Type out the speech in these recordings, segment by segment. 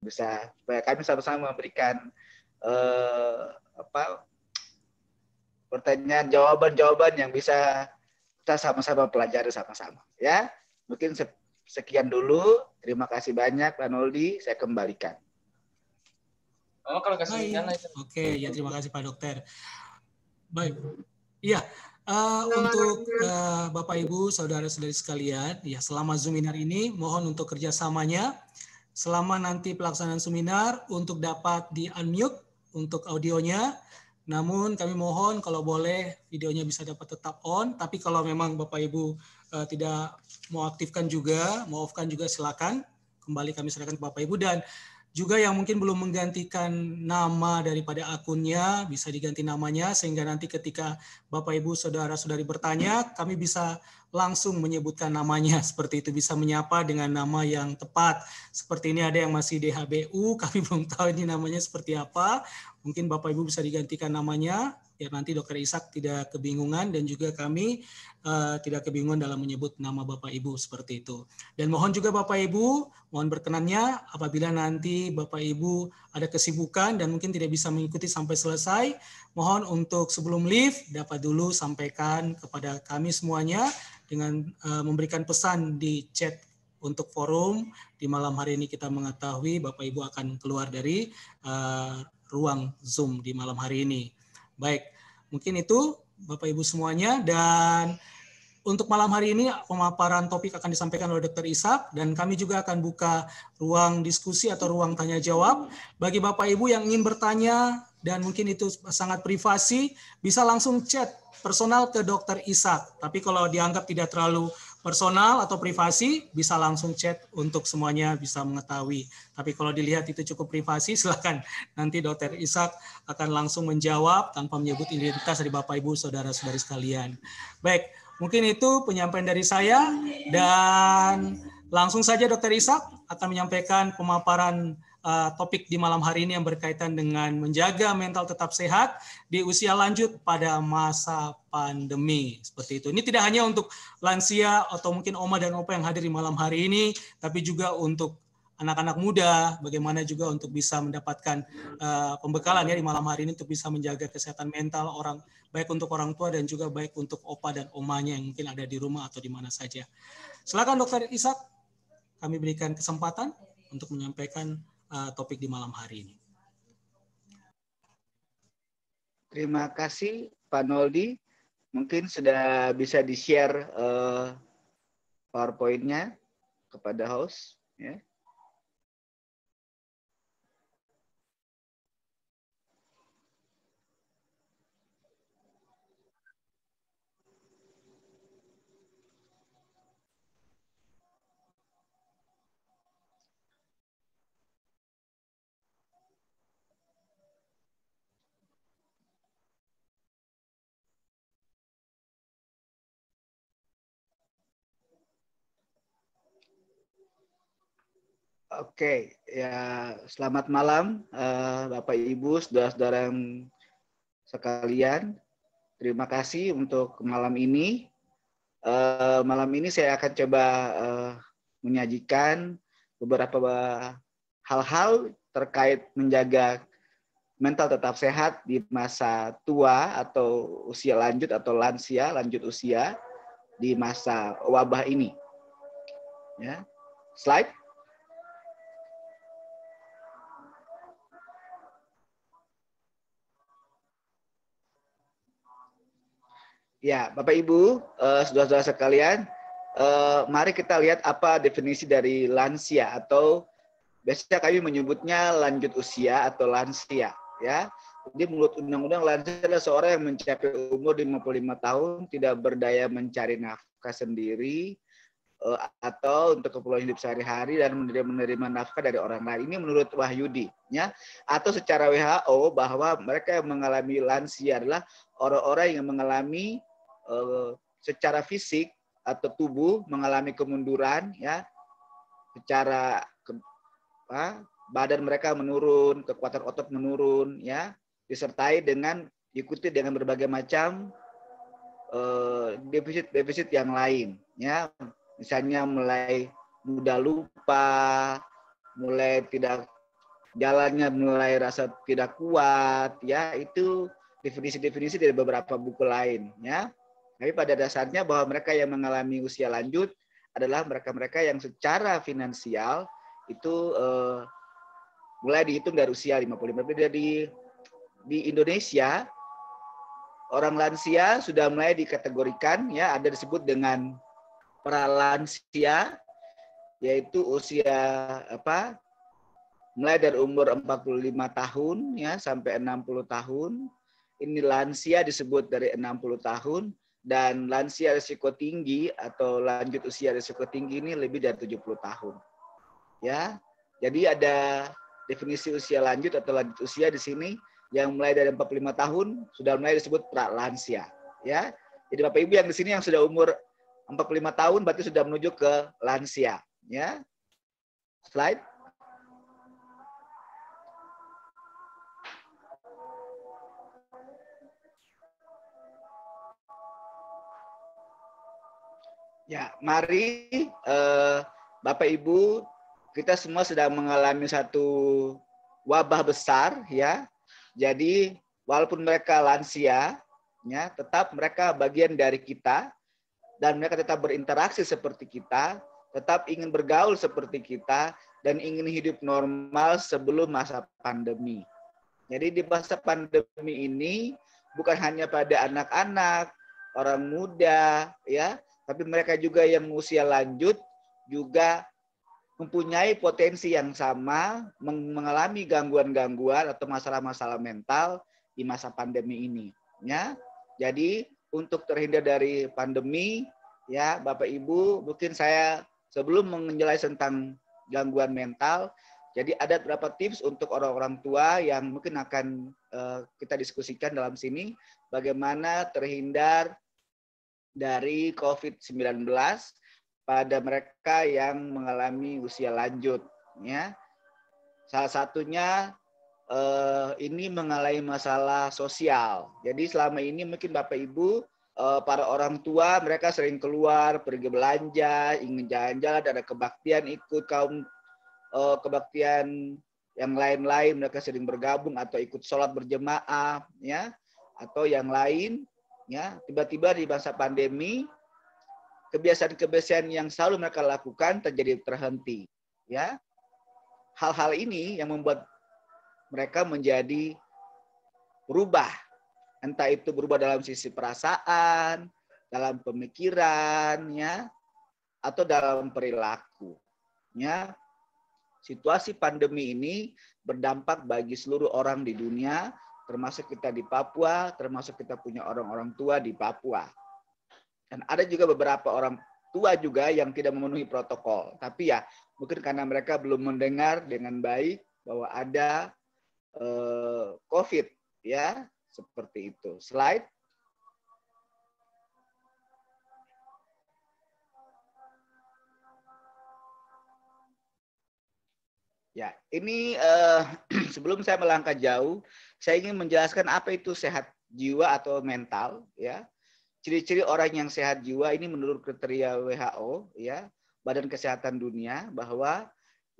bisa supaya kami sama-sama memberikan pertanyaan jawaban-jawaban yang bisa kita sama-sama pelajari sama-sama ya. Mungkin sekian dulu. Terima kasih banyak Pak Noldi, saya kembalikan. Oh, kalau kasih Baik. Oke, ya terima kasih Pak Dokter. Baik. Iya, untuk Bapak Ibu, saudara-saudari sekalian, ya selama seminar ini mohon untuk kerjasamanya. Selama nanti pelaksanaan seminar untuk dapat di-unmute untuk audionya. Namun kami mohon kalau boleh videonya bisa dapat tetap on. Tapi kalau memang Bapak Ibu tidak mau aktifkan juga, mau off-kan juga silakan. Kembali kami serahkan ke Bapak Ibu. Dan juga yang mungkin belum menggantikan nama daripada akunnya, bisa diganti namanya, sehingga nanti ketika Bapak Ibu saudara-saudari bertanya, kami bisa langsung menyebutkan namanya, seperti itu, bisa menyapa dengan nama yang tepat. Seperti ini ada yang masih DHBU, kami belum tahu ini namanya seperti apa, mungkin Bapak Ibu bisa digantikan namanya, biar nanti Dokter Ishak tidak kebingungan, dan juga kami tidak kebingungan dalam menyebut nama Bapak Ibu, seperti itu. Dan mohon juga Bapak Ibu, mohon berkenannya apabila nanti Bapak Ibu ada kesibukan dan mungkin tidak bisa mengikuti sampai selesai, mohon untuk sebelum leave dapat dulu sampaikan kepada kami semuanya dengan memberikan pesan di chat untuk forum. Di malam hari ini kita mengetahui Bapak Ibu akan keluar dari ruang Zoom di malam hari ini. Baik, mungkin itu Bapak Ibu semuanya, dan untuk malam hari ini pemaparan topik akan disampaikan oleh Dr. Ishak, dan kami juga akan buka ruang diskusi atau ruang tanya jawab. Bagi Bapak Ibu yang ingin bertanya dan mungkin itu sangat privasi, bisa langsung chat personal ke Dr. Ishak. Tapi kalau dianggap tidak terlalu personal atau privasi, bisa langsung chat untuk semuanya bisa mengetahui. Tapi kalau dilihat itu cukup privasi, silakan nanti Dr. Ishak akan langsung menjawab tanpa menyebut identitas dari Bapak Ibu saudara-saudari sekalian. Baik, mungkin itu penyampaian dari saya, dan langsung saja Dr. Ishak akan menyampaikan pemaparan topik di malam hari ini yang berkaitan dengan menjaga mental tetap sehat di usia lanjut pada masa pandemi. Seperti itu. Ini tidak hanya untuk lansia atau mungkin oma dan opa yang hadir di malam hari ini, tapi juga untuk anak-anak muda, bagaimana juga untuk bisa mendapatkan pembekalan ya di malam hari ini untuk bisa menjaga kesehatan mental orang, baik untuk orang tua dan juga baik untuk opa dan omanya yang mungkin ada di rumah atau di mana saja. Silakan Dr. Ishak, kami berikan kesempatan untuk menyampaikan topik di malam hari ini. Terima kasih Pak Noldi. Mungkin sudah bisa di-share PowerPoint-nya kepada host. Ya. Oke, ya selamat malam Bapak Ibu, saudara-saudara yang sekalian. Terima kasih untuk malam ini. Malam ini saya akan coba menyajikan beberapa hal-hal terkait menjaga mental tetap sehat di masa tua atau usia lanjut atau lansia, lanjut usia di masa wabah ini. Ya. Slide. Ya, Bapak Ibu, saudara-saudara sekalian, mari kita lihat apa definisi dari lansia, atau biasanya kami menyebutnya lanjut usia atau lansia. Ya, jadi menurut undang-undang lansia adalah seorang yang mencapai umur 55 tahun, tidak berdaya mencari nafkah sendiri, atau untuk keperluan hidup sehari-hari dan menerima nafkah dari orang lain. Ini menurut Wahyudi, ya. Atau secara WHO bahwa mereka yang mengalami lansia adalah orang-orang yang mengalami secara fisik atau tubuh mengalami kemunduran, ya, secara badan mereka menurun, kekuatan otot menurun, ya, disertai dengan diikuti dengan berbagai macam defisit yang lain, ya, misalnya mulai mudah lupa, mulai tidak jalannya mulai rasa tidak kuat, ya itu definisi-definisi dari beberapa buku lain, ya. Tapi pada dasarnya bahwa mereka yang mengalami usia lanjut adalah mereka-mereka yang secara finansial itu mulai dihitung dari usia 55. Tapi di Indonesia orang lansia sudah mulai dikategorikan, ya, ada disebut dengan pralansia, yaitu usia mulai dari umur 45 tahun ya sampai 60 tahun. Ini lansia disebut dari 60 tahun, dan lansia risiko tinggi atau lanjut usia risiko tinggi ini lebih dari 70 tahun. Ya. Jadi ada definisi usia lanjut atau lanjut usia di sini yang mulai dari 45 tahun sudah mulai disebut pralansia, ya. Jadi Bapak Ibu yang di sini yang sudah umur 45 tahun berarti sudah menuju ke lansia, ya. Slide. Ya, mari Bapak Ibu, kita semua sedang mengalami satu wabah besar, ya. Jadi walaupun mereka lansia, ya, tetap mereka bagian dari kita dan mereka tetap berinteraksi seperti kita, tetap ingin bergaul seperti kita dan ingin hidup normal sebelum masa pandemi. Jadi di masa pandemi ini bukan hanya pada anak-anak, orang muda, ya, tapi mereka juga yang usia lanjut juga mempunyai potensi yang sama mengalami gangguan-gangguan atau masalah-masalah mental di masa pandemi ini, ya. Jadi untuk terhindar dari pandemi, ya Bapak Ibu, mungkin saya sebelum menjelaskan tentang gangguan mental, jadi ada beberapa tips untuk orang-orang tua yang mungkin akan kita diskusikan dalam sini, bagaimana terhindar dari COVID-19 pada mereka yang mengalami usia lanjut, ya. Salah satunya ini mengalami masalah sosial. Jadi selama ini mungkin Bapak Ibu, para orang tua mereka sering keluar, pergi belanja, ingin jalan-jalan, ada kebaktian, ikut kaum kebaktian yang lain-lain, mereka sering bergabung atau ikut sholat berjemaah, ya, atau yang lain, ya. Tiba-tiba di masa pandemi kebiasaan-kebiasaan yang selalu mereka lakukan terhenti, ya. Hal-hal ini yang membuat mereka menjadi berubah, entah itu berubah dalam sisi perasaan, dalam pemikiran, ya, atau dalam perilaku, ya. Situasi pandemi ini berdampak bagi seluruh orang di dunia, termasuk kita di Papua, termasuk kita punya orang-orang tua di Papua. Dan ada juga beberapa orang tua juga yang tidak memenuhi protokol. Tapi ya mungkin karena mereka belum mendengar dengan baik bahwa ada COVID, ya, seperti itu. Slide. Ya, ini sebelum saya melangkah jauh, saya ingin menjelaskan apa itu sehat jiwa atau mental, ya. Ciri-ciri orang yang sehat jiwa ini menurut kriteria WHO, ya, Badan Kesehatan Dunia, bahwa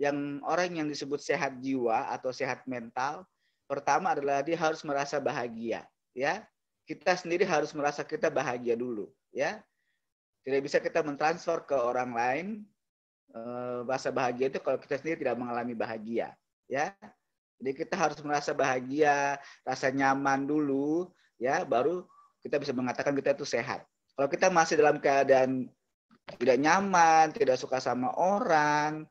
yang orang yang disebut sehat jiwa atau sehat mental, pertama adalah dia harus merasa bahagia, ya. Kita sendiri harus merasa kita bahagia dulu, ya. Tidak bisa kita mentransfer ke orang lain. Bahasa bahagia itu kalau kita sendiri tidak mengalami bahagia, ya. Jadi kita harus merasa bahagia, rasa nyaman dulu, ya, baru kita bisa mengatakan kita itu sehat. Kalau kita masih dalam keadaan tidak nyaman, tidak suka sama orang,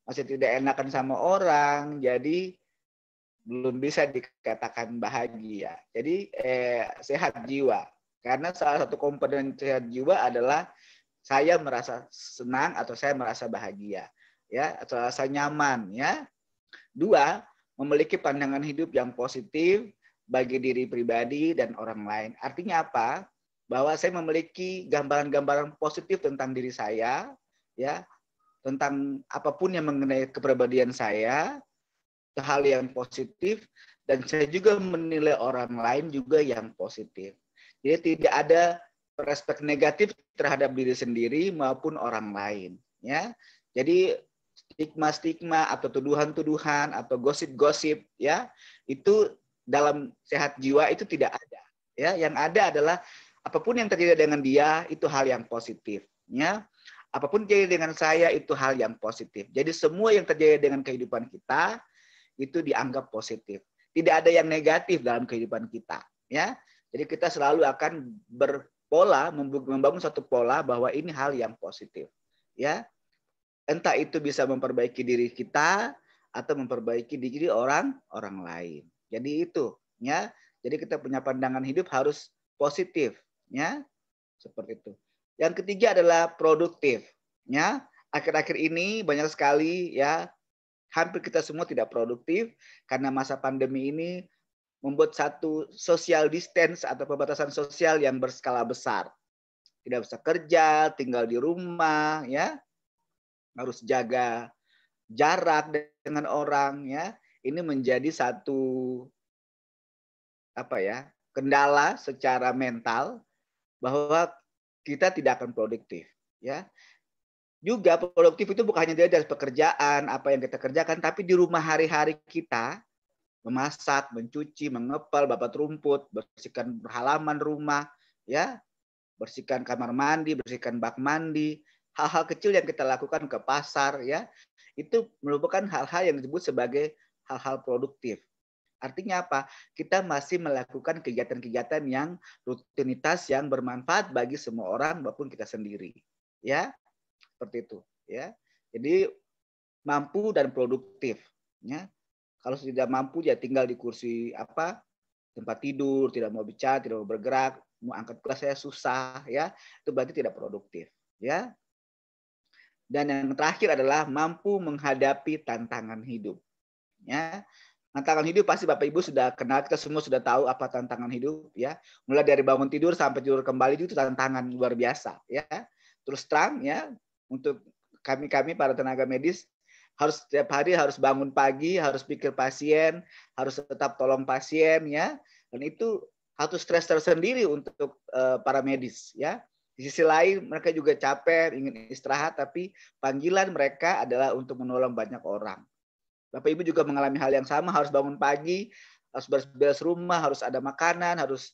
masih tidak enakan sama orang, jadi belum bisa dikatakan bahagia. Jadi sehat jiwa. Karena salah satu komponen sehat jiwa adalah saya merasa senang atau saya merasa bahagia, ya, atau rasa nyaman, ya. Dua, memiliki pandangan hidup yang positif bagi diri pribadi dan orang lain. Artinya apa? Bahwa saya memiliki gambaran-gambaran positif tentang diri saya, ya, tentang apapun yang mengenai kepribadian saya, hal yang positif, dan saya juga menilai orang lain juga yang positif. Jadi tidak ada perspektif negatif terhadap diri sendiri maupun orang lain, ya. Jadi stigma-stigma atau tuduhan-tuduhan atau gosip-gosip, ya, itu dalam sehat jiwa itu tidak ada. Ya, yang ada adalah apapun yang terjadi dengan dia itu hal yang positif. Ya, apapun terjadi dengan saya itu hal yang positif. Jadi semua yang terjadi dengan kehidupan kita itu dianggap positif. Tidak ada yang negatif dalam kehidupan kita. Ya, jadi kita selalu akan berpola, membangun satu pola bahwa ini hal yang positif. Ya, entah itu bisa memperbaiki diri kita atau memperbaiki diri orang lain. Jadi itu, ya. Jadi kita punya pandangan hidup harus positif, ya. Seperti itu. Yang ketiga adalah produktif, ya. Akhir-akhir ini banyak sekali, ya, hampir kita semua tidak produktif karena masa pandemi ini membuat satu social distance atau pembatasan sosial yang berskala besar. Tidak bisa kerja, tinggal di rumah, ya. Harus jaga jarak dengan orang, ya. Ini menjadi satu kendala secara mental bahwa kita tidak akan produktif, ya. Juga produktif itu bukan hanya dari pekerjaan apa yang kita kerjakan, tapi di rumah hari-hari kita memasak, mencuci, mengepel, babat rumput, bersihkan halaman rumah, ya, bersihkan kamar mandi, bersihkan bak mandi, hal-hal kecil yang kita lakukan ke pasar, ya, itu merupakan hal-hal yang disebut sebagai hal-hal produktif. Artinya apa? Kita masih melakukan kegiatan-kegiatan yang rutinitas yang bermanfaat bagi semua orang maupun kita sendiri, ya, seperti itu, ya. Jadi mampu dan produktif, ya. Kalau tidak mampu ya tinggal di kursi tempat tidur, tidak mau bicara, tidak mau bergerak, mau angkat kelas saya susah, ya, itu berarti tidak produktif, ya. Dan yang terakhir adalah mampu menghadapi tantangan hidup. Ya, tantangan hidup pasti Bapak Ibu sudah kenal, kita semua sudah tahu apa tantangan hidup, ya. Mulai dari bangun tidur sampai tidur kembali itu tantangan luar biasa, ya. Terus terang, ya, untuk kami para tenaga medis harus setiap hari harus bangun pagi, harus pikir pasien, harus tetap tolong pasien, ya. Dan itu satu stres tersendiri untuk para medis, ya. Di sisi lain mereka juga capek, ingin istirahat, tapi panggilan mereka adalah untuk menolong banyak orang. Bapak Ibu juga mengalami hal yang sama, harus bangun pagi, harus beres-beres rumah, harus ada makanan, harus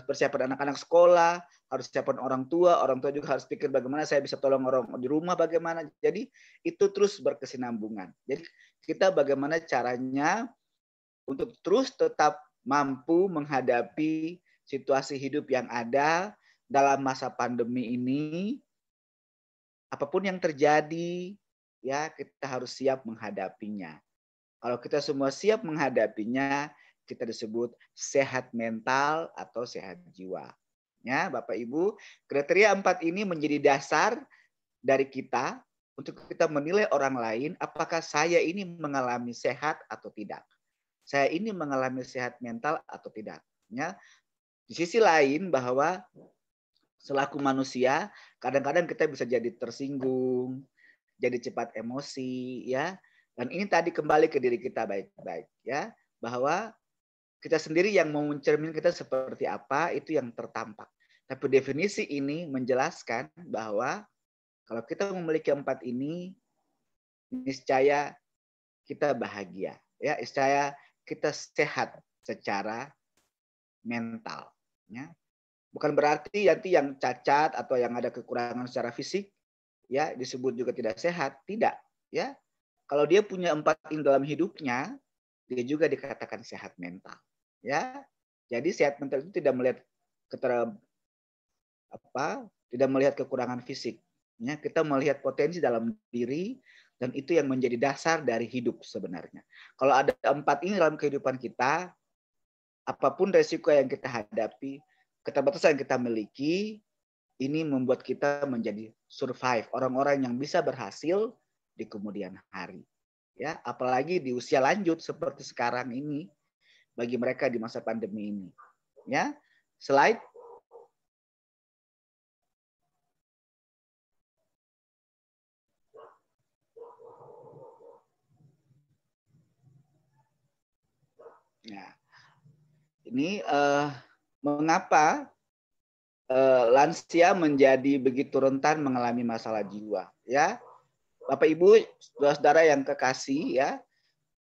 persiapan anak-anak sekolah, harus siapkan orang tua juga harus pikir bagaimana saya bisa tolong orang di rumah bagaimana. Jadi itu terus berkesinambungan. Jadi kita bagaimana caranya untuk terus tetap mampu menghadapi situasi hidup yang ada dalam masa pandemi ini, apapun yang terjadi, ya kita harus siap menghadapinya. Kalau kita semua siap menghadapinya, kita disebut sehat mental atau sehat jiwa. Ya, Bapak Ibu, kriteria 4 ini menjadi dasar dari kita untuk kita menilai orang lain apakah saya ini mengalami sehat atau tidak. Saya ini mengalami sehat mental atau tidak. Ya. Di sisi lain bahwa selaku manusia, kadang-kadang kita bisa jadi tersinggung, jadi cepat emosi, ya. Dan ini tadi kembali ke diri kita baik-baik, ya, bahwa kita sendiri yang mau mencermin kita seperti apa itu yang tertampak. Tapi definisi ini menjelaskan bahwa kalau kita memiliki 4 ini, niscaya kita bahagia, ya, niscaya kita sehat secara mental, ya. Bukan berarti nanti yang cacat atau yang ada kekurangan secara fisik, ya, disebut juga tidak sehat, tidak, ya. Kalau dia punya 4 ini dalam hidupnya, dia juga dikatakan sehat mental, ya. Jadi sehat mental itu tidak melihat tidak melihat kekurangan fisik, ya. Kita melihat potensi dalam diri dan itu yang menjadi dasar dari hidup sebenarnya. Kalau ada 4 ini dalam kehidupan kita, apapun resiko yang kita hadapi, keterbatasan yang kita miliki, ini membuat kita menjadi survive, orang-orang yang bisa berhasil di kemudian hari. Ya, apalagi di usia lanjut seperti sekarang ini bagi mereka di masa pandemi ini. Ya, slide. Nah, ini mengapa lansia menjadi begitu rentan mengalami masalah jiwa, ya? Bapak Ibu, saudara-saudara yang kekasih ya,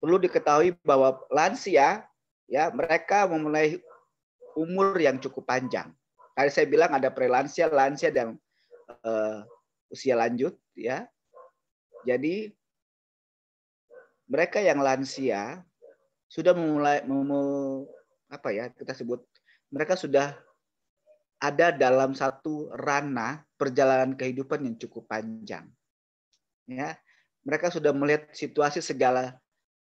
perlu diketahui bahwa lansia ya mereka memulai umur yang cukup panjang. Tadi saya bilang ada prelansia, lansia dan usia lanjut ya. Jadi mereka yang lansia sudah memulai kita sebut mereka sudah ada dalam satu ranah perjalanan kehidupan yang cukup panjang. Ya, mereka sudah melihat situasi segala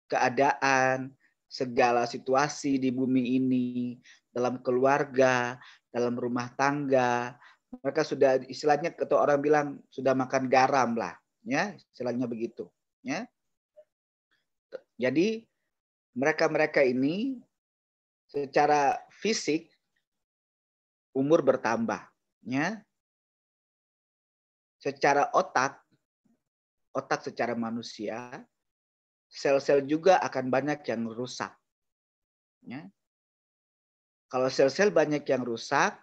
keadaan, segala situasi di bumi ini, dalam keluarga, dalam rumah tangga. Mereka sudah istilahnya ketua orang bilang sudah makan garam lah, ya, istilahnya begitu, ya. Jadi mereka-mereka ini secara fisik umur bertambah, ya. Secara otak secara manusia, sel-sel juga akan banyak yang rusak. Ya. Kalau sel-sel banyak yang rusak,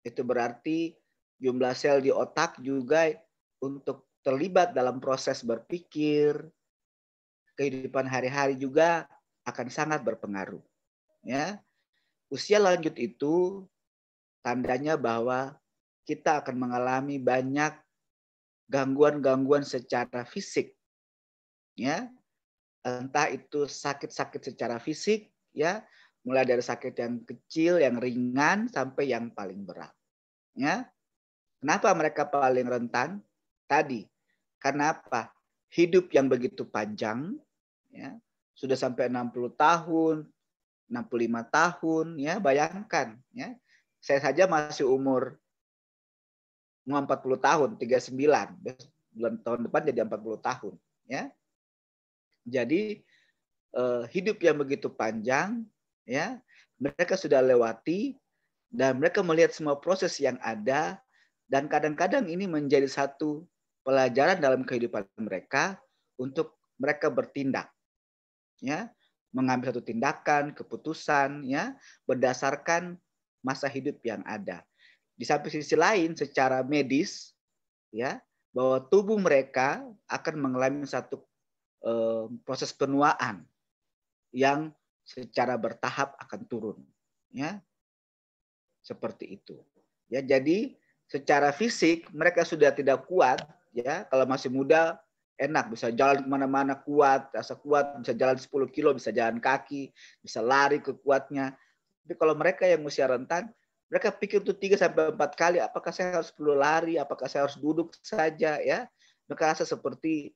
itu berarti jumlah sel di otak juga untuk terlibat dalam proses berpikir, kehidupan hari-hari juga akan sangat berpengaruh. Ya. Usia lanjut itu tandanya bahwa kita akan mengalami banyak gangguan-gangguan secara fisik, ya, entah itu sakit-sakit secara fisik, ya, mulai dari sakit yang kecil, yang ringan sampai yang paling berat, ya. Kenapa mereka paling rentan? Tadi, karena apa? Hidup yang begitu panjang, ya, sudah sampai 60 tahun, 65 tahun, ya, bayangkan, ya, saya saja masih umur 40 tahun, 39. Bulan tahun depan jadi 40 tahun. Ya. Jadi hidup yang begitu panjang, ya, mereka sudah lewati dan mereka melihat semua proses yang ada dan kadang-kadang ini menjadi satu pelajaran dalam kehidupan mereka untuk mereka bertindak, ya, mengambil satu tindakan, keputusan, ya, berdasarkan masa hidup yang ada. Di samping sisi lain secara medis, ya, bahwa tubuh mereka akan mengalami satu proses penuaan yang secara bertahap akan turun, ya, seperti itu. Ya, jadi secara fisik mereka sudah tidak kuat, ya, kalau masih muda enak bisa jalan kemana-mana kuat, rasa kuat, bisa jalan 10 kilo, bisa jalan kaki, bisa lari kekuatnya. Tapi kalau mereka yang usia rentan, mereka pikir itu 3-4 kali, apakah saya harus perlu lari, apakah saya harus duduk saja, ya. Mereka rasa seperti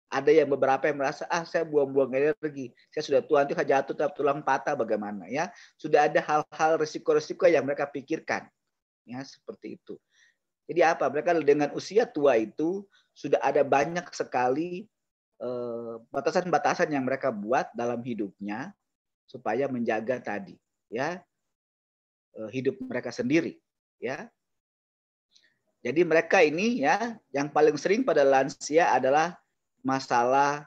ada yang beberapa yang merasa, saya buang-buang energi, saya sudah tua, nanti jatuh tulang patah bagaimana, ya. Sudah ada hal-hal resiko-resiko yang mereka pikirkan, ya, seperti itu. Jadi apa? Mereka dengan usia tua itu sudah ada banyak sekali batasan-batasan yang mereka buat dalam hidupnya supaya menjaga tadi, ya, hidup mereka sendiri, ya. Jadi mereka ini, ya, yang paling sering pada lansia adalah masalah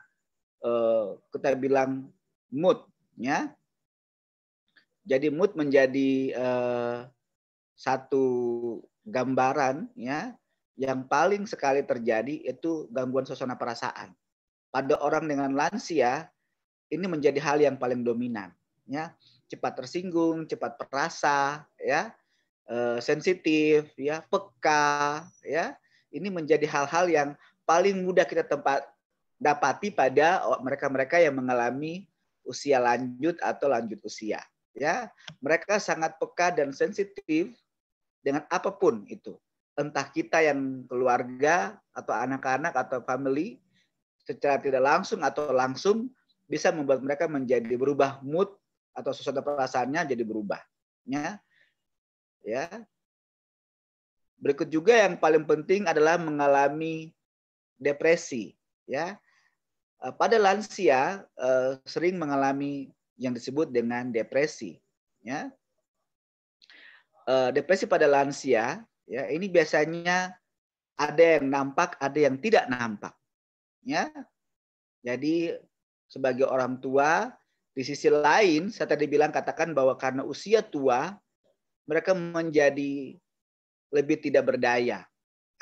kita bilang mood, ya. Jadi mood menjadi satu gambaran, ya, yang paling sekali terjadi itu gangguan suasana perasaan. Pada orang dengan lansia ini menjadi hal yang paling dominan, ya. Cepat tersinggung, cepat perasa, ya, sensitif, ya, peka, ya. Ini menjadi hal-hal yang paling mudah kita dapati pada mereka-mereka yang mengalami usia lanjut atau lanjut usia, ya. Mereka sangat peka dan sensitif dengan apapun itu. Entah kita yang keluarga atau anak-anak atau family secara tidak langsung atau langsung bisa membuat mereka menjadi berubah mood atau suasana perasaannya jadi berubah, ya. Ya. Berikut juga yang paling penting adalah mengalami depresi, ya. Pada lansia sering mengalami yang disebut dengan depresi, ya. Depresi pada lansia, ya, ini biasanya ada yang nampak, ada yang tidak nampak, ya. Jadi sebagai orang tua, di sisi lain saya tadi bilang katakan bahwa karena usia tua mereka menjadi lebih tidak berdaya,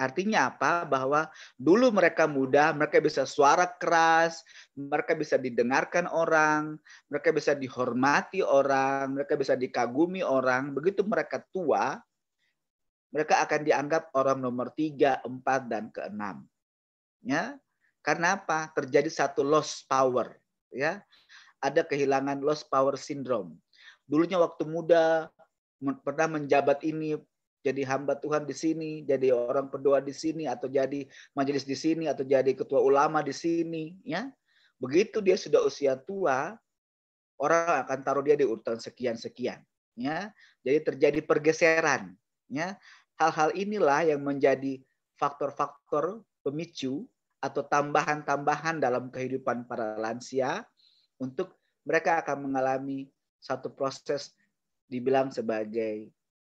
Artinya apa? Bahwa dulu mereka muda, mereka bisa suara keras, mereka bisa didengarkan orang, mereka bisa dihormati orang, mereka bisa dikagumi orang. Begitu mereka tua, mereka akan dianggap orang nomor 3, 4, dan ke-6. Ya, karena apa? Terjadi satu lost power. Ya, ada kehilangan lost power syndrome. Dulunya waktu muda pernah menjabat ini, jadi hamba Tuhan di sini, jadi orang berdoa di sini, atau jadi majelis di sini, atau jadi ketua ulama di sini, ya. Begitu dia sudah usia tua, orang akan taruh dia di urutan sekian-sekian, ya. Jadi terjadi pergeseran, ya. Hal-hal inilah yang menjadi faktor-faktor pemicu atau tambahan-tambahan dalam kehidupan para lansia untuk mereka akan mengalami satu proses dibilang sebagai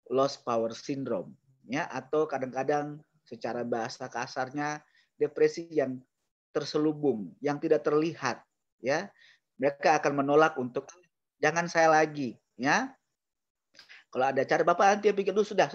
lost power syndrome, ya, atau kadang-kadang secara bahasa kasarnya depresi yang terselubung, yang tidak terlihat, ya. Mereka akan menolak untuk jangan saya lagi, ya. Kalau ada cara Bapak nanti pikir dulu sudah,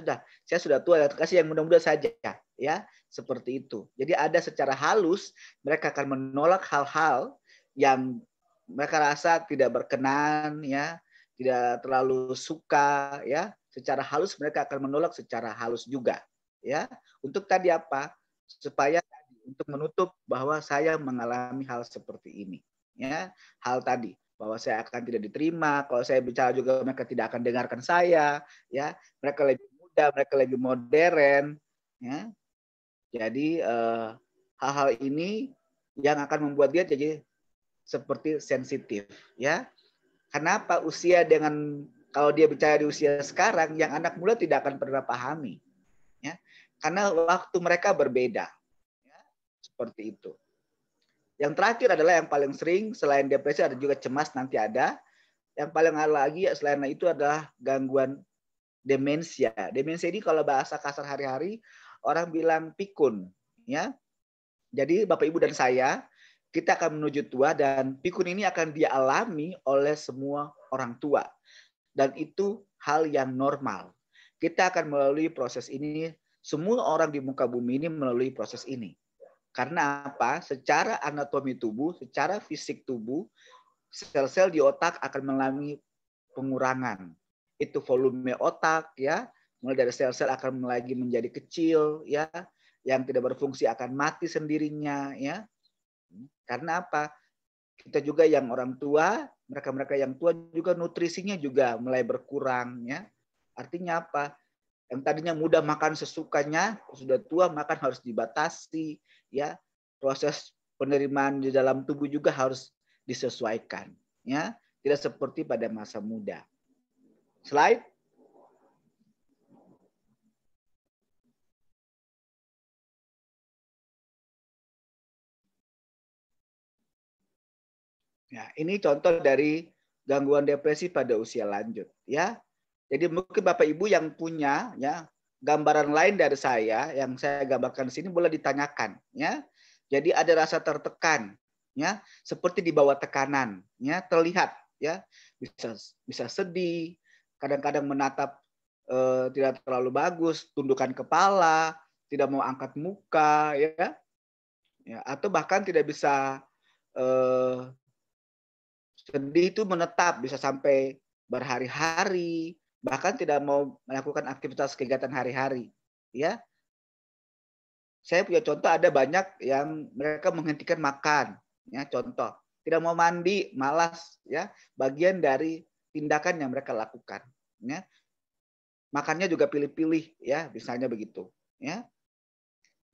saya sudah tua, kasih yang muda-muda saja, ya, seperti itu. Jadi ada secara halus mereka akan menolak hal-hal yang mereka rasa tidak berkenan, ya, tidak terlalu suka, ya. Secara halus mereka akan menolak secara halus juga, ya. Untuk tadi apa? Supaya untuk menutup bahwa saya mengalami hal seperti ini, ya. Hal tadi bahwa saya akan tidak diterima, kalau saya bicara juga mereka tidak akan dengarkan saya, ya. Mereka lebih muda, mereka lebih modern, ya. Jadi hal-hal ini yang akan membuat dia jadi seperti sensitif, ya. Kenapa usia dengan kalau dia bicara di usia sekarang, yang anak muda tidak akan pernah pahami, ya, karena waktu mereka berbeda, ya, seperti itu. Yang terakhir adalah yang paling sering selain depresi ada juga cemas nanti ada. Yang paling lagi selain itu adalah gangguan demensia. Demensia ini kalau bahasa kasar hari-hari orang bilang pikun, ya. Jadi Bapak Ibu dan saya kita akan menuju tua dan pikun ini akan dialami oleh semua orang tua. Dan itu hal yang normal. Kita akan melalui proses ini, semua orang di muka bumi ini melalui proses ini. Karena apa? Secara anatomi tubuh, secara fisik tubuh, sel-sel di otak akan mengalami pengurangan. Itu volume otak, ya. Mulai dari sel-sel akan lagi menjadi kecil, ya. Yang tidak berfungsi akan mati sendirinya, ya. Karena apa? Kita juga yang orang tua, mereka-mereka yang tua juga nutrisinya juga mulai berkurang, ya. Artinya apa? Yang tadinya mudah makan sesukanya, sudah tua makan harus dibatasi, ya. Proses penerimaan di dalam tubuh juga harus disesuaikan, ya. Tidak seperti pada masa muda. Slide. Ya, ini contoh dari gangguan depresi pada usia lanjut, ya. Jadi mungkin Bapak Ibu yang punya, ya, gambaran lain dari saya yang saya gambarkan di sini boleh ditanyakan, ya. Jadi ada rasa tertekan, ya, seperti di bawah tekanan, ya, terlihat, ya, bisa sedih, kadang-kadang menatap tidak terlalu bagus, tundukan kepala, tidak mau angkat muka, ya, atau bahkan tidak bisa sedih itu menetap, bisa sampai berhari-hari, bahkan tidak mau melakukan aktivitas kegiatan hari-hari, ya. Saya punya contoh ada banyak yang mereka menghentikan makan, ya, contoh. Tidak mau mandi, malas, ya. Bagian dari tindakan yang mereka lakukan, ya. Makannya juga pilih-pilih, ya, misalnya begitu, ya.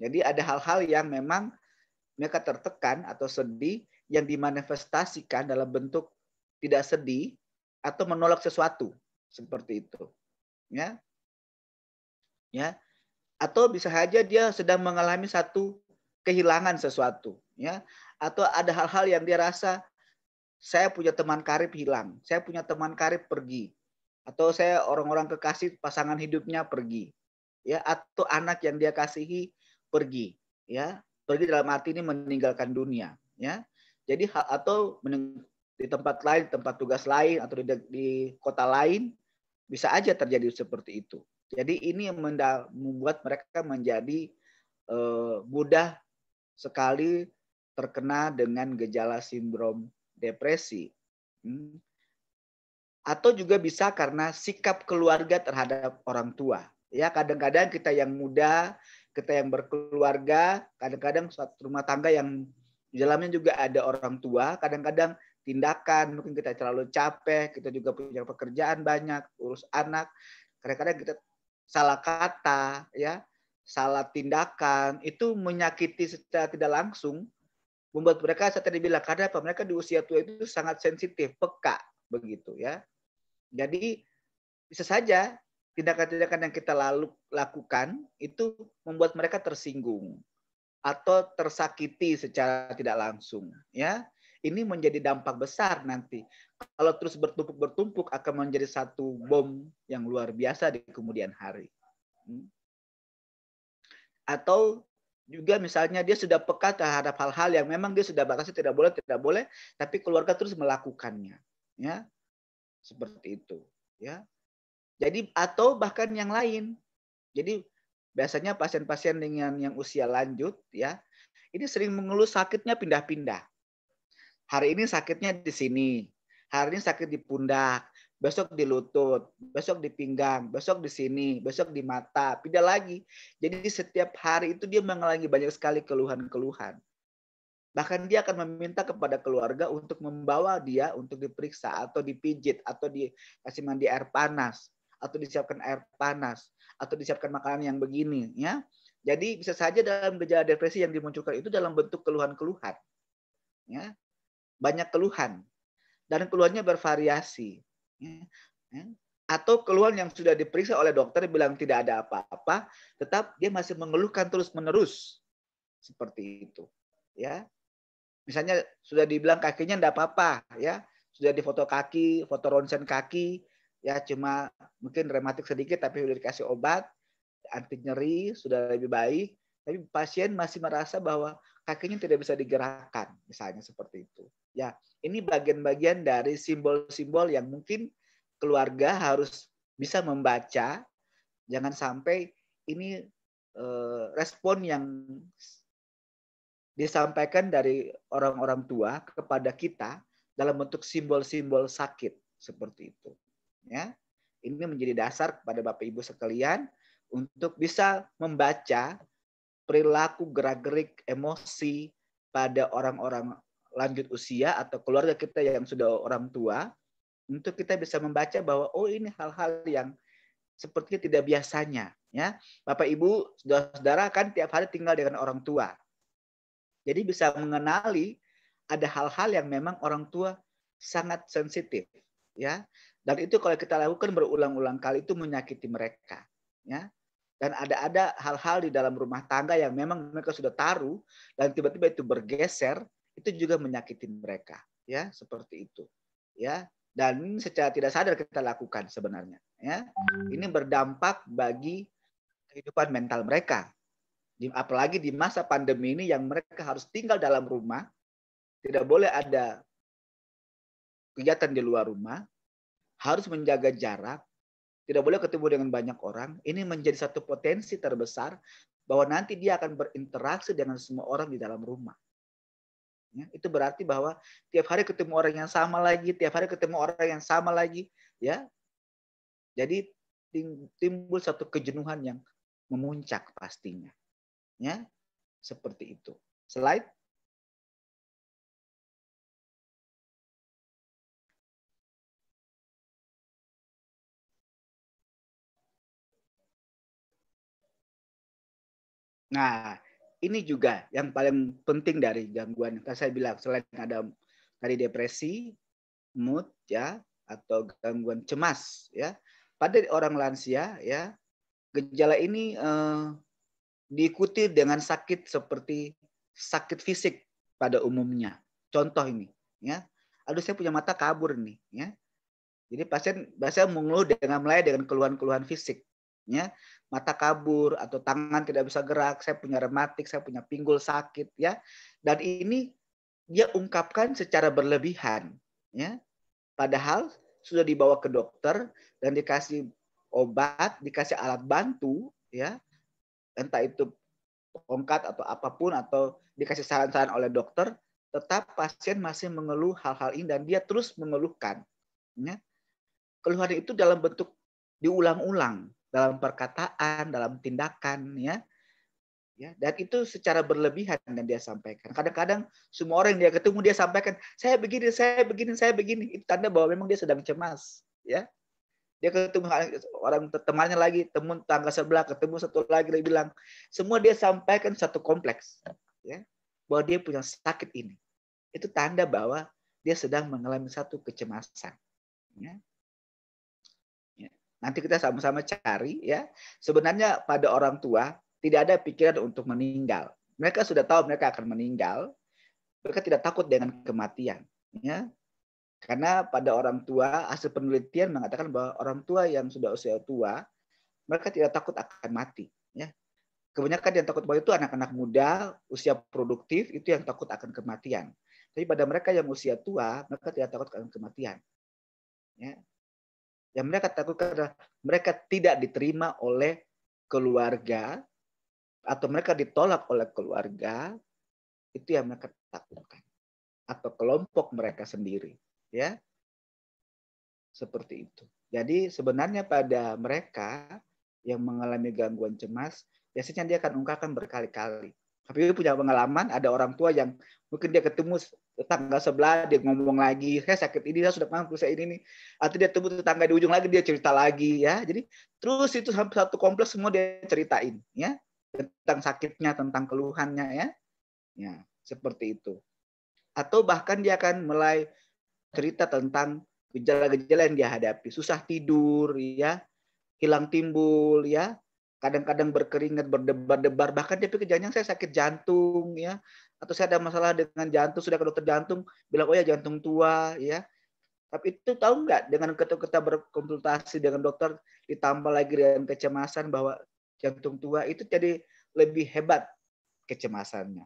Jadi ada hal-hal yang memang mereka tertekan atau sedih yang dimanifestasikan dalam bentuk tidak sedih atau menolak sesuatu seperti itu, ya, atau bisa saja dia sedang mengalami satu kehilangan sesuatu, ya, atau ada hal-hal yang dia rasa saya punya teman karib hilang, saya punya teman karib pergi, atau saya orang-orang kekasih pasangan hidupnya pergi, ya, atau anak yang dia kasihi pergi, ya. Pergi dalam arti ini meninggalkan dunia, ya. Jadi atau di tempat lain, tempat tugas lain, atau di kota lain bisa aja terjadi seperti itu. Jadi ini yang membuat mereka menjadi mudah sekali terkena dengan gejala sindrom depresi. Atau juga bisa karena sikap keluarga terhadap orang tua. Ya, kadang-kadang kita yang muda, kita yang berkeluarga, kadang-kadang suatu rumah tangga yang di dalamnya juga ada orang tua, kadang-kadang tindakan, mungkin kita terlalu capek, kita juga punya pekerjaan banyak, urus anak, kadang-kadang kita salah kata, ya, salah tindakan, itu menyakiti secara tidak langsung, membuat mereka, saya tadi bilang, karena apa? Mereka di usia tua itu sangat sensitif, peka, begitu ya. Jadi bisa saja tindakan-tindakan yang kita lakukan itu membuat mereka tersinggung atau tersakiti secara tidak langsung, ya. Ini menjadi dampak besar nanti. Kalau terus bertumpuk-bertumpuk akan menjadi satu bom yang luar biasa di kemudian hari. Atau juga misalnya dia sudah peka terhadap hal-hal yang memang dia sudah batasi tidak boleh, tapi keluarga terus melakukannya, ya. Seperti itu, ya. Jadi atau bahkan yang lain. Jadi biasanya pasien-pasien dengan yang usia lanjut, ya, ini sering mengeluh sakitnya pindah-pindah. Hari ini sakitnya di sini, hari ini sakit di pundak, besok di lutut, besok di pinggang, besok di sini, besok di mata, pindah lagi. Jadi setiap hari itu dia mengalami banyak sekali keluhan-keluhan. Bahkan dia akan meminta kepada keluarga untuk membawa dia untuk diperiksa atau dipijit atau dikasih mandi air panas atau disiapkan air panas atau disiapkan makanan yang begini, ya. Jadi bisa saja dalam gejala depresi yang dimunculkan itu dalam bentuk keluhan-keluhan, ya. Banyak keluhan dan keluhannya bervariasi, ya. Atau keluhan yang sudah diperiksa oleh dokter bilang tidak ada apa-apa, tetap dia masih mengeluhkan terus-menerus seperti itu, ya. Misalnya sudah dibilang kakinya enggak apa-apa, ya. Sudah difoto kaki, foto ronsen kaki, ya cuma mungkin rematik sedikit tapi sudah dikasih obat, anti nyeri, sudah lebih baik, tapi pasien masih merasa bahwa kakinya tidak bisa digerakkan, misalnya seperti itu. Ya, ini bagian-bagian dari simbol-simbol yang mungkin keluarga harus bisa membaca, jangan sampai ini respon yang disampaikan dari orang-orang tua kepada kita dalam bentuk simbol-simbol sakit seperti itu, ya. Ini menjadi dasar kepada Bapak Ibu sekalian untuk bisa membaca perilaku gerak-gerik emosi pada orang-orang lanjut usia atau keluarga kita yang sudah orang tua, untuk kita bisa membaca bahwa oh ini hal-hal yang sepertinya tidak biasanya, ya. Bapak Ibu, saudara-saudara kan tiap hari tinggal dengan orang tua. Jadi bisa mengenali ada hal-hal yang memang orang tua sangat sensitif, ya. Dan itu kalau kita lakukan berulang-ulang kali itu menyakiti mereka, ya. Dan ada hal-hal di dalam rumah tangga yang memang mereka sudah taruh dan tiba-tiba itu bergeser, itu juga menyakiti mereka, ya, seperti itu, ya. Dan secara tidak sadar kita lakukan sebenarnya, ya. Ini berdampak bagi kehidupan mental mereka. Apalagi di masa pandemi ini yang mereka harus tinggal dalam rumah, tidak boleh ada kegiatan di luar rumah, harus menjaga jarak, tidak boleh ketemu dengan banyak orang. Ini menjadi satu potensi terbesar bahwa nanti dia akan berinteraksi dengan semua orang di dalam rumah. Ya, itu berarti bahwa tiap hari ketemu orang yang sama lagi, tiap hari ketemu orang yang sama lagi, ya. Jadi timbul satu kejenuhan yang memuncak pastinya. Ya, seperti itu. Slide. Nah, ini juga yang paling penting dari gangguan. Yang saya bilang selain ada dari depresi, mood, ya, atau gangguan cemas, ya. Pada orang lansia, ya, gejala ini diikuti dengan sakit seperti sakit fisik pada umumnya. Contoh ini, ya. Aduh, saya punya mata kabur nih, ya. Jadi pasien biasanya mengeluh mulai dengan keluhan-keluhan fisik, ya. Mata kabur atau tangan tidak bisa gerak, saya punya rematik, saya punya pinggul sakit, ya. Dan ini dia ungkapkan secara berlebihan, ya. Padahal sudah dibawa ke dokter dan dikasih obat, dikasih alat bantu, ya. Entah itu tongkat atau apapun atau dikasih saran-saran oleh dokter, tetap pasien masih mengeluh hal-hal ini dan dia terus mengeluhkan. Ya. Keluhan itu dalam bentuk diulang-ulang, dalam perkataan, dalam tindakan, ya. Ya, dan itu secara berlebihan yang dia sampaikan. Kadang-kadang semua orang yang dia ketemu dia sampaikan, saya begini, saya begini, saya begini. Itu tanda bahwa memang dia sedang cemas. Ya, dia ketemu orang temannya lagi, teman tangga sebelah, ketemu satu lagi, dia bilang, semua dia sampaikan satu kompleks, ya, bahwa dia punya sakit ini. Itu tanda bahwa dia sedang mengalami satu kecemasan. Ya. Ya. Nanti kita sama-sama cari, ya. Sebenarnya pada orang tua tidak ada pikiran untuk meninggal. Mereka sudah tahu mereka akan meninggal. Mereka tidak takut dengan kematian. Ya. Karena pada orang tua, hasil penelitian mengatakan bahwa orang tua yang sudah usia tua, mereka tidak takut akan mati. Ya. Kebanyakan yang takut mati itu anak-anak muda, usia produktif, itu yang takut akan kematian. Tapi pada mereka yang usia tua, mereka tidak takut akan kematian. Ya. Yang mereka takutkan adalah mereka tidak diterima oleh keluarga, atau mereka ditolak oleh keluarga, itu yang mereka takutkan. Atau kelompok mereka sendiri. Ya, seperti itu. Jadi sebenarnya pada mereka yang mengalami gangguan cemas, biasanya dia akan ungkapkan berkali-kali. Tapi dia punya pengalaman, ada orang tua yang mungkin dia ketemu tetangga sebelah, dia ngomong lagi, saya sakit ini, saya sudah mampu, saya ini nih. Atau dia ketemu tetangga di ujung lagi, dia cerita lagi, ya. Jadi terus itu satu kompleks semua dia ceritain, ya, tentang sakitnya, tentang keluhannya, ya. Ya, seperti itu. Atau bahkan dia akan mulai cerita tentang gejala-gejala yang dia hadapi, susah tidur, ya, hilang timbul, ya, kadang-kadang berkeringat, berdebar-debar, bahkan dia pikir jangan saya sakit jantung, ya, atau saya ada masalah dengan jantung, sudah ke dokter jantung, bilang oh ya jantung tua, ya. Tapi itu tahu nggak, dengan kita berkonsultasi dengan dokter, ditambah lagi dengan kecemasan bahwa jantung tua itu jadi lebih hebat kecemasannya.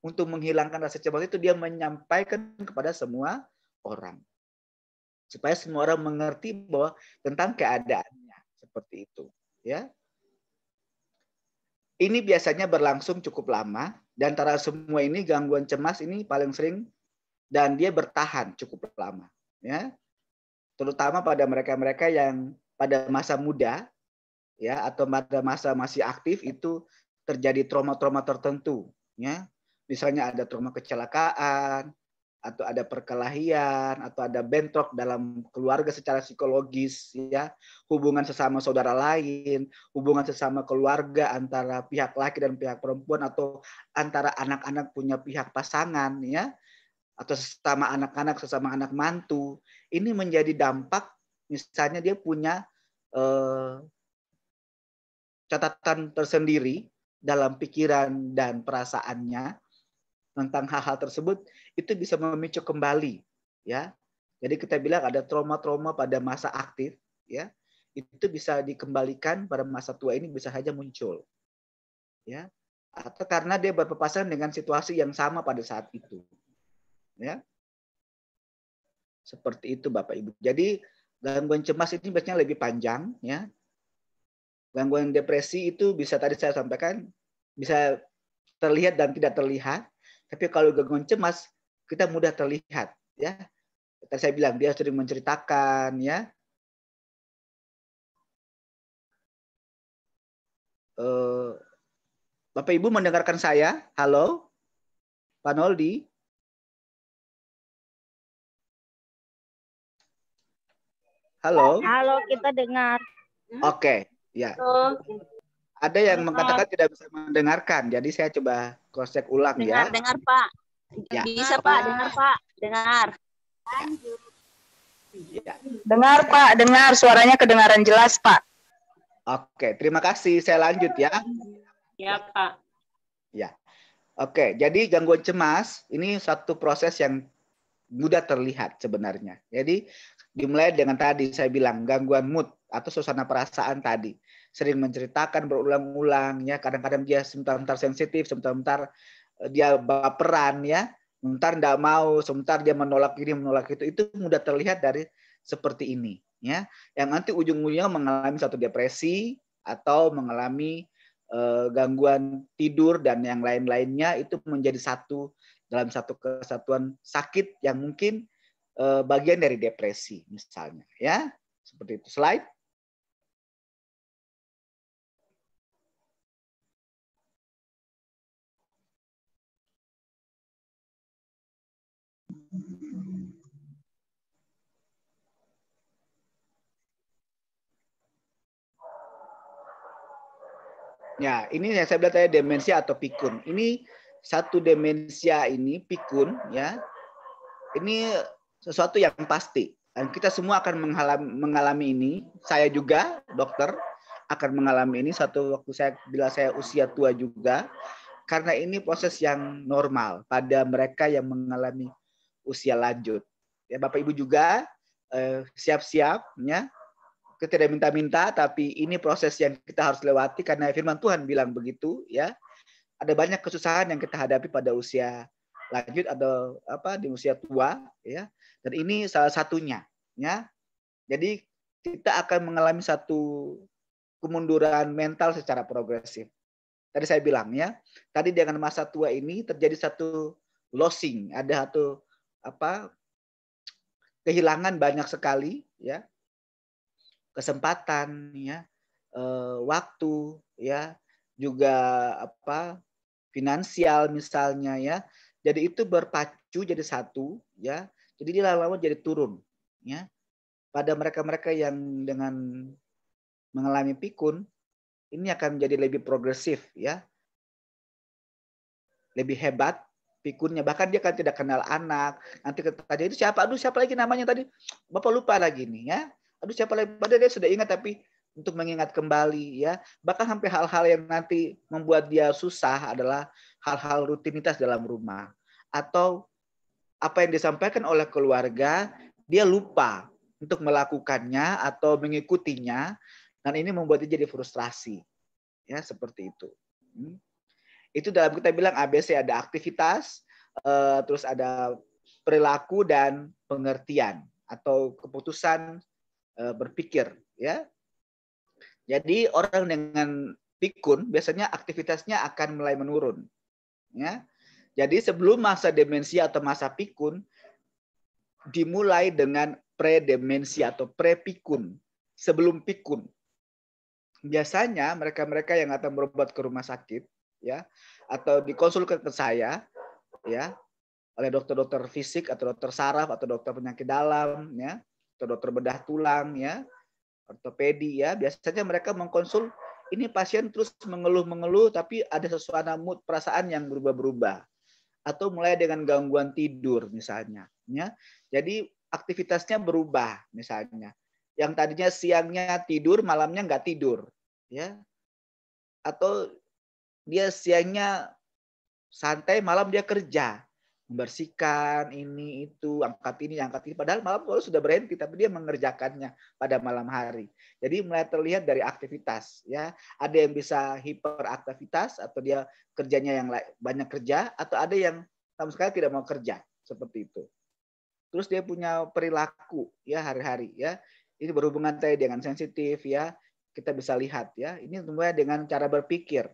Untuk menghilangkan rasa cemas itu dia menyampaikan kepada semua orang. Supaya semua orang mengerti bahwa tentang keadaannya seperti itu, ya. Ini biasanya berlangsung cukup lama, dan antara semua ini gangguan cemas ini paling sering dan dia bertahan cukup lama, ya. Terutama pada mereka-mereka yang pada masa muda, ya, atau pada masa masih aktif itu terjadi trauma-trauma tertentu, ya. Misalnya ada trauma kecelakaan, atau ada perkelahian, atau ada bentrok dalam keluarga secara psikologis, ya, hubungan sesama saudara lain, hubungan sesama keluarga antara pihak laki dan pihak perempuan, atau antara anak-anak punya pihak pasangan, ya, atau sesama anak-anak, sesama anak mantu. Ini menjadi dampak, misalnya dia punya catatan tersendiri dalam pikiran dan perasaannya tentang hal-hal tersebut, itu bisa memicu kembali, ya. Jadi kita bilang ada trauma-trauma pada masa aktif, ya, itu bisa dikembalikan pada masa tua ini bisa saja muncul, ya, atau karena dia berpapasan dengan situasi yang sama pada saat itu, ya. Seperti itu Bapak Ibu. Jadi gangguan cemas ini biasanya lebih panjang, ya. Gangguan depresi itu bisa tadi saya sampaikan bisa terlihat dan tidak terlihat. Tapi kalau gangguan cemas, kita mudah terlihat, ya. Tadi saya bilang dia sering menceritakan, ya. Bapak Ibu mendengarkan saya? Halo, Pak Noldi. Halo. Halo, kita dengar. Oke, ya. Ada yang mengatakan tidak bisa mendengarkan, jadi saya coba cross check ulang, ya. Dengar Pak. Ya. Bisa Pak, dengar Pak, dengar. Ya. Dengar Pak, dengar, suaranya kedengaran jelas Pak. Oke, terima kasih. Saya lanjut, ya. Ya Pak. Ya. Oke, jadi gangguan cemas ini satu proses yang mudah terlihat sebenarnya. Jadi dimulai dengan tadi saya bilang gangguan mood atau suasana perasaan tadi. Sering menceritakan berulang-ulang, ya, kadang-kadang dia sebentar sensitif, sebentar dia baperan, ya, sebentar tidak mau, sebentar dia menolak ini, menolak itu mudah terlihat dari seperti ini, ya, yang nanti ujung-ujungnya mengalami satu depresi atau mengalami gangguan tidur dan yang lain-lainnya itu menjadi satu dalam satu kesatuan sakit yang mungkin bagian dari depresi misalnya, ya. Seperti itu. Slide. Ya, ini yang saya bilang tadi demensia atau pikun. Ini satu demensia ini pikun, ya. Ini sesuatu yang pasti. Dan kita semua akan mengalami ini. Saya juga, dokter, akan mengalami ini satu waktu bila saya usia tua juga. Karena ini proses yang normal pada mereka yang mengalami usia lanjut. Ya, Bapak Ibu juga siap-siap, ya. Kita tidak minta-minta, tapi ini proses yang kita harus lewati karena firman Tuhan bilang begitu, ya. Ada banyak kesusahan yang kita hadapi pada usia lanjut atau di usia tua, ya. Dan ini salah satunya, ya. Jadi kita akan mengalami satu kemunduran mental secara progresif. Tadi saya bilang, ya. Tadi dengan masa tua ini terjadi satu losing, ada satu kehilangan banyak sekali, ya. Kesempatan, ya, waktu, ya, juga finansial misalnya, ya. Jadi itu berpacu jadi satu, ya. Jadi dia lama-lama jadi turun, ya. Pada mereka-mereka yang dengan mengalami pikun, ini akan menjadi lebih progresif, ya. Lebih hebat pikunnya, bahkan dia kan tidak kenal anak. Nanti tanya itu siapa? Aduh, siapa lagi namanya tadi? Bapak lupa lagi nih, ya. Aduh, siapa lagi? Padahal dia sudah ingat, tapi untuk mengingat kembali, ya. Bahkan sampai hal-hal yang nanti membuat dia susah adalah hal-hal rutinitas dalam rumah. Atau apa yang disampaikan oleh keluarga, dia lupa untuk melakukannya atau mengikutinya. Dan ini membuat dia jadi frustrasi. Ya, seperti itu. Itu dalam kita bilang ABC, ada aktivitas, terus ada perilaku dan pengertian atau keputusan berpikir, ya. Jadi orang dengan pikun biasanya aktivitasnya akan mulai menurun, ya. Jadi sebelum masa demensia atau masa pikun dimulai dengan predemensia atau prepikun, sebelum pikun. Biasanya mereka-mereka yang akan berobat ke rumah sakit, ya, atau dikonsulkan ke saya, ya, oleh dokter-dokter fisik atau dokter saraf atau dokter penyakit dalam, ya, atau dokter bedah tulang, ya, ortopedi, ya. Biasanya mereka mengkonsul, ini pasien terus mengeluh-mengeluh tapi ada sesuatu mood, perasaan yang berubah-berubah, atau mulai dengan gangguan tidur misalnya, ya. Jadi aktivitasnya berubah misalnya. Yang tadinya siangnya tidur, malamnya nggak tidur, ya. Atau dia siangnya santai, malam dia kerja. Membersihkan ini, itu, angkat ini. Padahal malam kalau sudah berhenti, tapi dia mengerjakannya pada malam hari. Jadi mulai terlihat dari aktivitas. Ya, ada yang bisa hiperaktivitas, atau dia kerjanya yang banyak kerja, atau ada yang sama sekali tidak mau kerja. Seperti itu. Terus dia punya perilaku, ya, hari-hari. Ya, ini berhubungan tadi dengan sensitif, ya. Kita bisa lihat, ya. Ini semuanya dengan cara berpikir.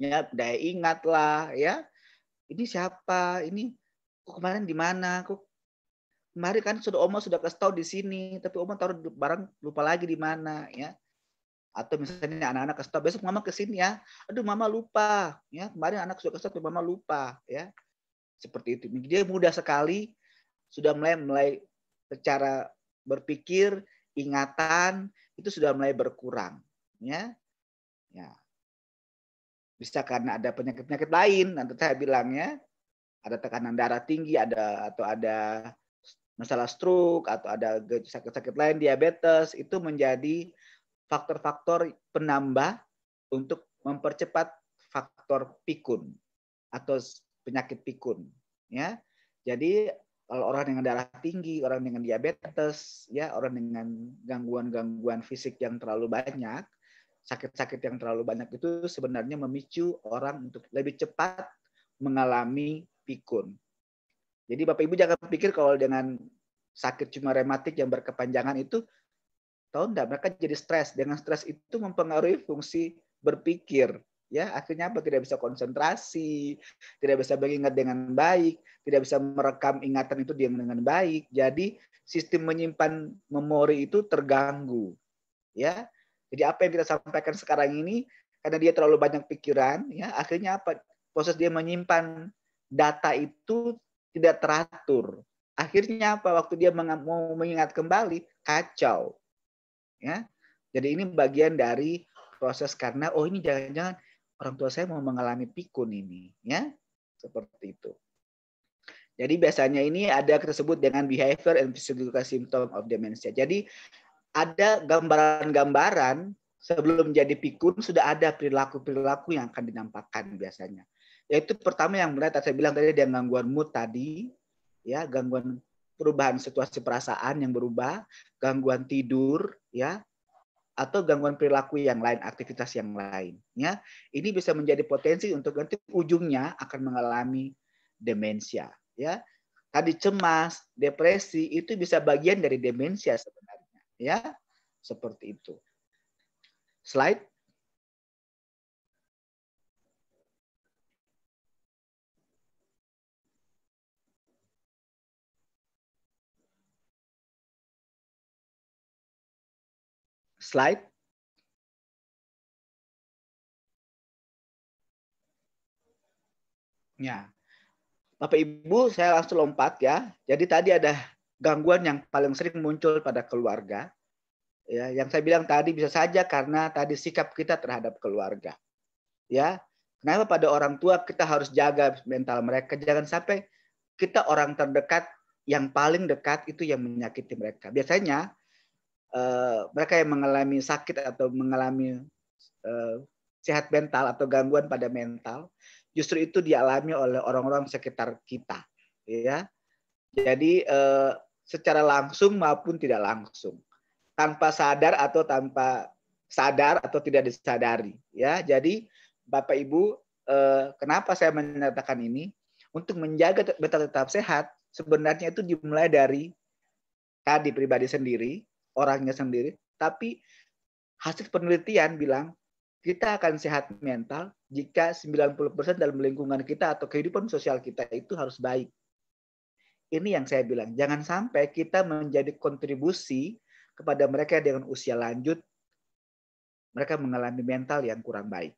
Ya, daya ingat lah, ya. Ini siapa? Ini kok kemarin di mana? Kok kemarin kan Oma sudah kasih tahu di sini, tapi Oma taruh barang lupa lagi di mana, ya. Atau misalnya anak-anak kasih tahu, besok Mama ke sini ya. Aduh, Mama lupa, ya. Kemarin anak sudah kasih tahu, Mama lupa, ya. Seperti itu. Dia mudah sekali sudah mulai secara berpikir, ingatan itu sudah mulai berkurang, ya. Ya. Bisa karena ada penyakit-penyakit lain, nanti saya bilangnya ada tekanan darah tinggi, atau ada masalah stroke, atau ada sakit-sakit lain, diabetes, itu menjadi faktor-faktor penambah untuk mempercepat faktor pikun atau penyakit pikun, ya. Jadi kalau orang dengan darah tinggi, orang dengan diabetes, ya, orang dengan gangguan-gangguan fisik yang terlalu banyak, sakit-sakit yang terlalu banyak itu sebenarnya memicu orang untuk lebih cepat mengalami pikun. Jadi Bapak Ibu jangan pikir kalau dengan sakit cuma rematik yang berkepanjangan itu, tahu enggak, mereka jadi stres. Dengan stres itu mempengaruhi fungsi berpikir. Ya, akhirnya apa? Tidak bisa konsentrasi, tidak bisa mengingat dengan baik, tidak bisa merekam ingatan itu dengan baik. Jadi sistem menyimpan memori itu terganggu. Ya, jadi apa yang kita sampaikan sekarang ini, karena dia terlalu banyak pikiran, ya akhirnya apa? Proses dia menyimpan data itu tidak teratur. Akhirnya apa? Waktu dia mau mengingat kembali, kacau. Ya, jadi ini bagian dari proses karena ini jangan-jangan orang tua saya mau mengalami pikun ini, ya seperti itu. Jadi biasanya ini ada tersebut dengan behavior and physiological symptom of dementia. Jadi ada gambaran-gambaran sebelum jadi pikun sudah ada perilaku-perilaku yang akan dinampakkan biasanya. Yaitu pertama yang mulai saya bilang tadi ada gangguan mood tadi, ya gangguan perubahan situasi perasaan yang berubah, gangguan tidur, ya atau gangguan perilaku yang lain, aktivitas yang lain. Ya, ini bisa menjadi potensi untuk nanti ujungnya akan mengalami demensia. Ya, tadi cemas, depresi itu bisa bagian dari demensia sebenarnya. Ya, seperti itu. Slide. Slide. Ya. Bapak Ibu, saya langsung lompat ya. Jadi tadi ada gangguan yang paling sering muncul pada keluarga. Ya, yang saya bilang tadi bisa saja karena tadi sikap kita terhadap keluarga. Ya. Kenapa pada orang tua kita harus jaga mental mereka, jangan sampai kita orang terdekat yang paling dekat itu yang menyakiti mereka. Biasanya mereka yang mengalami sakit atau mengalami sehat mental atau gangguan pada mental, justru itu dialami oleh orang-orang sekitar kita, ya. Jadi secara langsung maupun tidak langsung, tanpa sadar atau tanpa sadar atau tidak disadari, ya. Jadi Bapak Ibu, kenapa saya menyatakan ini? Untuk menjaga mental tetap sehat, sebenarnya itu dimulai dari tadi pribadi sendiri, orangnya sendiri, tapi hasil penelitian bilang kita akan sehat mental jika 90% dalam lingkungan kita atau kehidupan sosial kita itu harus baik. Ini yang saya bilang, jangan sampai kita menjadi kontribusi kepada mereka dengan usia lanjut, mereka mengalami mental yang kurang baik.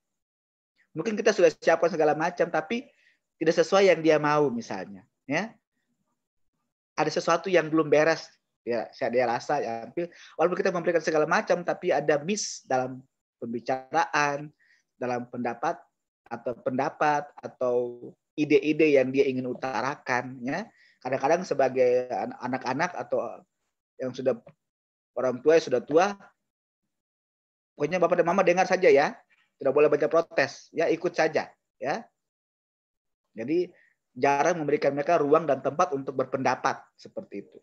Mungkin kita sudah siapkan segala macam, tapi tidak sesuai yang dia mau misalnya. Ya, ada sesuatu yang belum beres. Ya, saya rasa ya, walaupun kita memberikan segala macam, tapi ada miss dalam pembicaraan, dalam pendapat atau ide-ide yang dia ingin utarakan. Ya, kadang-kadang sebagai anak-anak atau yang sudah orang tua yang sudah tua, pokoknya bapak dan mama dengar saja ya, tidak boleh banyak protes, ya ikut saja, ya. Jadi jarang memberikan mereka ruang dan tempat untuk berpendapat seperti itu.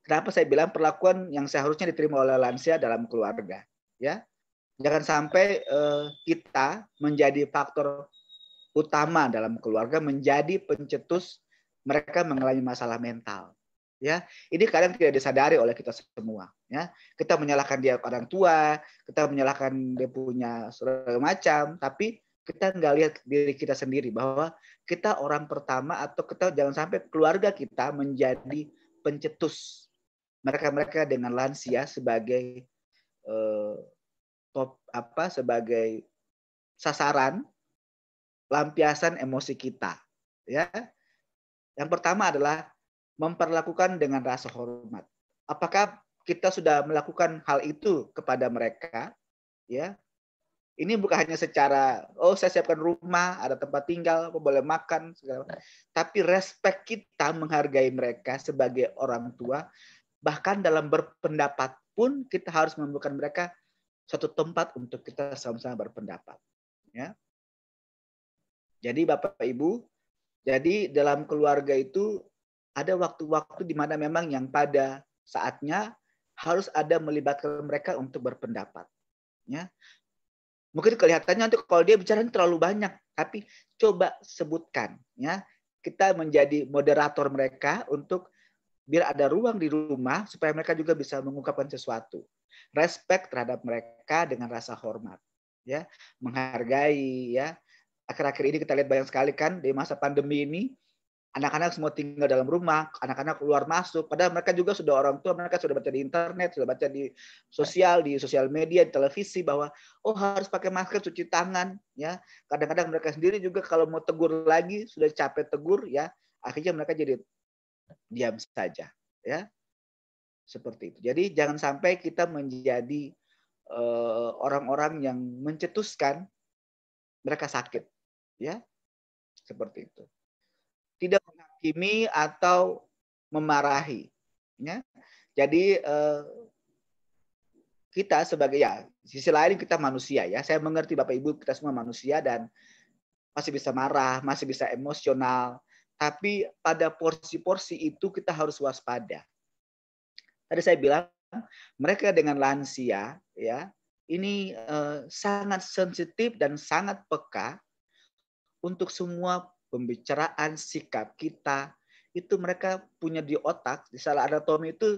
Kenapa saya bilang perlakuan yang seharusnya diterima oleh lansia dalam keluarga, ya. Jangan sampai kita menjadi faktor utama dalam keluarga, menjadi pencetus mereka mengalami masalah mental. Ya, ini kadang tidak disadari oleh kita semua. Ya, kita menyalahkan dia orang tua, kita menyalahkan dia punya segala macam, tapi kita nggak lihat diri kita sendiri bahwa kita orang pertama atau kita jangan sampai keluarga kita menjadi pencetus mereka dengan lansia sebagai sebagai sasaran lampiasan emosi kita. Ya, yang pertama adalah memperlakukan dengan rasa hormat. Apakah kita sudah melakukan hal itu kepada mereka? Ya, ini bukan hanya secara saya siapkan rumah, ada tempat tinggal, boleh makan, segala. Tapi respect kita menghargai mereka sebagai orang tua, bahkan dalam berpendapat pun kita harus memberikan mereka suatu tempat untuk kita sama-sama berpendapat. Ya. Jadi Bapak Ibu, jadi dalam keluarga itu ada waktu-waktu di mana memang yang pada saatnya harus ada melibatkan mereka untuk berpendapat. Ya. Mungkin kelihatannya nanti kalau dia bicara terlalu banyak, tapi coba sebutkan. Ya. Kita menjadi moderator mereka untuk biar ada ruang di rumah supaya mereka juga bisa mengungkapkan sesuatu. Respect terhadap mereka dengan rasa hormat. ya, menghargai, ya. Akhir-akhir ini kita lihat banyak sekali kan di masa pandemi ini, anak-anak semua tinggal dalam rumah, anak-anak keluar masuk, padahal mereka juga sudah orang tua, mereka sudah baca di internet, sudah baca di sosial media, di televisi bahwa oh harus pakai masker, cuci tangan, ya. Kadang-kadang mereka sendiri juga kalau mau tegur lagi sudah capek tegur, ya, akhirnya mereka jadi diam saja, ya. Seperti itu. Jadi jangan sampai kita menjadi orang-orang yang mencetuskan mereka sakit, ya, seperti itu. Tidak menghakimi atau memarahi, ya. Jadi kita sebagai, ya, sisi lain kita manusia, ya. Saya mengerti Bapak Ibu kita semua manusia dan masih bisa marah, masih bisa emosional, tapi pada porsi-porsi itu kita harus waspada. Tadi saya bilang mereka dengan lansia, ya, ini sangat sensitif dan sangat peka untuk semua pembicaraan, sikap kita. Itu mereka punya di otak, di salah anatomi itu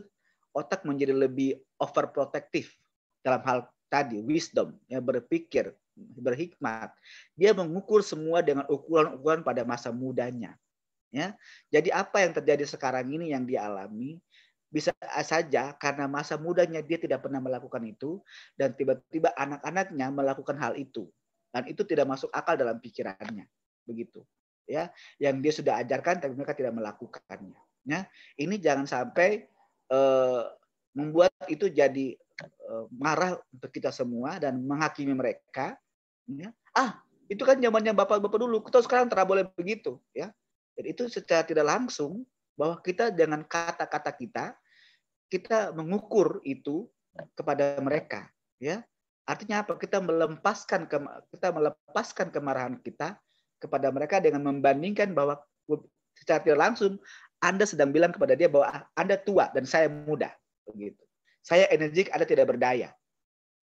otak menjadi lebih overprotective dalam hal tadi wisdom, ya, berpikir, berhikmat. Dia mengukur semua dengan ukuran-ukuran pada masa mudanya, ya. Jadi apa yang terjadi sekarang ini yang dialami bisa saja karena masa mudanya dia tidak pernah melakukan itu dan tiba-tiba anak-anaknya melakukan hal itu dan itu tidak masuk akal dalam pikirannya, begitu, ya, yang dia sudah ajarkan tapi mereka tidak melakukannya, ya. Ini jangan sampai membuat itu jadi marah untuk kita semua dan menghakimi mereka, ya. Itu kan zamannya bapak-bapak dulu, kita sekarang tidak boleh begitu, ya. Jadi itu secara tidak langsung bahwa kita dengan kata-kata kita mengukur itu kepada mereka, ya. Artinya apa? Kita melepaskan kemarahan kita kepada mereka dengan membandingkan bahwa secara tidak langsung Anda sedang bilang kepada dia bahwa Anda tua dan saya muda, begitu. Saya energik, Anda tidak berdaya.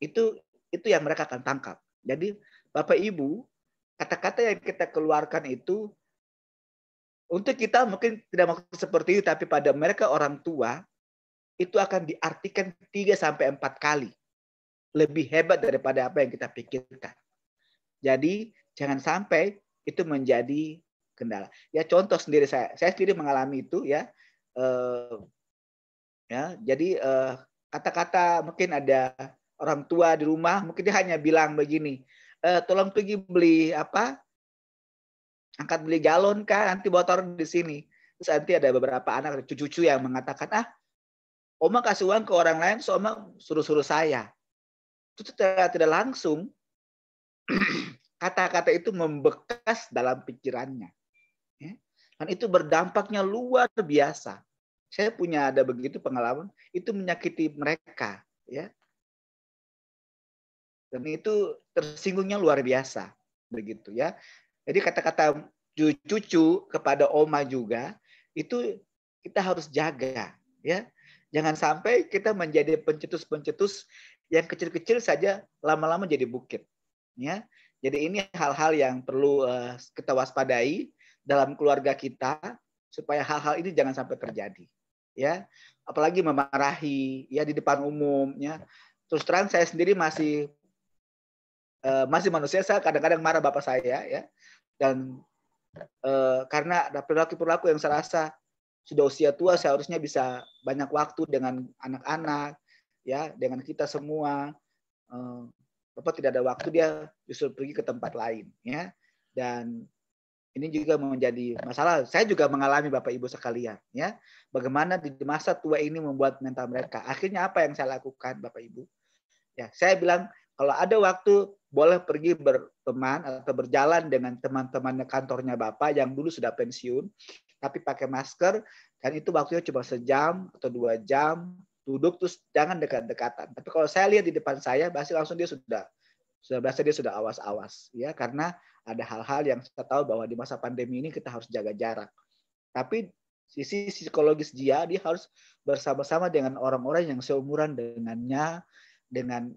Itu yang mereka akan tangkap. Jadi Bapak Ibu, kata-kata yang kita keluarkan itu untuk kita mungkin tidak maksud seperti itu, tapi pada mereka orang tua itu akan diartikan 3-4 kali lebih hebat daripada apa yang kita pikirkan. Jadi jangan sampai itu menjadi kendala. Ya, contoh sendiri saya sendiri mengalami itu, ya. Jadi kata-kata mungkin ada orang tua di rumah, mungkin dia hanya bilang begini, tolong pergi beli angkat beli galon kah, nanti bawa taruh di sini. Terus nanti ada beberapa anak, cucu-cucu yang mengatakan, Oma kasih uang ke orang lain, so Oma suruh-suruh saya. Itu tidak langsung, kata-kata itu membekas dalam pikirannya. Ya. Dan itu berdampaknya luar biasa. Saya punya ada begitu pengalaman, itu menyakiti mereka. Ya. Dan itu tersinggungnya luar biasa. Begitu, ya. Jadi kata-kata cucu kepada Oma juga, itu kita harus jaga. Ya. Jangan sampai kita menjadi pencetus-pencetus yang kecil-kecil saja lama-lama jadi bukit. Ya, jadi ini hal-hal yang perlu kita waspadai dalam keluarga kita supaya hal-hal ini jangan sampai terjadi. Ya, apalagi memarahi, ya, di depan umum. Ya, terus terang saya sendiri masih manusia, saya kadang-kadang marah bapak saya, ya, dan karena ada perilaku-perilaku yang saya rasa sudah usia tua seharusnya bisa banyak waktu dengan anak-anak, ya, dengan kita semua. Bapak tidak ada waktu, dia justru pergi ke tempat lain, ya. Dan ini juga menjadi masalah. Saya juga mengalami Bapak Ibu sekalian, ya. Bagaimana di masa tua ini membuat mental mereka. Akhirnya apa yang saya lakukan Bapak Ibu? Ya, saya bilang kalau ada waktu boleh pergi berteman atau berjalan dengan teman-teman kantornya Bapak yang dulu sudah pensiun, tapi pakai masker, dan itu waktunya cuma sejam atau 2 jam, duduk terus jangan dekat-dekatan. Tapi kalau saya lihat di depan saya, pasti langsung dia sudah awas-awas, ya, karena ada hal-hal yang saya tahu bahwa di masa pandemi ini kita harus jaga jarak. Tapi sisi psikologis dia harus bersama-sama dengan orang-orang yang seumuran dengannya, dengan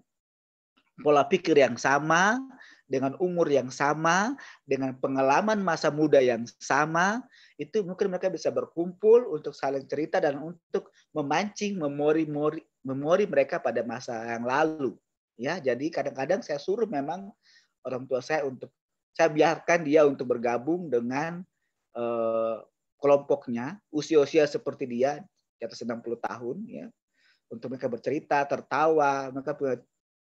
pola pikir yang sama, dengan umur yang sama, dengan pengalaman masa muda yang sama, itu mungkin mereka bisa berkumpul untuk saling cerita dan untuk memancing memori mereka pada masa yang lalu, Ya, jadi kadang-kadang saya suruh memang orang tua saya biarkan dia untuk bergabung dengan kelompoknya, usia-usia seperti dia, di atas 60 tahun, ya, untuk mereka bercerita, tertawa, mereka punya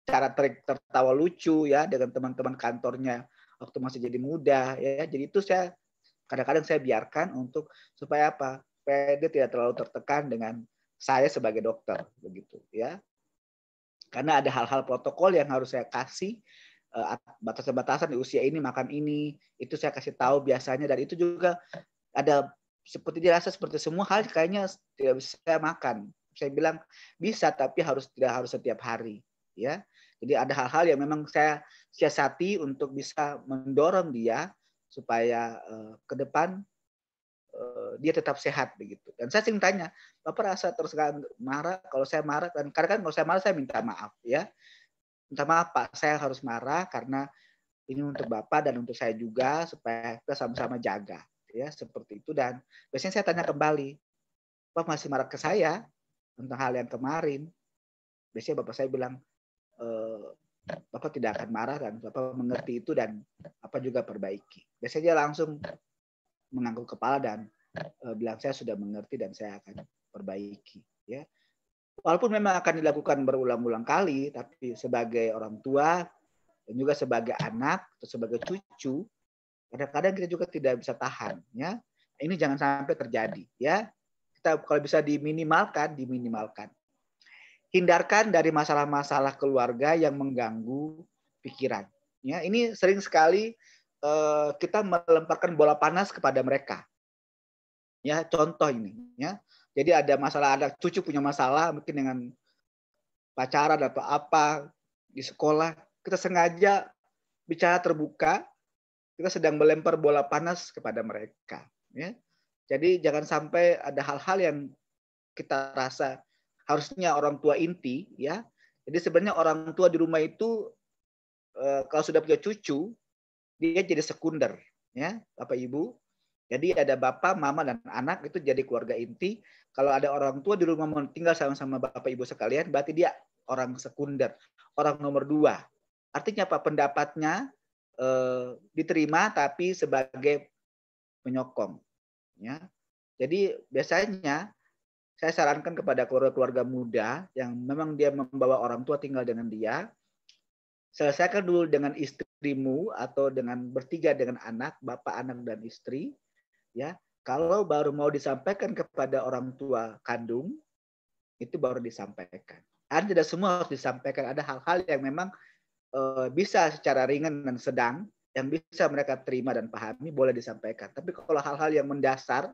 cara tertawa lucu, ya, dengan teman-teman kantornya waktu masih jadi muda, ya. Jadi itu saya kadang-kadang saya biarkan untuk supaya apa? Supaya dia tidak terlalu tertekan dengan saya sebagai dokter, begitu, ya. Karena ada hal-hal protokol yang harus saya kasih, batasan-batasan di usia ini makan ini, itu saya kasih tahu biasanya, dan itu juga ada seperti dirasa seperti semua hal kayaknya tidak bisa saya makan. Saya bilang bisa, tapi tidak harus setiap hari, ya. Jadi ada hal-hal yang memang saya siasati untuk bisa mendorong dia supaya ke depan dia tetap sehat begitu. Dan saya sering tanya, Bapak rasa terus marah? Kalau saya marah, dan kadang-kadang kalau saya marah saya minta maaf, ya. Minta maaf Pak, saya harus marah karena ini untuk Bapak dan untuk saya juga supaya kita sama-sama jaga, ya, seperti itu. Dan biasanya saya tanya kembali, Bapak masih marah ke saya tentang hal yang kemarin? Biasanya Bapak saya bilang, Bapak tidak akan marah dan Bapak mengerti itu dan Bapak juga perbaiki. Biasanya dia langsung mengangguk kepala dan bilang saya sudah mengerti dan saya akan perbaiki, ya. Walaupun memang akan dilakukan berulang-ulang kali, tapi sebagai orang tua dan juga sebagai anak atau sebagai cucu, kadang-kadang kita juga tidak bisa tahan, ya. Ini jangan sampai terjadi, ya. Kita kalau bisa diminimalkan. Hindarkan dari masalah-masalah keluarga yang mengganggu pikiran. Ya, ini sering sekali kita melemparkan bola panas kepada mereka. Ya, contoh ini, ya. Jadi ada masalah, ada cucu punya masalah mungkin dengan pacaran atau apa di sekolah, kita sengaja bicara terbuka, kita sedang melempar bola panas kepada mereka, ya. Jadi jangan sampai ada hal-hal yang kita rasa harusnya orang tua inti, ya. Jadi sebenarnya orang tua di rumah itu kalau sudah punya cucu, dia jadi sekunder, ya, Bapak Ibu. Jadi ada bapak, mama, dan anak itu jadi keluarga inti. Kalau ada orang tua di rumah mau tinggal sama-sama Bapak Ibu sekalian, berarti dia orang sekunder, orang nomor 2. Artinya apa? Pendapatnya diterima tapi sebagai penyokong, ya. Jadi biasanya saya sarankan kepada keluarga muda yang memang dia membawa orang tua tinggal dengan dia, selesaikan dulu dengan istrimu atau dengan bertiga dengan anak, bapak, anak, dan istri, ya. Kalau baru mau disampaikan kepada orang tua kandung, itu baru disampaikan. Dan tidak semua harus disampaikan. Ada hal-hal yang memang bisa secara ringan dan sedang, yang bisa mereka terima dan pahami, boleh disampaikan. Tapi kalau hal-hal yang mendasar,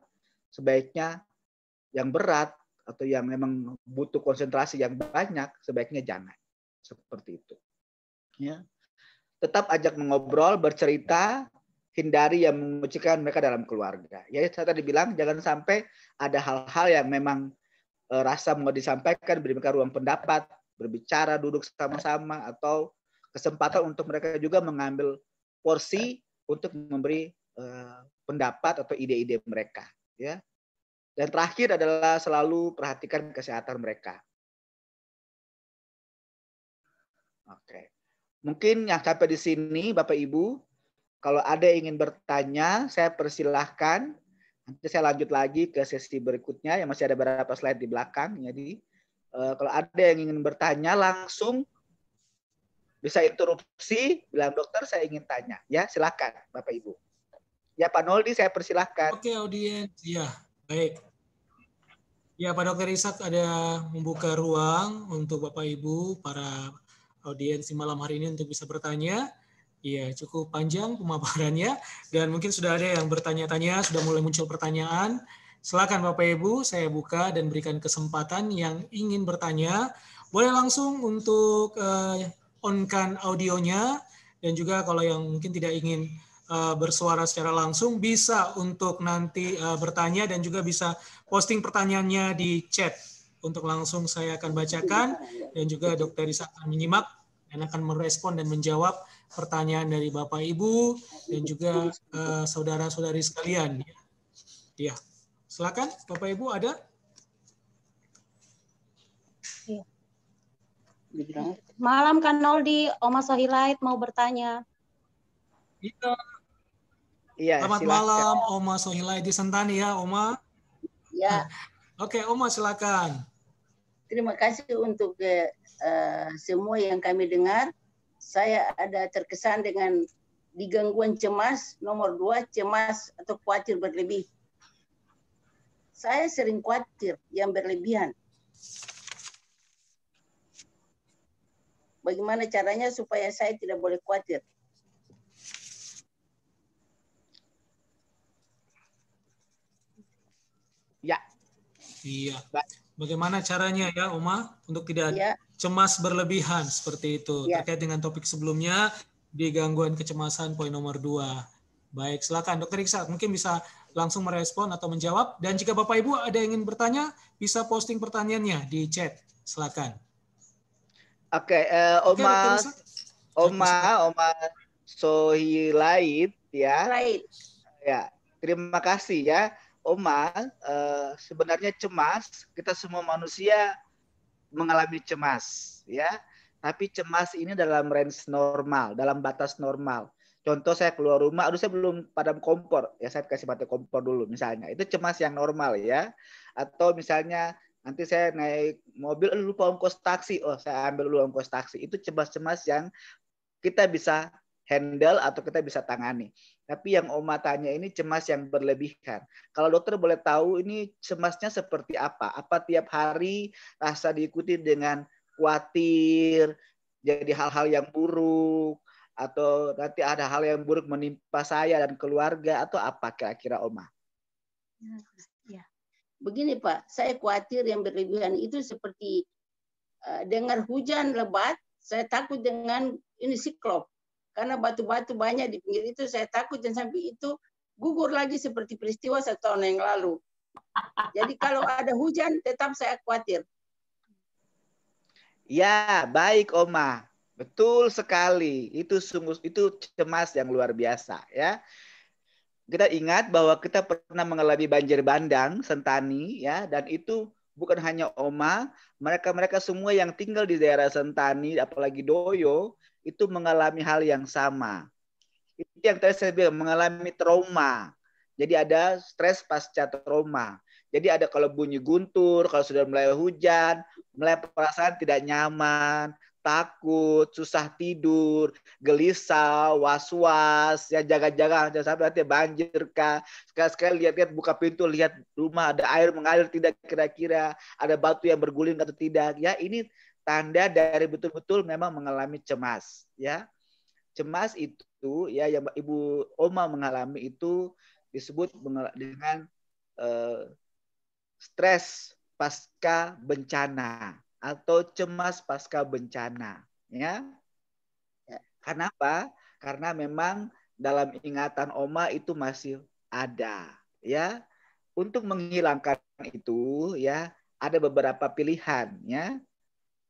sebaiknya yang berat atau yang memang butuh konsentrasi yang banyak, sebaiknya jangan. Seperti itu. Ya. Tetap ajak mengobrol, bercerita, hindari yang mengucilkan mereka dalam keluarga. Ya, saya tadi bilang jangan sampai ada hal-hal yang memang rasa mau disampaikan, beri mereka ruang pendapat, berbicara, duduk sama-sama, atau kesempatan untuk mereka juga mengambil porsi untuk memberi pendapat atau ide-ide mereka. Ya. Dan terakhir adalah selalu perhatikan kesehatan mereka. Oke. Mungkin yang sampai di sini, Bapak Ibu, kalau ada yang ingin bertanya, saya persilahkan. Nanti saya lanjut lagi ke sesi berikutnya, yang masih ada beberapa slide di belakang. Jadi, kalau ada yang ingin bertanya, langsung bisa interupsi, bilang dokter saya ingin tanya. Ya, silakan Bapak Ibu. Ya, Pak Noldi, saya persilahkan. Oke, audiens. Ya, baik. Ya, Pak Dokter Ishak ada membuka ruang untuk Bapak Ibu, para audiens di malam hari ini untuk bisa bertanya. Iya, cukup panjang pemaparannya dan mungkin sudah ada yang bertanya-tanya, sudah mulai muncul pertanyaan. Silakan Bapak Ibu, saya buka dan berikan kesempatan yang ingin bertanya. Boleh langsung untuk on-kan audionya, dan juga kalau yang mungkin tidak ingin bersuara secara langsung, bisa untuk nanti bertanya dan juga bisa posting pertanyaannya di chat. Untuk langsung saya akan bacakan dan juga Dokter Ishak akan menyimak dan akan merespon dan menjawab pertanyaan dari Bapak Ibu dan juga saudara-saudari sekalian. Ya, silakan Bapak Ibu ada? Malam Kak Noldi, Oma Sohilait mau bertanya. Iya. Iya, Selamat silakan. malam, Oma Sohilai di Sentani ya, Oma. Ya, Oke, Oma silakan. terima kasih untuk semua yang kami dengar. Saya ada terkesan dengan di gangguan cemas, nomor 2, cemas atau khawatir berlebih. Saya sering khawatir yang berlebihan. Bagaimana caranya supaya saya tidak boleh khawatir? Ya. Iya. Bagaimana caranya ya, Oma, untuk tidak Ya, cemas berlebihan seperti itu. Ya. Terkait dengan topik sebelumnya, di gangguan kecemasan poin nomor 2. Baik, silakan Dokter Iksa, mungkin bisa langsung merespon atau menjawab. Dan jika Bapak Ibu ada yang ingin bertanya, bisa posting pertanyaannya di chat. Silakan. Oke, Oke, Dokter Iksa. Oma Sohilait ya. right. Ya, terima kasih ya. Oma, sebenarnya cemas, kita semua manusia mengalami cemas ya. Tapi cemas ini dalam range normal, dalam batas normal. Contoh saya keluar rumah, aduh saya belum padam kompor, ya saya kasih mati kompor dulu misalnya. Itu cemas yang normal ya. Atau misalnya nanti saya naik mobil, lupa ongkos taksi, oh saya ambil dulu ongkos taksi. Itu cemas-cemas yang kita bisa handle atau kita bisa tangani. Tapi yang Oma tanya ini cemas yang berlebihan. Kalau dokter boleh tahu ini cemasnya seperti apa? Apa tiap hari rasa diikuti dengan khawatir, jadi hal-hal yang buruk, atau nanti ada hal yang buruk menimpa saya dan keluarga, atau apa kira-kira Oma? Ya. Begini Pak, saya khawatir yang berlebihan itu seperti dengar hujan lebat, saya takut dengan ini siklop. Karena batu-batu banyak di pinggir itu, saya takut dan sampai itu gugur lagi seperti peristiwa 1 tahun yang lalu. Jadi kalau ada hujan, tetap saya khawatir. Ya, baik Oma. Betul sekali. Itu cemas yang luar biasa ya. Kita ingat bahwa kita pernah mengalami banjir bandang Sentani ya, dan itu bukan hanya Oma, mereka semua yang tinggal di daerah Sentani, apalagi Doyo, itu mengalami hal yang sama. Itu yang tadi saya bilang, mengalami trauma. Jadi ada stres pasca trauma. Jadi ada kalau bunyi guntur, kalau sudah mulai hujan, mulai perasaan tidak nyaman, takut, susah tidur, gelisah, was-was, ya jaga-jaga jangan sampai nanti banjir kah. Sekali-sekali lihat-lihat buka pintu, lihat rumah ada air mengalir tidak kira-kira, ada batu yang berguling atau tidak. Ya ini tanda dari betul-betul memang mengalami cemas. Ya cemas itu ya yang Ibu Oma mengalami itu disebut dengan stres pasca bencana atau cemas pasca bencana ya. Kenapa? Karena memang dalam ingatan Oma itu masih ada ya. Untuk menghilangkan itu ya ada beberapa pilihan ya.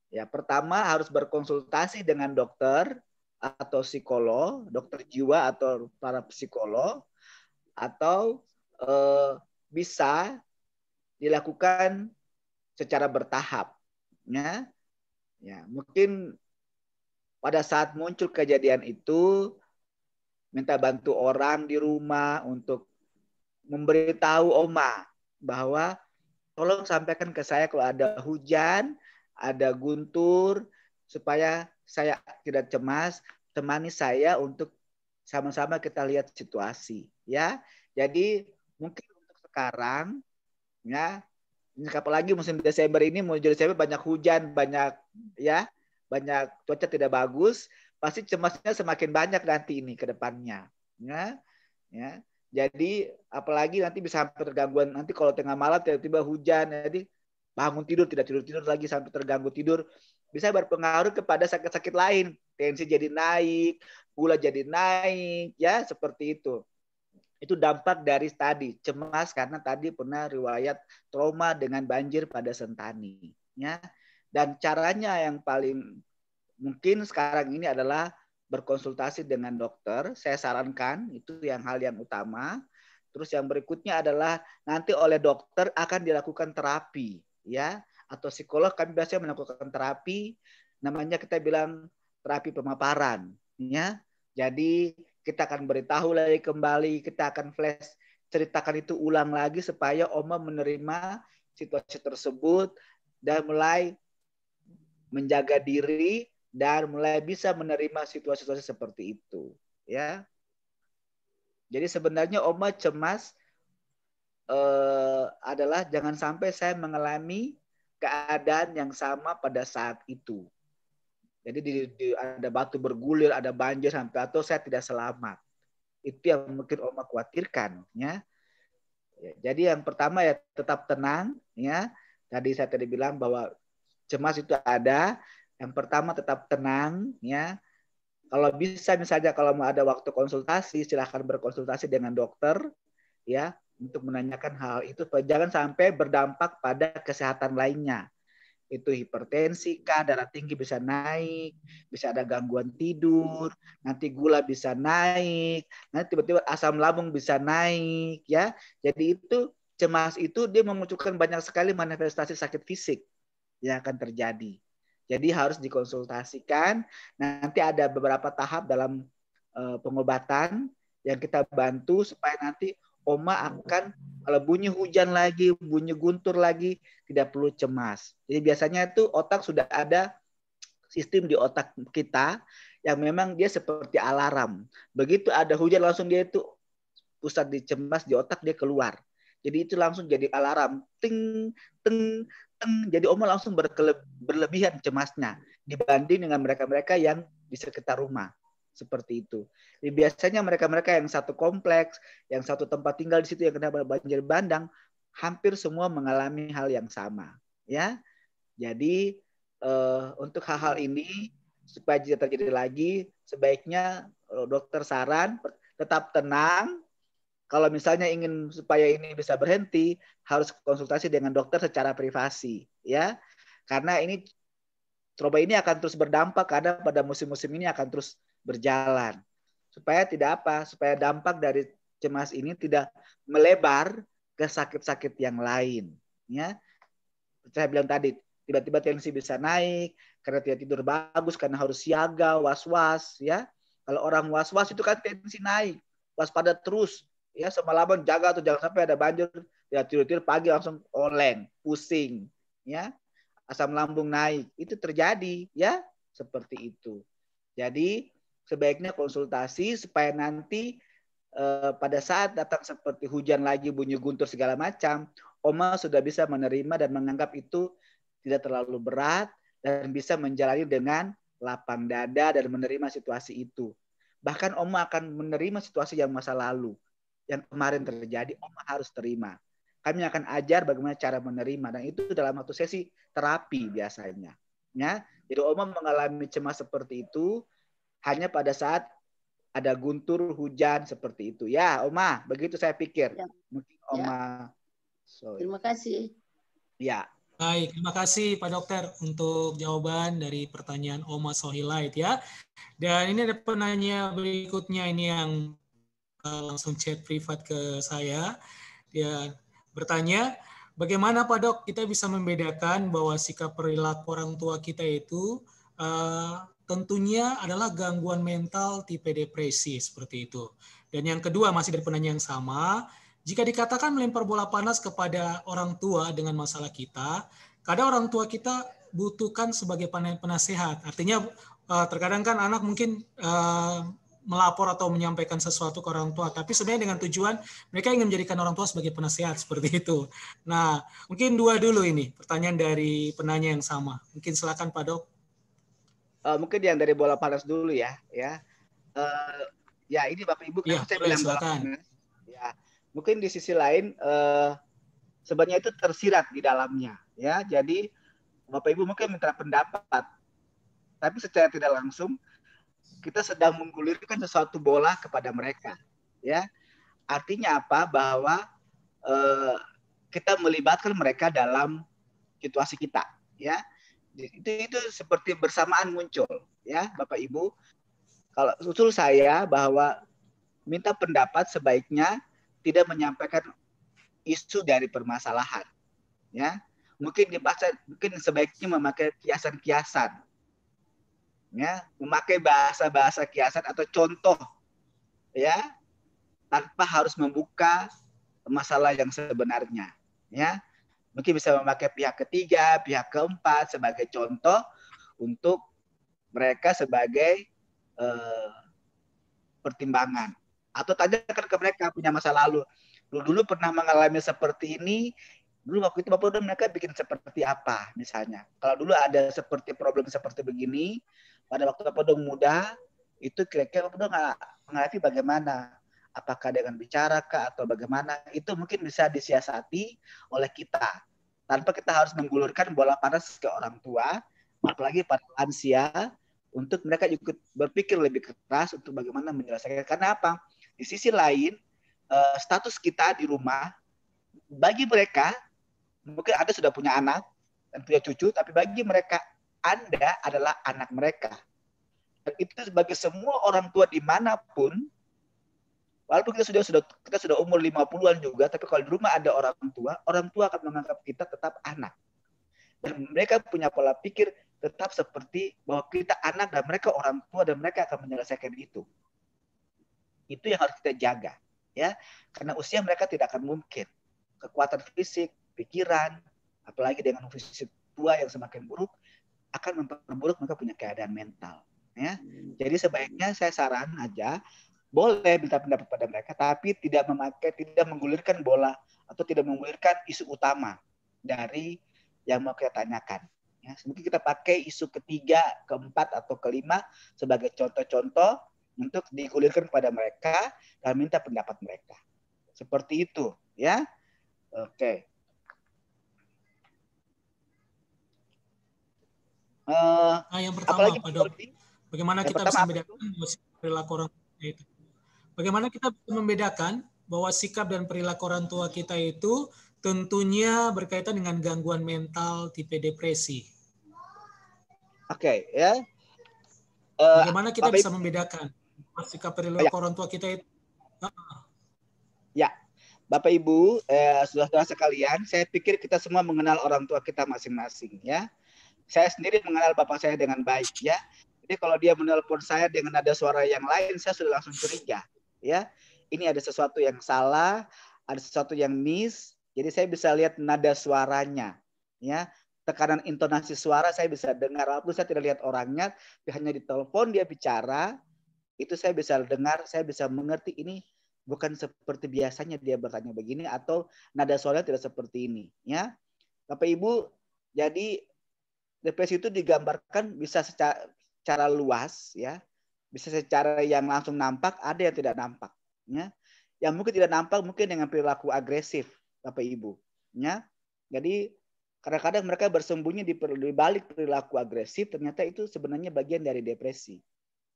Ya, pertama harus berkonsultasi dengan dokter atau psikolog, dokter jiwa atau para psikolog, atau bisa dilakukan secara bertahap. Ya, mungkin pada saat muncul kejadian itu minta bantu orang di rumah untuk memberitahu Oma bahwa tolong sampaikan ke saya kalau ada hujan, ada guntur, supaya saya tidak cemas, temani saya untuk sama-sama kita lihat situasi. Ya, jadi mungkin untuk sekarang, ya, apalagi musim Desember ini, musim Desember banyak hujan, banyak cuaca tidak bagus, pasti cemasnya semakin banyak nanti ini ke depannya. Ya. Jadi apalagi nanti bisa sampai tergangguan nanti kalau tengah malam tiba-tiba hujan, jadi bangun tidur tidak tidur lagi sampai terganggu tidur, bisa berpengaruh kepada sakit-sakit lain, tensi jadi naik, gula jadi naik, ya seperti itu. Itu dampak dari tadi cemas karena tadi pernah riwayat trauma dengan banjir pada Sentani, ya. Dan caranya yang paling mungkin sekarang ini adalah berkonsultasi dengan dokter. Saya sarankan itu hal yang utama. Terus yang berikutnya adalah nanti oleh dokter akan dilakukan terapi, ya, atau psikolog kami biasanya melakukan terapi namanya kita bilang terapi pemaparan, ya. Jadi kita akan beritahu lagi kembali, kita akan flash ceritakan itu ulang lagi supaya Oma menerima situasi tersebut dan mulai menjaga diri dan mulai bisa menerima situasi-situasi seperti itu, ya. Jadi sebenarnya Oma cemas adalah jangan sampai saya mengalami keadaan yang sama pada saat itu. Jadi ada batu bergulir, ada banjir sampai atau saya tidak selamat. Itu yang mungkin Oma khawatirkan, ya. Jadi yang pertama ya tetap tenang, ya. Saya tadi bilang bahwa cemas itu ada. Yang pertama tetap tenang, ya. Kalau bisa misalnya kalau mau ada waktu konsultasi, silahkan berkonsultasi dengan dokter, ya, untuk menanyakan hal itu. Jangan sampai berdampak pada kesehatan lainnya. Itu hipertensi kah, darah tinggi bisa naik, bisa ada gangguan tidur, nanti gula bisa naik, nanti tiba-tiba asam lambung bisa naik, ya. Jadi itu cemas itu dia memunculkan banyak sekali manifestasi sakit fisik yang akan terjadi. Jadi harus dikonsultasikan. Nanti ada beberapa tahap dalam pengobatan yang kita bantu supaya nanti Oma akan kalau bunyi hujan lagi, bunyi guntur lagi, tidak perlu cemas. Jadi biasanya itu otak sudah ada sistem di otak kita yang memang dia seperti alarm. Begitu ada hujan langsung dia itu pusat dicemas di otak dia keluar. Jadi itu langsung jadi alarm. Ting, ting, ting. Jadi Oma langsung berlebihan cemasnya dibanding dengan mereka-mereka yang di sekitar rumah. Seperti itu. Jadi biasanya mereka-mereka yang satu kompleks, yang satu tempat tinggal di situ yang kena banjir bandang, hampir semua mengalami hal yang sama, ya. Jadi untuk hal-hal ini supaya tidak terjadi lagi, sebaiknya dokter saran tetap tenang. Kalau misalnya ingin supaya ini bisa berhenti, harus konsultasi dengan dokter secara privasi, ya. Karena ini coba ini akan terus berdampak karena pada musim-musim ini akan terus berjalan. Supaya tidak apa? Supaya dampak dari cemas ini tidak melebar ke sakit-sakit yang lain. Ya, saya bilang tadi, tiba-tiba tensi bisa naik karena tidak tidur bagus, karena harus siaga, was-was. Ya, kalau orang was-was itu kan tensi naik, waspada terus. Ya, semalaman jaga tuh jangan sampai ada banjir. Ya tidur-tidur pagi langsung oleng, pusing. Ya, asam lambung naik. Itu terjadi, ya, seperti itu. Jadi sebaiknya konsultasi supaya nanti pada saat datang seperti hujan lagi, bunyi guntur segala macam, Oma sudah bisa menerima dan menganggap itu tidak terlalu berat dan bisa menjalani dengan lapang dada dan menerima situasi itu. Bahkan Oma akan menerima situasi yang masa lalu, yang kemarin terjadi, Oma harus terima. Kami akan ajar bagaimana cara menerima dan itu dalam satu sesi terapi biasanya. Ya, jadi Oma mengalami cemas seperti itu hanya pada saat ada guntur hujan seperti itu. Ya, Oma, begitu saya pikir. Ya. Mungkin Oma. Ya. Terima kasih. Ya. Baik, terima kasih Pak Dokter untuk jawaban dari pertanyaan Oma Sohilait ya. Dan ini ada penanya berikutnya ini yang langsung chat privat ke saya. Dia bertanya, bagaimana Pak Dok kita bisa membedakan bahwa sikap perilaku orang tua kita itu tentunya adalah gangguan mental tipe depresi seperti itu. Dan yang kedua masih dari penanya yang sama, jika dikatakan melempar bola panas kepada orang tua dengan masalah kita, kadang orang tua kita butuhkan sebagai penasehat. Artinya terkadang kan anak mungkin melapor atau menyampaikan sesuatu ke orang tua, tapi sebenarnya dengan tujuan mereka ingin menjadikan orang tua sebagai penasehat seperti itu. Nah, mungkin dua dulu ini pertanyaan dari penanya yang sama. Mungkin silakan Pak Dok. Mungkin yang dari bola panas dulu ya. Ya ini Bapak Ibu kan saya bilang bola panas. Ya, mungkin di sisi lain sebenarnya itu tersirat di dalamnya. Ya, jadi Bapak Ibu mungkin minta pendapat, tapi secara tidak langsung kita sedang menggulirkan sesuatu bola kepada mereka. Ya, artinya apa? Bahwa kita melibatkan mereka dalam situasi kita. Ya. Itu seperti bersamaan muncul, ya Bapak Ibu. Kalau usul saya bahwa minta pendapat sebaiknya tidak menyampaikan isu dari permasalahan, ya. Mungkin dibaca, mungkin sebaiknya memakai kiasan-kiasan, ya, memakai bahasa-bahasa kiasan atau contoh, ya, tanpa harus membuka masalah yang sebenarnya, ya. Mungkin bisa memakai pihak ketiga, pihak keempat sebagai contoh untuk mereka sebagai pertimbangan. Atau tanyakan ke mereka punya masa lalu. Dulu pernah mengalami seperti ini, dulu waktu itu Bapak udah mereka bikin seperti apa misalnya. Kalau dulu ada seperti problem seperti begini, pada waktu Bapak udah muda, itu kira-kira Bapak udah mengalami bagaimana? Apakah dengan bicara kah atau bagaimana? Itu mungkin bisa disiasati oleh kita. Tanpa kita harus menggulurkan bola panas ke orang tua, apalagi pada lansia, untuk mereka ikut berpikir lebih keras untuk bagaimana menyelesaikan. Karena apa? Di sisi lain, status kita di rumah, bagi mereka, mungkin Anda sudah punya anak dan punya cucu, tapi bagi mereka, Anda adalah anak mereka. Dan itu sebagai semua orang tua dimanapun, walaupun kita sudah umur 50-an juga, tapi kalau di rumah ada orang tua akan menganggap kita tetap anak. Dan mereka punya pola pikir tetap seperti bahwa kita anak dan mereka orang tua dan mereka akan menyelesaikan itu. Itu yang harus kita jaga, ya. Karena usia mereka tidak akan mungkin. Kekuatan fisik, pikiran, apalagi dengan fisik tua yang semakin buruk, akan memperburuk mereka punya keadaan mental, ya. Jadi sebaiknya saya saran aja, boleh minta pendapat pada mereka, tapi tidak menggulirkan bola atau tidak menggulirkan isu utama dari yang mau kita tanyakan. Ya, mungkin kita pakai isu ketiga, keempat, atau kelima sebagai contoh-contoh untuk digulirkan kepada mereka dan minta pendapat mereka. Seperti itu, ya. Oke. Yang pertama, Pak Dok, bagaimana kita bisa membedakan perilaku orang tua itu? Bagaimana kita bisa membedakan bahwa sikap dan perilaku orang tua kita itu tentunya berkaitan dengan gangguan mental tipe depresi. Oke, ya. Bagaimana kita bisa membedakan sikap perilaku orang tua kita itu? Ya, Bapak Ibu, saudara-saudara sekalian, saya pikir kita semua mengenal orang tua kita masing-masing, ya. Saya sendiri mengenal bapak saya dengan baik, ya. Jadi kalau dia menelpon saya dengan nada suara yang lain, saya sudah langsung curiga, ya. Ini ada sesuatu yang salah, ada sesuatu yang miss. Jadi saya bisa lihat nada suaranya, ya. Tekanan intonasi suara saya bisa dengar, walaupun saya tidak lihat orangnya, hanya di telepon dia bicara, itu saya bisa dengar, saya bisa mengerti ini bukan seperti biasanya dia bertanya begini atau nada suaranya tidak seperti ini, ya. Bapak Ibu, jadi depresi itu digambarkan bisa secara luas, ya. Bisa secara yang langsung nampak, ada yang tidak nampak, ya. Yang mungkin tidak nampak mungkin dengan perilaku agresif, Bapak Ibu, ya. Jadi kadang-kadang mereka bersembunyi di balik perilaku agresif, ternyata itu sebenarnya bagian dari depresi,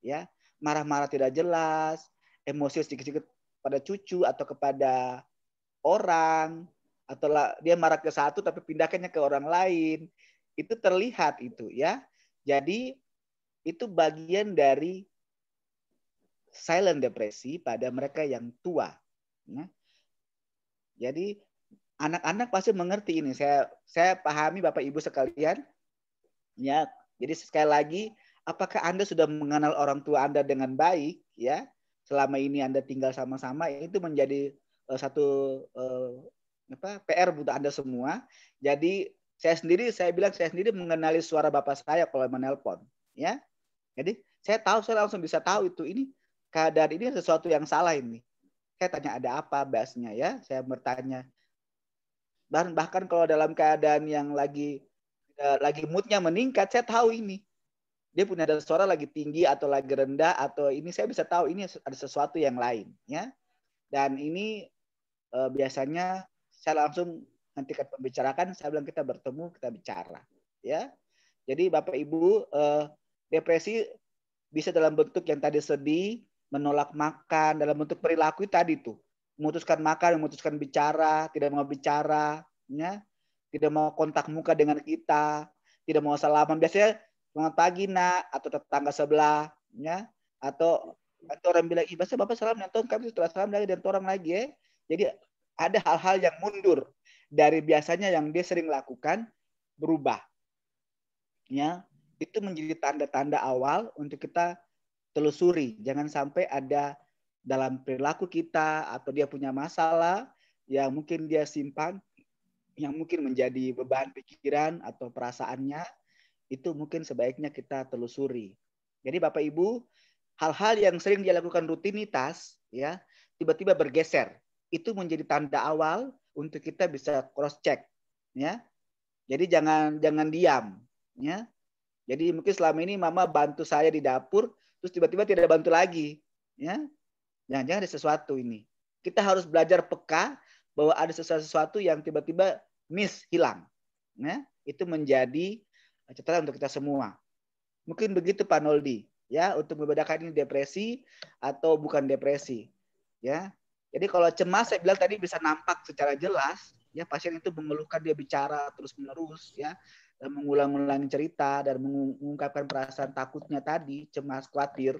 ya. Marah-marah tidak jelas, emosi sedikit-sedikit pada cucu atau kepada orang, atau dia marah ke satu tapi pindahkannya ke orang lain, itu terlihat itu, ya. Jadi itu bagian dari silent depresi pada mereka yang tua, ya. Jadi anak-anak pasti mengerti ini. Saya pahami Bapak Ibu sekalian, ya. Jadi sekali lagi, apakah Anda sudah mengenal orang tua Anda dengan baik, ya? Selama ini Anda tinggal sama-sama, itu menjadi satu PR buat Anda semua. Jadi saya sendiri mengenali suara bapak saya kalau menelpon, ya. Jadi saya langsung bisa tahu itu, ini keadaan ini sesuatu yang salah ini. Saya tanya ada apa bahasnya, ya. Saya bertanya. Dan bahkan kalau dalam keadaan yang lagi moodnya meningkat, saya tahu ini. Dia punya nada suara lagi tinggi atau lagi rendah, atau ini saya bisa tahu ini ada sesuatu yang lain, ya. Dan ini biasanya saya langsung hentikan pembicarakan, saya bilang kita bertemu, kita bicara, ya. Jadi Bapak Ibu, depresi bisa dalam bentuk yang tadi sedih, menolak makan, dalam bentuk perilaku tadi tuh, memutuskan makan, memutuskan bicara, tidak mau bicara, ya. Tidak mau kontak muka dengan kita, tidak mau salaman. Biasanya selamat pagi nak, atau tetangga sebelah, ya, atau orang bilang, bahasa bapak salam nonton, kami setelah salam lagi dan orang lagi, ya. Jadi ada hal-hal yang mundur dari biasanya yang dia sering lakukan, berubah, ya. itu menjadi tanda-tanda awal untuk kita telusuri. Jangan sampai ada dalam perilaku kita atau dia punya masalah yang mungkin dia simpan, yang mungkin menjadi beban pikiran atau perasaannya, itu mungkin sebaiknya kita telusuri. Jadi Bapak Ibu, hal-hal yang sering dia lakukan rutinitas, ya, tiba-tiba bergeser, itu menjadi tanda awal untuk kita bisa cross check, ya. Jadi jangan diam, ya. Jadi mungkin selama ini Mama bantu saya di dapur, terus tiba-tiba tidak bantu lagi, ya. Jangan-jangan ada sesuatu ini. Kita harus belajar peka bahwa ada sesuatu yang tiba-tiba hilang, ya. Itu menjadi catatan untuk kita semua. Mungkin begitu Pak Noldi, ya, untuk membedakan ini depresi atau bukan depresi, ya. Jadi kalau cemas saya bilang tadi bisa nampak secara jelas, ya, pasien itu mengeluhkan, dia bicara terus-menerus, ya, dan mengulang-ulangi cerita dan mengungkapkan perasaan takutnya tadi, cemas, khawatir.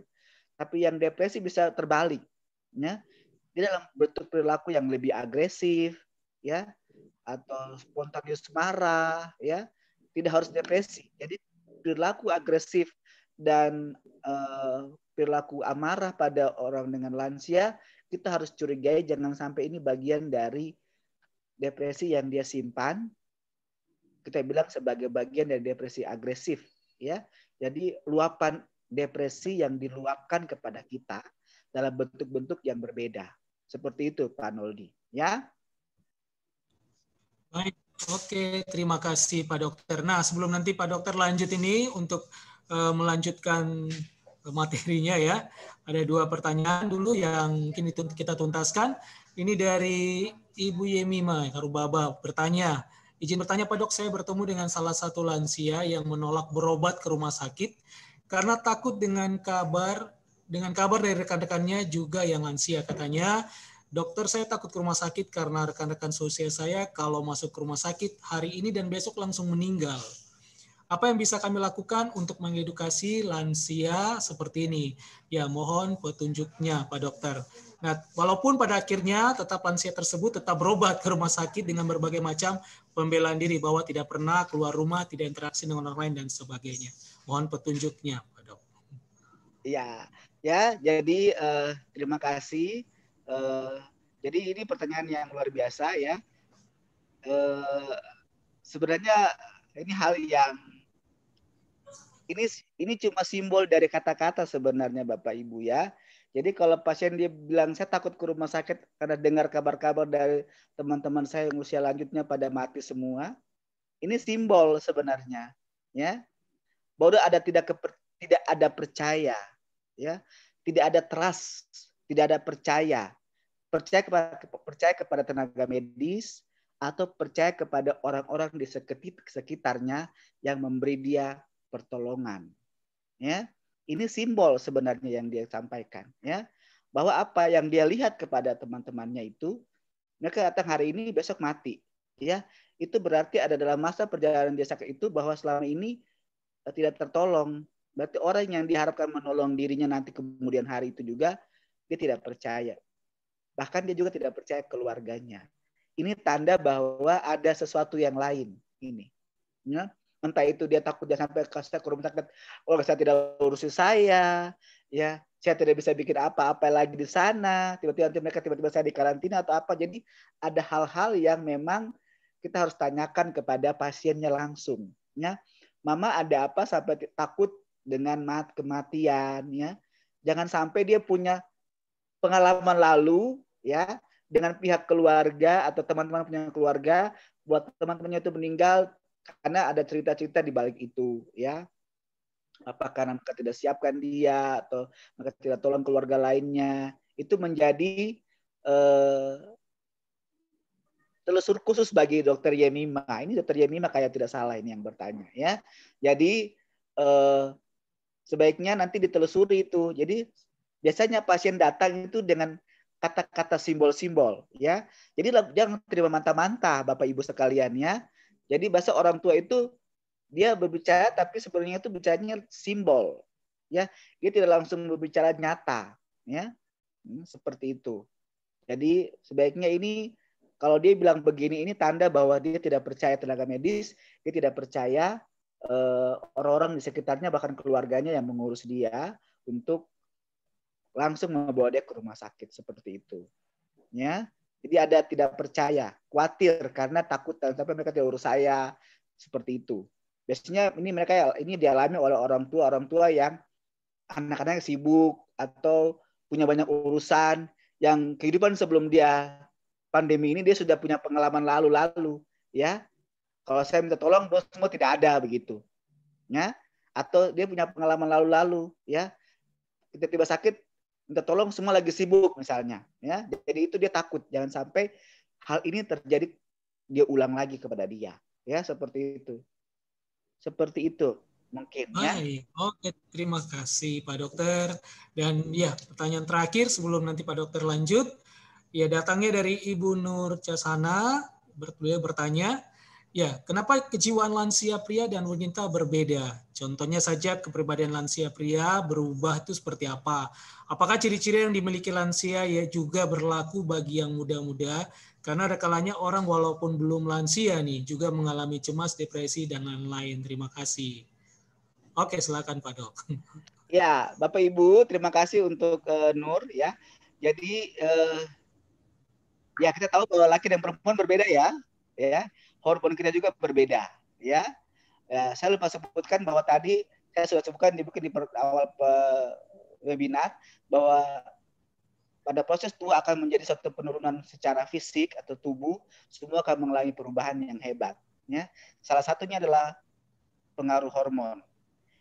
Tapi yang depresi bisa terbalik, ya. Dia dalam bentuk perilaku yang lebih agresif, ya, atau spontanius marah, ya. Tidak harus depresi. Jadi perilaku agresif dan perilaku amarah pada orang dengan lansia, kita harus curigai jangan sampai ini bagian dari depresi yang dia simpan. Kita bilang sebagai bagian dari depresi agresif, ya. Jadi luapan depresi yang diluapkan kepada kita dalam bentuk-bentuk yang berbeda. Seperti itu Pak Noldi, ya. Baik, oke, terima kasih Pak Dokter. Nah, sebelum nanti Pak Dokter lanjut ini untuk melanjutkan materinya, ya, ada 2 pertanyaan dulu yang mungkin itu kita tuntaskan. Ini dari Ibu Yemima Karubaba bertanya, izin bertanya Pak Dok, saya bertemu dengan salah satu lansia yang menolak berobat ke rumah sakit karena takut dengan kabar dari rekan-rekannya juga yang lansia. Katanya, dokter, saya takut ke rumah sakit karena rekan-rekan seusia saya kalau masuk ke rumah sakit hari ini dan besok langsung meninggal. Apa yang bisa kami lakukan untuk mengedukasi lansia seperti ini? Ya, mohon petunjuknya Pak Dokter. Nah, walaupun pada akhirnya tetap lansia tersebut tetap berobat ke rumah sakit dengan berbagai macam pembelaan diri bahwa tidak pernah keluar rumah, tidak interaksi dengan orang lain dan sebagainya. Mohon petunjuknya Pak Dok. Ya, ya. Jadi terima kasih. Jadi ini pertanyaan yang luar biasa, ya. Sebenarnya ini hal yang ini cuma simbol dari kata-kata sebenarnya Bapak Ibu, ya. Jadi kalau pasien dia bilang saya takut ke rumah sakit karena dengar kabar-kabar dari teman-teman saya yang usia lanjutnya pada mati semua, ini simbol sebenarnya, ya. Bahwa tidak ada percaya, ya. Tidak ada trust, tidak ada percaya kepada tenaga medis atau percaya kepada orang-orang di sekitarnya yang memberi dia pertolongan, ya. Ini simbol sebenarnya yang dia sampaikan, ya, bahwa apa yang dia lihat kepada teman-temannya itu, mereka datang hari ini besok mati, ya. Itu berarti ada dalam masa perjalanan dia sakit itu bahwa selama ini tidak tertolong. Berarti orang yang diharapkan menolong dirinya nanti kemudian hari itu juga dia tidak percaya. Bahkan dia juga tidak percaya keluarganya. Ini tanda bahwa ada sesuatu yang lain ini, ya. Entah itu dia takut dia sampai ke rumah sakit, oh saya tidak urusi saya, ya, saya tidak bisa bikin apa-apa lagi di sana, tiba-tiba saya di karantina atau apa. Jadi ada hal-hal yang memang kita harus tanyakan kepada pasiennya langsung, ya. Mama ada apa sampai takut dengan kematian, ya. Jangan sampai dia punya pengalaman lalu, ya, dengan pihak keluarga atau teman-teman punya keluarga, buat teman-temannya itu meninggal karena ada cerita-cerita di balik itu, ya. Apakah karena mereka tidak siapkan dia atau mereka tidak tolong keluarga lainnya, itu menjadi telusur khusus bagi Dokter Yemima. Ini Dokter Yemima kayak tidak salah ini yang bertanya, ya. Jadi sebaiknya nanti ditelusuri itu. Jadi biasanya pasien datang itu dengan kata-kata simbol-simbol, ya. Jadi jangan terima mantah-mantah Bapak Ibu sekalian, ya. Jadi bahasa orang tua itu dia berbicara tapi sebenarnya itu bicaranya simbol, ya. Dia tidak langsung berbicara nyata, ya. Seperti itu. Jadi sebaiknya ini kalau dia bilang begini, ini tanda bahwa dia tidak percaya tenaga medis, dia tidak percaya orang-orang di sekitarnya bahkan keluarganya yang mengurus dia untuk langsung membawa dia ke rumah sakit seperti itu. Ya, jadi ada tidak percaya, khawatir karena takut dan sampai mereka tidak urus saya seperti itu. Biasanya ini dialami oleh orang tua yang anak-anaknya sibuk atau punya banyak urusan yang kehidupan sebelum dia pandemi ini dia sudah punya pengalaman lalu-lalu, ya. Kalau saya minta tolong, bos semua tidak ada begitu, ya. Atau dia punya pengalaman lalu-lalu, ya. Tiba-tiba sakit, minta tolong semua lagi sibuk misalnya, ya. Jadi itu dia takut jangan sampai hal ini terjadi dia ulang lagi kepada dia, ya seperti itu. Seperti itu mungkin ya. Baik, oke, terima kasih Pak Dokter. Dan ya, pertanyaan terakhir sebelum nanti Pak Dokter lanjut. Ya, datangnya dari Ibu Nur Casana, beliau bertanya, ya, kenapa kejiwaan lansia pria dan wanita berbeda? Contohnya saja kepribadian lansia pria berubah itu seperti apa? Apakah ciri-ciri yang dimiliki lansia ya juga berlaku bagi yang muda-muda? Karena ada kalanya orang walaupun belum lansia nih juga mengalami cemas, depresi, dan lain-lain. Terima kasih. Oke, silakan Pak Dok. Ya, Bapak Ibu, terima kasih untuk Nur ya. Jadi ya kita tahu bahwa laki dan perempuan berbeda ya. Hormon kita juga berbeda ya. Saya lupa sebutkan bahwa tadi saya sudah sebutkan di awal webinar bahwa pada proses tua akan menjadi suatu penurunan secara fisik atau tubuh, semua akan mengalami perubahan yang hebat. Ya. Salah satunya adalah pengaruh hormon.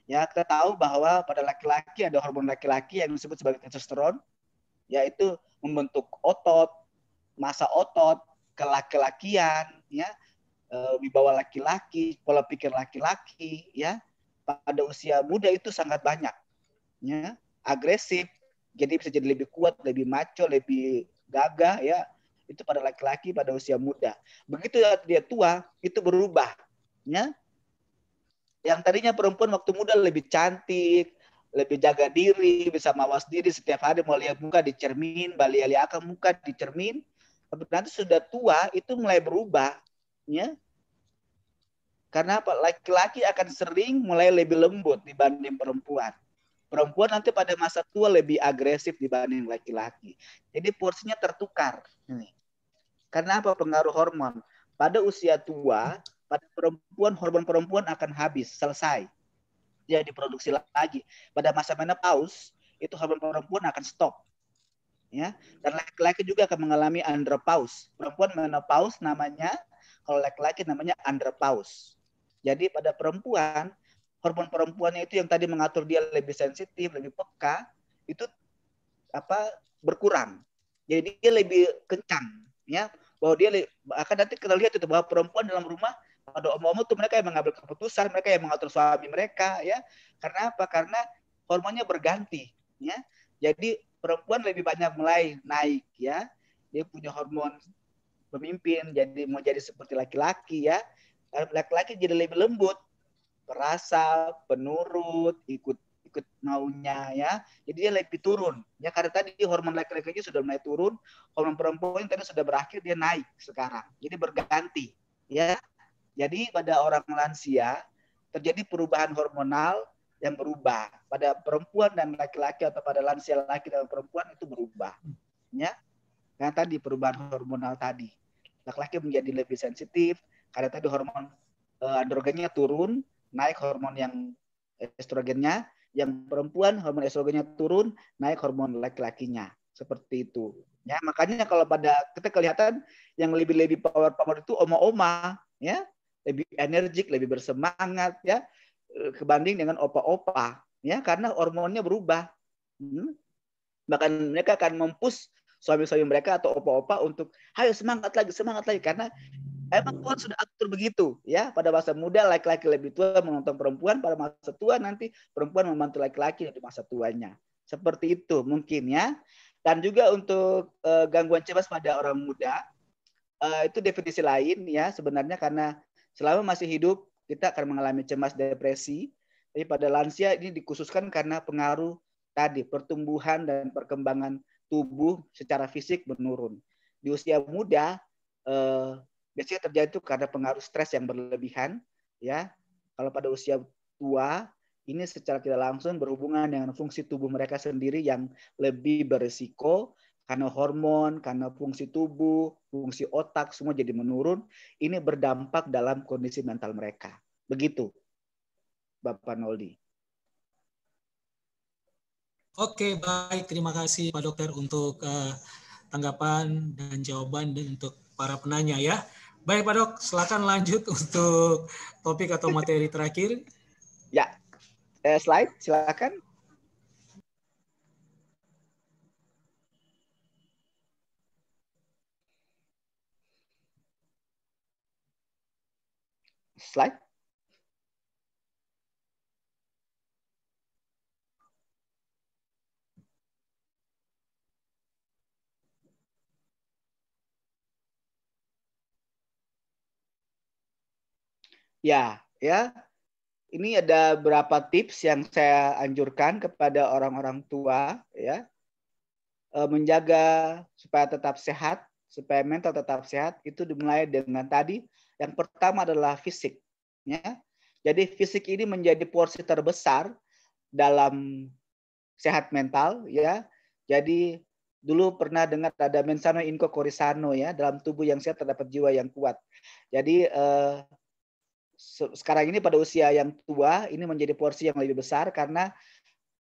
Ya, kita tahu bahwa pada laki-laki ada hormon laki-laki yang disebut sebagai testosteron, yaitu membentuk otot, massa otot, kelaki-lakian, ya, wibawa laki-laki, pola pikir laki-laki, ya, pada usia muda itu sangat banyak, ya, agresif, jadi bisa jadi lebih kuat, lebih maco, lebih gagah, ya, itu pada laki-laki pada usia muda. Begitu dia tua, itu berubah, ya. Yang tadinya perempuan waktu muda lebih cantik, lebih jaga diri, bisa mawas diri setiap hari mau lihat muka di cermin, bali-ali akan muka di cermin. Tapi nanti sudah tua itu mulai berubah, ya. Karena apa? Laki-laki akan sering mulai lebih lembut dibanding perempuan. Perempuan nanti pada masa tua lebih agresif dibanding laki-laki. Jadi porsinya tertukar. Karena apa? Pengaruh hormon. Pada usia tua, pada perempuan, hormon perempuan akan habis, selesai. Dia diproduksi lagi. Pada masa menopause, itu hormon perempuan akan stop. Ya, dan laki-laki juga akan mengalami andropause. Perempuan menopause namanya, kalau laki-laki namanya andropause. Jadi pada perempuan, hormon perempuannya itu yang tadi mengatur dia lebih sensitif, lebih peka, itu berkurang. Jadi dia lebih kencang, ya. Bahwa dia akan nanti kita lihat itu bahwa perempuan dalam rumah pada omong-omong tuh mereka yang mengambil keputusan, mereka yang mengatur suami mereka, ya. Karena apa? Karena hormonnya berganti, ya. Jadi perempuan lebih banyak mulai naik, ya. Dia punya hormon pemimpin, jadi mau jadi seperti laki-laki, ya. Laki-laki jadi lebih lembut, perasa, penurut, ikut maunya, ya. Jadi dia lebih turun, ya, karena tadi hormon laki-lakinya sudah mulai turun, hormon perempuan tadi sudah berakhir, dia naik sekarang. Jadi berganti, ya. Jadi pada orang lansia terjadi perubahan hormonal yang berubah. Pada perempuan dan laki-laki atau pada lansia laki dan perempuan itu berubah, ya. Karena tadi perubahan hormonal tadi. Laki-laki menjadi lebih sensitif karena tadi hormon androgennya turun, naik hormon yang estrogennya, yang perempuan hormon estrogennya turun, naik hormon laki-lakinya. Seperti itu. Ya, makanya kalau pada kita kelihatan yang lebih power itu oma-oma, ya, lebih energik, lebih bersemangat, ya, kebanding dengan opa-opa, ya, karena hormonnya berubah. Bahkan mereka akan mempush suami-suami mereka atau opa-opa untuk, ayo semangat lagi, karena emang Tuhan sudah atur begitu, ya. Pada masa muda laki-laki lebih tua menonton perempuan, pada masa tua nanti perempuan membantu laki-laki di masa tuanya. Seperti itu mungkin, ya. Dan juga untuk gangguan cemas pada orang muda, itu definisi lain, ya, sebenarnya karena selama masih hidup kita akan mengalami cemas, depresi. Tapi pada lansia ini dikhususkan karena pengaruh tadi pertumbuhan dan perkembangan tubuh secara fisik menurun. Di usia muda biasanya terjadi itu karena pengaruh stres yang berlebihan, ya, Kalau pada usia tua, ini secara tidak langsung berhubungan dengan fungsi tubuh mereka sendiri yang lebih berisiko karena hormon, karena fungsi tubuh, fungsi otak semua jadi menurun. Ini berdampak dalam kondisi mental mereka. Begitu, Bapak Noldi. Oke, baik. Terima kasih Pak Dokter untuk tanggapan dan jawaban dan untuk para penanya ya. Baik Pak Dok, silakan lanjut untuk topik atau materi terakhir. Ya, slide silakan. Slide. Ya, ya. Ini ada beberapa tips yang saya anjurkan kepada orang-orang tua, ya, menjaga supaya tetap sehat, supaya mental tetap sehat. Itu dimulai dengan tadi. Yang pertama adalah fisik, ya. Jadi fisik ini menjadi porsi terbesar dalam sehat mental, ya. Jadi dulu pernah dengar ada mens sana in corpore sano, ya, dalam tubuh yang sehat terdapat jiwa yang kuat. Jadi sekarang ini pada usia yang tua ini menjadi porsi yang lebih besar karena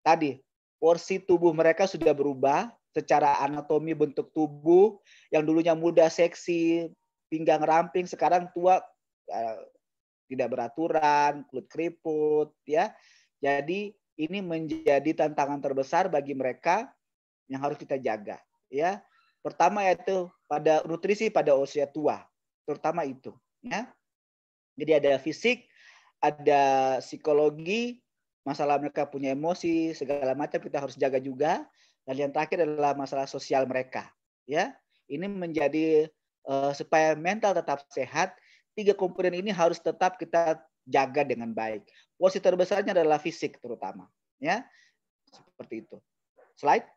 tadi porsi tubuh mereka sudah berubah secara anatomi bentuk tubuh yang dulunya muda seksi pinggang ramping sekarang tua tidak beraturan kulit keriput ya. Jadi ini menjadi tantangan terbesar bagi mereka yang harus kita jaga ya. Pertama yaitu pada nutrisi pada usia tua terutama itu ya. Jadi ada fisik, ada psikologi, masalah mereka punya emosi, segala macam kita harus jaga juga. Dan yang terakhir adalah masalah sosial mereka. Ya, ini menjadi supaya mental tetap sehat. 3 komponen ini harus tetap kita jaga dengan baik. Porsi terbesarnya adalah fisik terutama. Ya, seperti itu. Slide.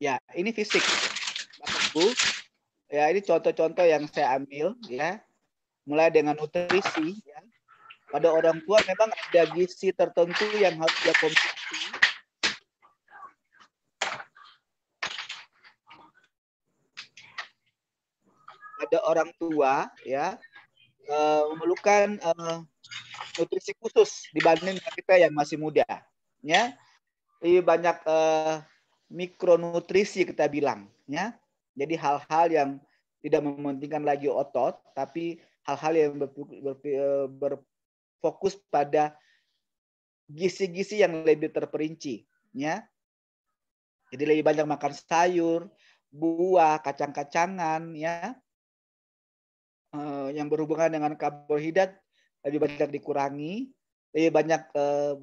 Ya, ini fisik, Bapak Ibu. Ya, ini contoh-contoh yang saya ambil, ya. Mulai dengan nutrisi, ya. Pada orang tua memang ada gizi tertentu yang harus dia konsumsi. Pada orang tua, ya, memerlukan nutrisi khusus dibanding kita yang masih muda, ya. Lebih banyak mikronutrisi kita bilang ya. Jadi hal-hal yang tidak mementingkan lagi otot tapi hal-hal yang berfokus pada gizi-gizi yang lebih terperinci ya. Jadi lebih banyak makan sayur, buah, kacang-kacangan ya. Yang berhubungan dengan karbohidrat lebih banyak dikurangi, lebih banyak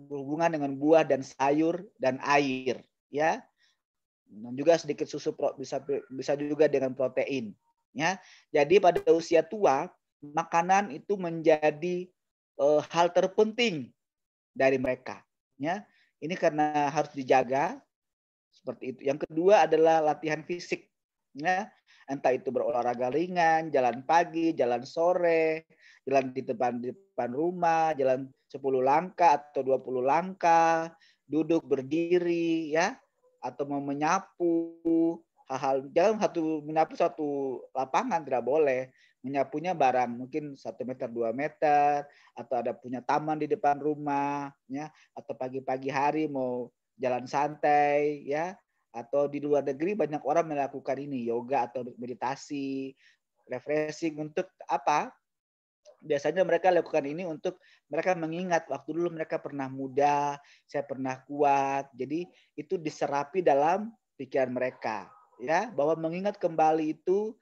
berhubungan dengan buah dan sayur dan air ya. Dan juga sedikit susu bisa juga dengan protein ya. Jadi pada usia tua makanan itu menjadi hal terpenting dari mereka ya. Ini karena harus dijaga seperti itu. Yang kedua adalah latihan fisik ya. Entah itu berolahraga ringan, jalan pagi, jalan sore, jalan di depan rumah, jalan 10 langkah atau 20 langkah, duduk berdiri ya. Atau mau menyapu hal-hal jangan menyapu satu lapangan tidak boleh, menyapunya barang mungkin 1 meter 2 meter atau ada punya taman di depan rumah ya, atau pagi-pagi hari mau jalan santai ya, atau di luar negeri banyak orang melakukan ini yoga atau meditasi refreshing untuk apa? Biasanya mereka lakukan ini untuk mereka mengingat waktu dulu mereka pernah muda, saya pernah kuat. Jadi itu diserapi dalam pikiran mereka, ya, bahwa mengingat kembali itu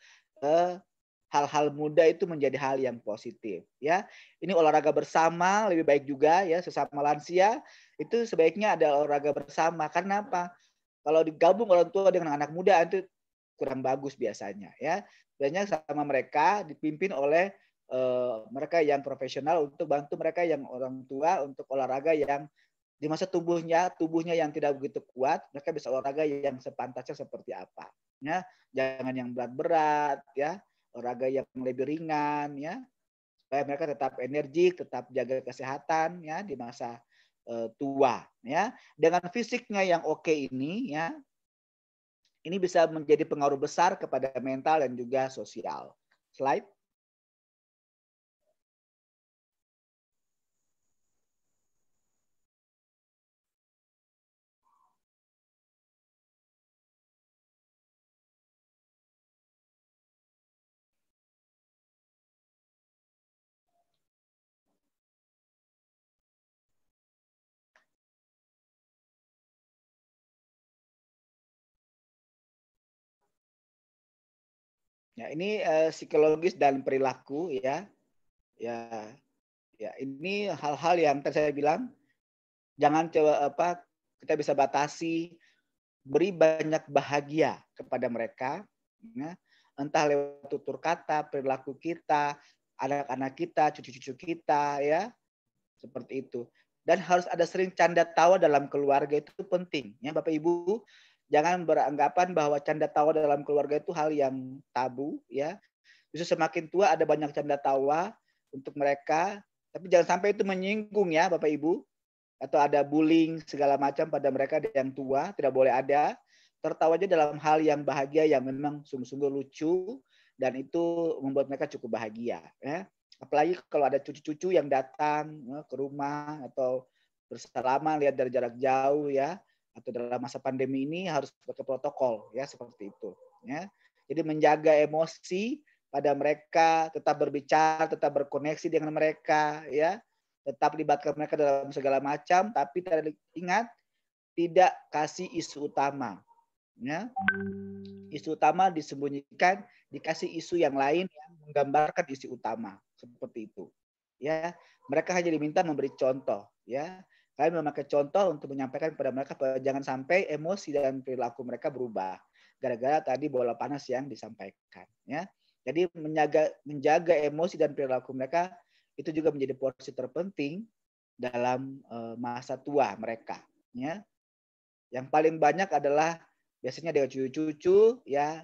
hal-hal muda itu menjadi hal yang positif, ya. Ini olahraga bersama lebih baik juga ya, sesama lansia itu sebaiknya ada olahraga bersama. Karena apa? Kalau digabung orang tua dengan anak muda itu kurang bagus biasanya, ya. Biasanya sama mereka dipimpin oleh mereka yang profesional untuk bantu mereka yang orang tua untuk olahraga yang di masa tubuhnya yang tidak begitu kuat, mereka bisa olahraga yang sepantasnya seperti apa. Ya, jangan yang berat-berat, ya, olahraga yang lebih ringan, ya, supaya mereka tetap energik, tetap jaga kesehatan, ya, di masa tua, ya. Dengan fisiknya yang oke ini, ya, ini bisa menjadi pengaruh besar kepada mental dan juga sosial. Slide. Ya, ini psikologis dan perilaku, ya. Ya, ya, ini hal-hal yang tadi saya bilang, jangan coba kita bisa batasi, beri banyak bahagia kepada mereka, ya. Entah lewat tutur kata, perilaku kita, anak-anak kita, cucu-cucu kita, ya, seperti itu. Dan harus ada sering canda tawa dalam keluarga, itu penting, ya, Bapak Ibu. Jangan beranggapan bahwa canda tawa dalam keluarga itu hal yang tabu, ya. Justru semakin tua ada banyak canda tawa untuk mereka, tapi jangan sampai itu menyinggung, ya, Bapak Ibu, atau ada bullying segala macam pada mereka yang tua, tidak boleh ada. Tertawa aja dalam hal yang bahagia, yang memang sungguh-sungguh lucu, dan itu membuat mereka cukup bahagia, ya. Apalagi kalau ada cucu-cucu yang datang ke rumah atau bersalaman lihat dari jarak jauh, ya, atau dalam masa pandemi ini harus pakai protokol, ya, seperti itu, ya. Jadi menjaga emosi pada mereka, tetap berbicara, tetap berkoneksi dengan mereka, ya, tetap libatkan mereka dalam segala macam, tapi ingat tidak kasih isu utama, ya. Isu utama disembunyikan, dikasih isu yang lain yang menggambarkan isu utama, seperti itu, ya. Mereka hanya diminta memberi contoh, ya. Kalian memakai contoh untuk menyampaikan kepada mereka, jangan sampai emosi dan perilaku mereka berubah gara-gara tadi bola panas yang disampaikan, ya. Jadi menjaga emosi dan perilaku mereka itu juga menjadi porsi terpenting dalam masa tua mereka, ya. Yang paling banyak adalah biasanya dengan cucu-cucu, ya.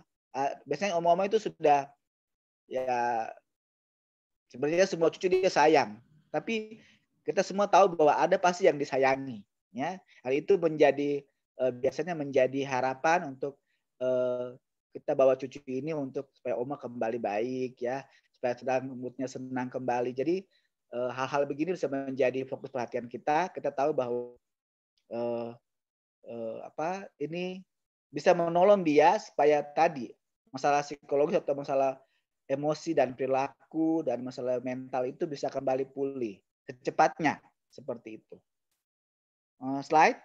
Biasanya oma-oma itu sudah, ya, sebenarnya semua cucu dia sayang, tapi kita semua tahu bahwa ada pasti yang disayangi, ya. Hal itu biasanya menjadi harapan untuk kita bawa cucu ini untuk supaya oma kembali baik, ya, supaya moodnya senang kembali. Jadi hal-hal begini bisa menjadi fokus perhatian kita. Kita tahu bahwa ini bisa menolong dia supaya tadi masalah psikologis atau masalah emosi dan perilaku dan masalah mental itu bisa kembali pulih secepatnya, seperti itu. Slide.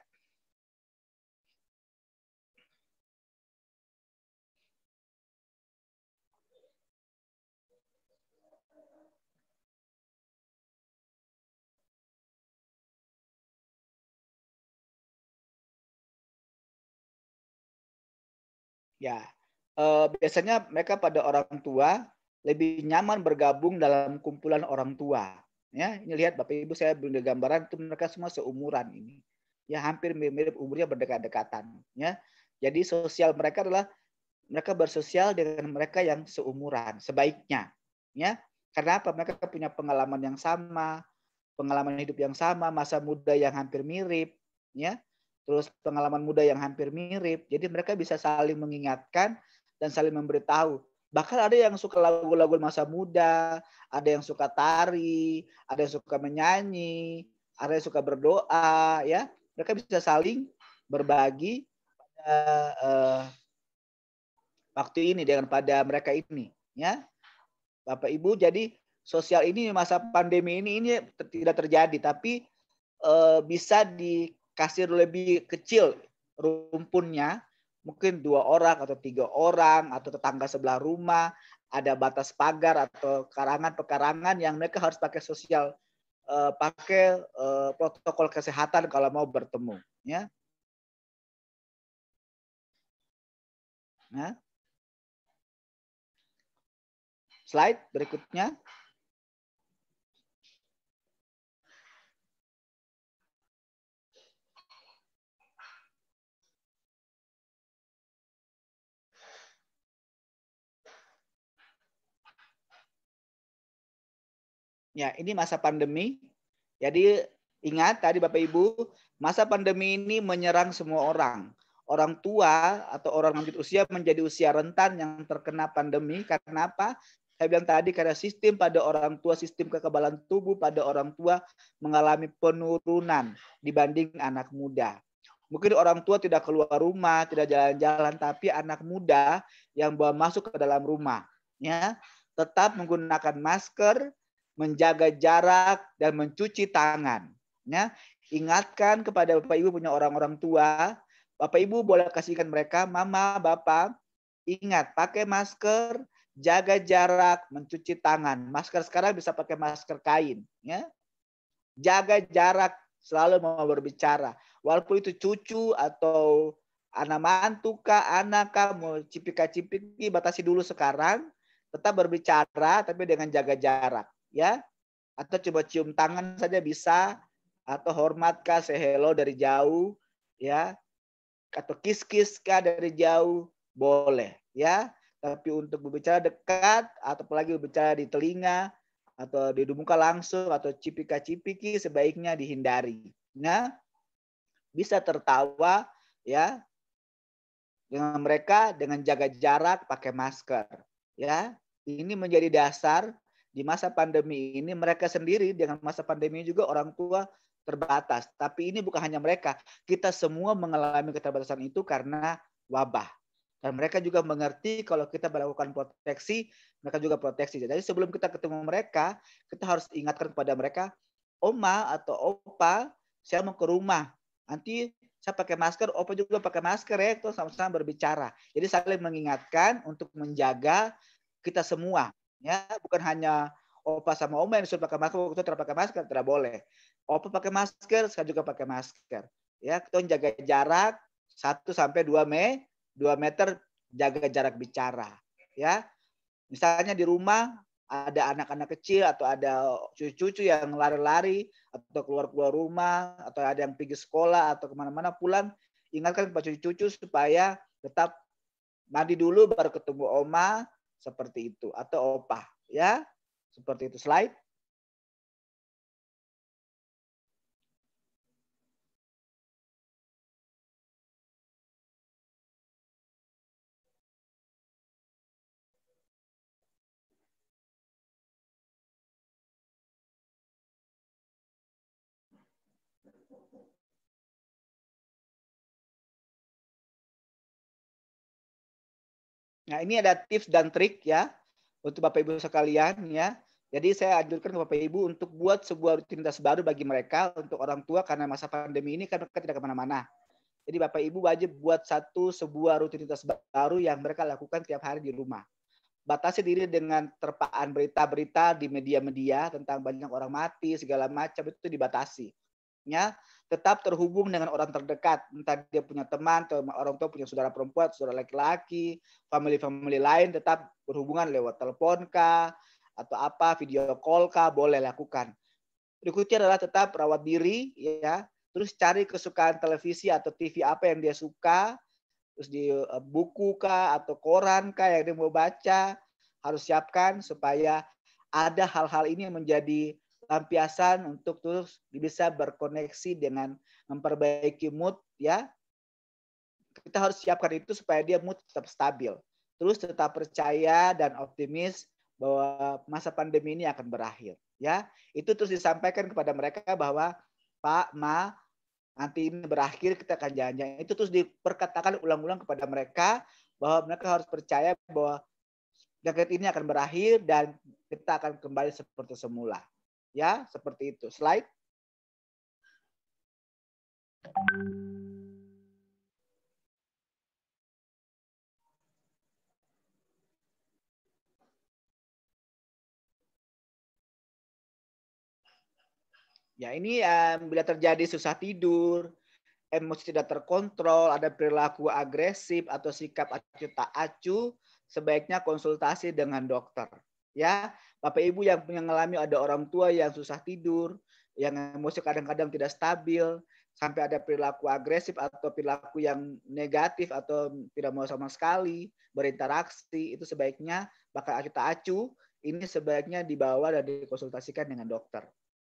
Ya, biasanya mereka pada orang tua lebih nyaman bergabung dalam kumpulan orang tua. Ya, ini lihat Bapak Ibu, saya beri gambaran itu mereka semua seumuran ini. Ya, hampir mirip umurnya berdekat-dekatan. Ya, jadi sosial mereka adalah mereka bersosial dengan mereka yang seumuran sebaiknya. Ya, karena apa? Mereka punya pengalaman yang sama, pengalaman hidup yang sama, masa muda yang hampir mirip. Ya, terus pengalaman muda yang hampir mirip. Jadi mereka bisa saling mengingatkan dan saling memberitahu. Bahkan ada yang suka lagu-lagu masa muda, ada yang suka tari, ada yang suka menyanyi, ada yang suka berdoa, ya. Mereka bisa saling berbagi pada waktu ini dengan pada mereka ini, ya. Bapak Ibu, jadi sosial ini masa pandemi ini tidak terjadi, tapi bisa dikasih lebih kecil rumpunnya, mungkin 2 orang atau 3 orang atau tetangga sebelah rumah, ada batas pagar atau pekarangan yang mereka harus pakai protokol kesehatan kalau mau bertemu, ya. Nah, slide berikutnya. Ya, ini masa pandemi. Jadi ingat tadi Bapak Ibu, masa pandemi ini menyerang semua orang. Orang tua atau orang lanjut usia menjadi usia rentan yang terkena pandemi. Karena apa? Saya bilang tadi karena sistem pada orang tua, sistem kekebalan tubuh pada orang tua mengalami penurunan dibanding anak muda. Mungkin orang tua tidak keluar rumah, tidak jalan-jalan, tapi anak muda yang bawa masuk ke dalam rumah, ya, tetap menggunakan masker, menjaga jarak dan mencuci tangan. Ya, ingatkan kepada Bapak Ibu punya orang-orang tua, Bapak Ibu boleh kasihkan mereka, Mama, Bapak, ingat pakai masker, jaga jarak, mencuci tangan. Masker sekarang bisa pakai masker kain, ya. Jaga jarak, selalu mau berbicara. Walaupun itu cucu atau anak mantu kah, anak kah, mau cipika-cipiki, batasi dulu sekarang. Tetap berbicara, tapi dengan jaga jarak, ya. Atau coba cium tangan saja bisa, atau hormat kah, say hello dari jauh, ya. Atau kiss-kiss kah dari jauh, boleh, ya. Tapi untuk berbicara dekat, atau apalagi berbicara di telinga, atau di muka langsung, atau cipika-cipiki sebaiknya dihindari. Nah, bisa tertawa ya dengan mereka dengan jaga jarak, pakai masker. Ya, ini menjadi dasar di masa pandemi ini mereka sendiri dengan masa pandemi juga orang tua terbatas. Tapi ini bukan hanya mereka, kita semua mengalami keterbatasan itu karena wabah. Dan mereka juga mengerti kalau kita melakukan proteksi, mereka juga proteksi. Jadi sebelum kita ketemu mereka, kita harus ingatkan kepada mereka, Oma atau Opa, saya mau ke rumah. Nanti saya pakai masker, Opa juga pakai masker ya, itu sama-sama berbicara. Jadi saling mengingatkan untuk menjaga kita semua. Ya, bukan hanya Opa sama Oma yang disuruh pakai masker, kita tidak pakai masker, tidak boleh. Opa pakai masker, saya juga pakai masker. Ya, kita jaga jarak 1 sampai 2 meter, jaga jarak bicara, ya. Misalnya di rumah ada anak-anak kecil atau ada cucu-cucu yang lari-lari atau keluar rumah atau ada yang pergi sekolah atau kemana-mana pulang, ingatkan kepada cucu-cucu supaya tetap mandi dulu baru ketemu oma, seperti itu, atau opa, ya, seperti itu. Slide. Nah, ini ada tips dan trik ya untuk Bapak Ibu sekalian ya. Jadi saya anjurkan ke Bapak Ibu untuk buat sebuah rutinitas baru bagi mereka untuk orang tua karena masa pandemi ini kan mereka tidak kemana-mana. Jadi Bapak Ibu wajib buat sebuah rutinitas baru yang mereka lakukan tiap hari di rumah. Batasi diri dengan terpaan berita-berita di media-media tentang banyak orang mati segala macam, itu dibatasi. Ya, tetap terhubung dengan orang terdekat, entah dia punya teman atau orang tua punya saudara perempuan, saudara laki-laki, family lain, tetap berhubungan lewat telepon kah atau apa, video call kah, boleh lakukan. Berikutnya adalah tetap rawat diri ya, terus cari kesukaan televisi atau TV apa yang dia suka, terus di buku kah atau koran kah yang dia mau baca, harus siapkan supaya ada hal-hal ini yang menjadi lampiasan untuk terus bisa berkoneksi dengan memperbaiki mood ya. Kita harus siapkan itu supaya dia mood tetap stabil. Terus tetap percaya dan optimis bahwa masa pandemi ini akan berakhir ya. Itu terus disampaikan kepada mereka bahwa Pak, Ma, nanti ini berakhir kita akan jalan-jalan. Itu terus diperkatakan ulang-ulang kepada mereka bahwa mereka harus percaya bahwa penyakit ini akan berakhir dan kita akan kembali seperti semula. Ya, seperti itu. Slide. Ya, ini bila terjadi susah tidur, emosi tidak terkontrol, ada perilaku agresif atau sikap acuh tak acuh, sebaiknya konsultasi dengan dokter. Ya, Bapak Ibu yang mengalami ada orang tua yang susah tidur, yang emosi kadang-kadang tidak stabil, sampai ada perilaku agresif atau perilaku yang negatif atau tidak mau sama sekali berinteraksi, itu sebaiknya bakal acuh tak acuh ini sebaiknya dibawa dan dikonsultasikan dengan dokter.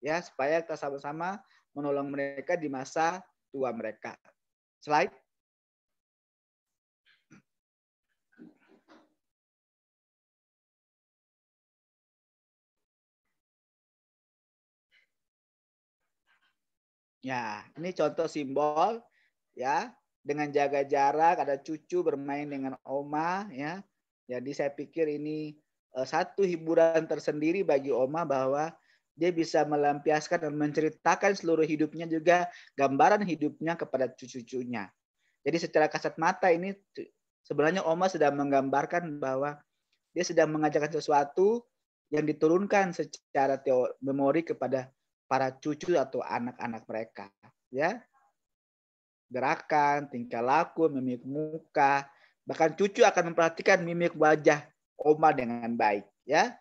Ya, supaya kita sama-sama menolong mereka di masa tua mereka. Slide. Ya, ini contoh simbol ya, dengan jaga jarak, ada cucu bermain dengan oma ya. Jadi saya pikir ini satu hiburan tersendiri bagi oma bahwa dia bisa melampiaskan dan menceritakan seluruh hidupnya, juga gambaran hidupnya kepada cucu-cucunya. Jadi secara kasat mata ini sebenarnya oma sedang menggambarkan bahwa dia sedang mengajarkan sesuatu yang diturunkan secara memori kepada para cucu atau anak-anak mereka, ya. Gerakan, tingkah laku, mimik muka, bahkan cucu akan memperhatikan mimik wajah oma dengan baik, ya.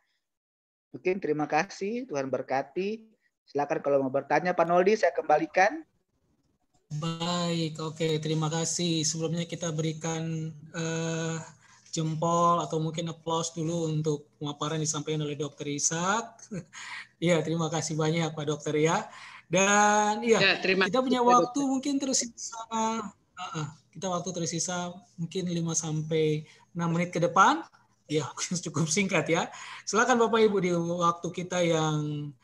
Mungkin terima kasih, Tuhan berkati. Silakan kalau mau bertanya, Pak Noldi, saya kembalikan. Baik, oke, terima kasih. Sebelumnya kita berikan jempol atau mungkin applause dulu untuk pemaparan disampaikan oleh Dr. Ishak. Iya, terima kasih banyak Pak Dokter ya. Dan ya, kita punya waktu mungkin tersisa mungkin 5 sampai 6 menit ke depan. Ya, cukup singkat ya. Silakan Bapak Ibu, di waktu kita yang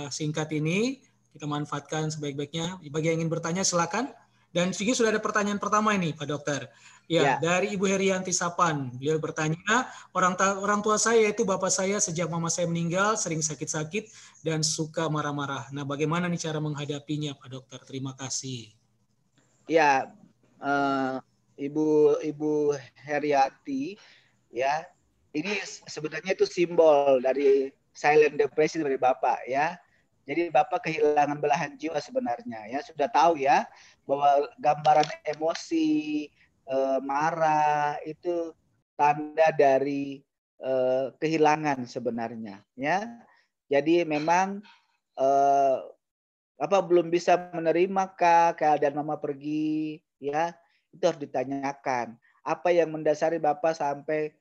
singkat ini kita manfaatkan sebaik-baiknya. Bagi yang ingin bertanya silakan. Dan sudah ada pertanyaan pertama ini Pak Dokter. Ya, dari Ibu Herianti Sapan. Beliau bertanya, orang tua saya yaitu bapak saya sejak mama saya meninggal sering sakit-sakit dan suka marah-marah. Nah, bagaimana nih cara menghadapinya, Pak Dokter? Terima kasih. Ya, Ibu Herianti, ya, ini sebenarnya itu simbol dari silent depression dari bapak, ya. Jadi bapak kehilangan belahan jiwa sebenarnya, ya. Sudah tahu ya bahwa gambaran emosi, marah itu tanda dari kehilangan sebenarnya, ya. Jadi memang belum bisa menerimakah keadaan mama pergi, ya. Itu harus ditanyakan. Apa yang mendasari bapak sampai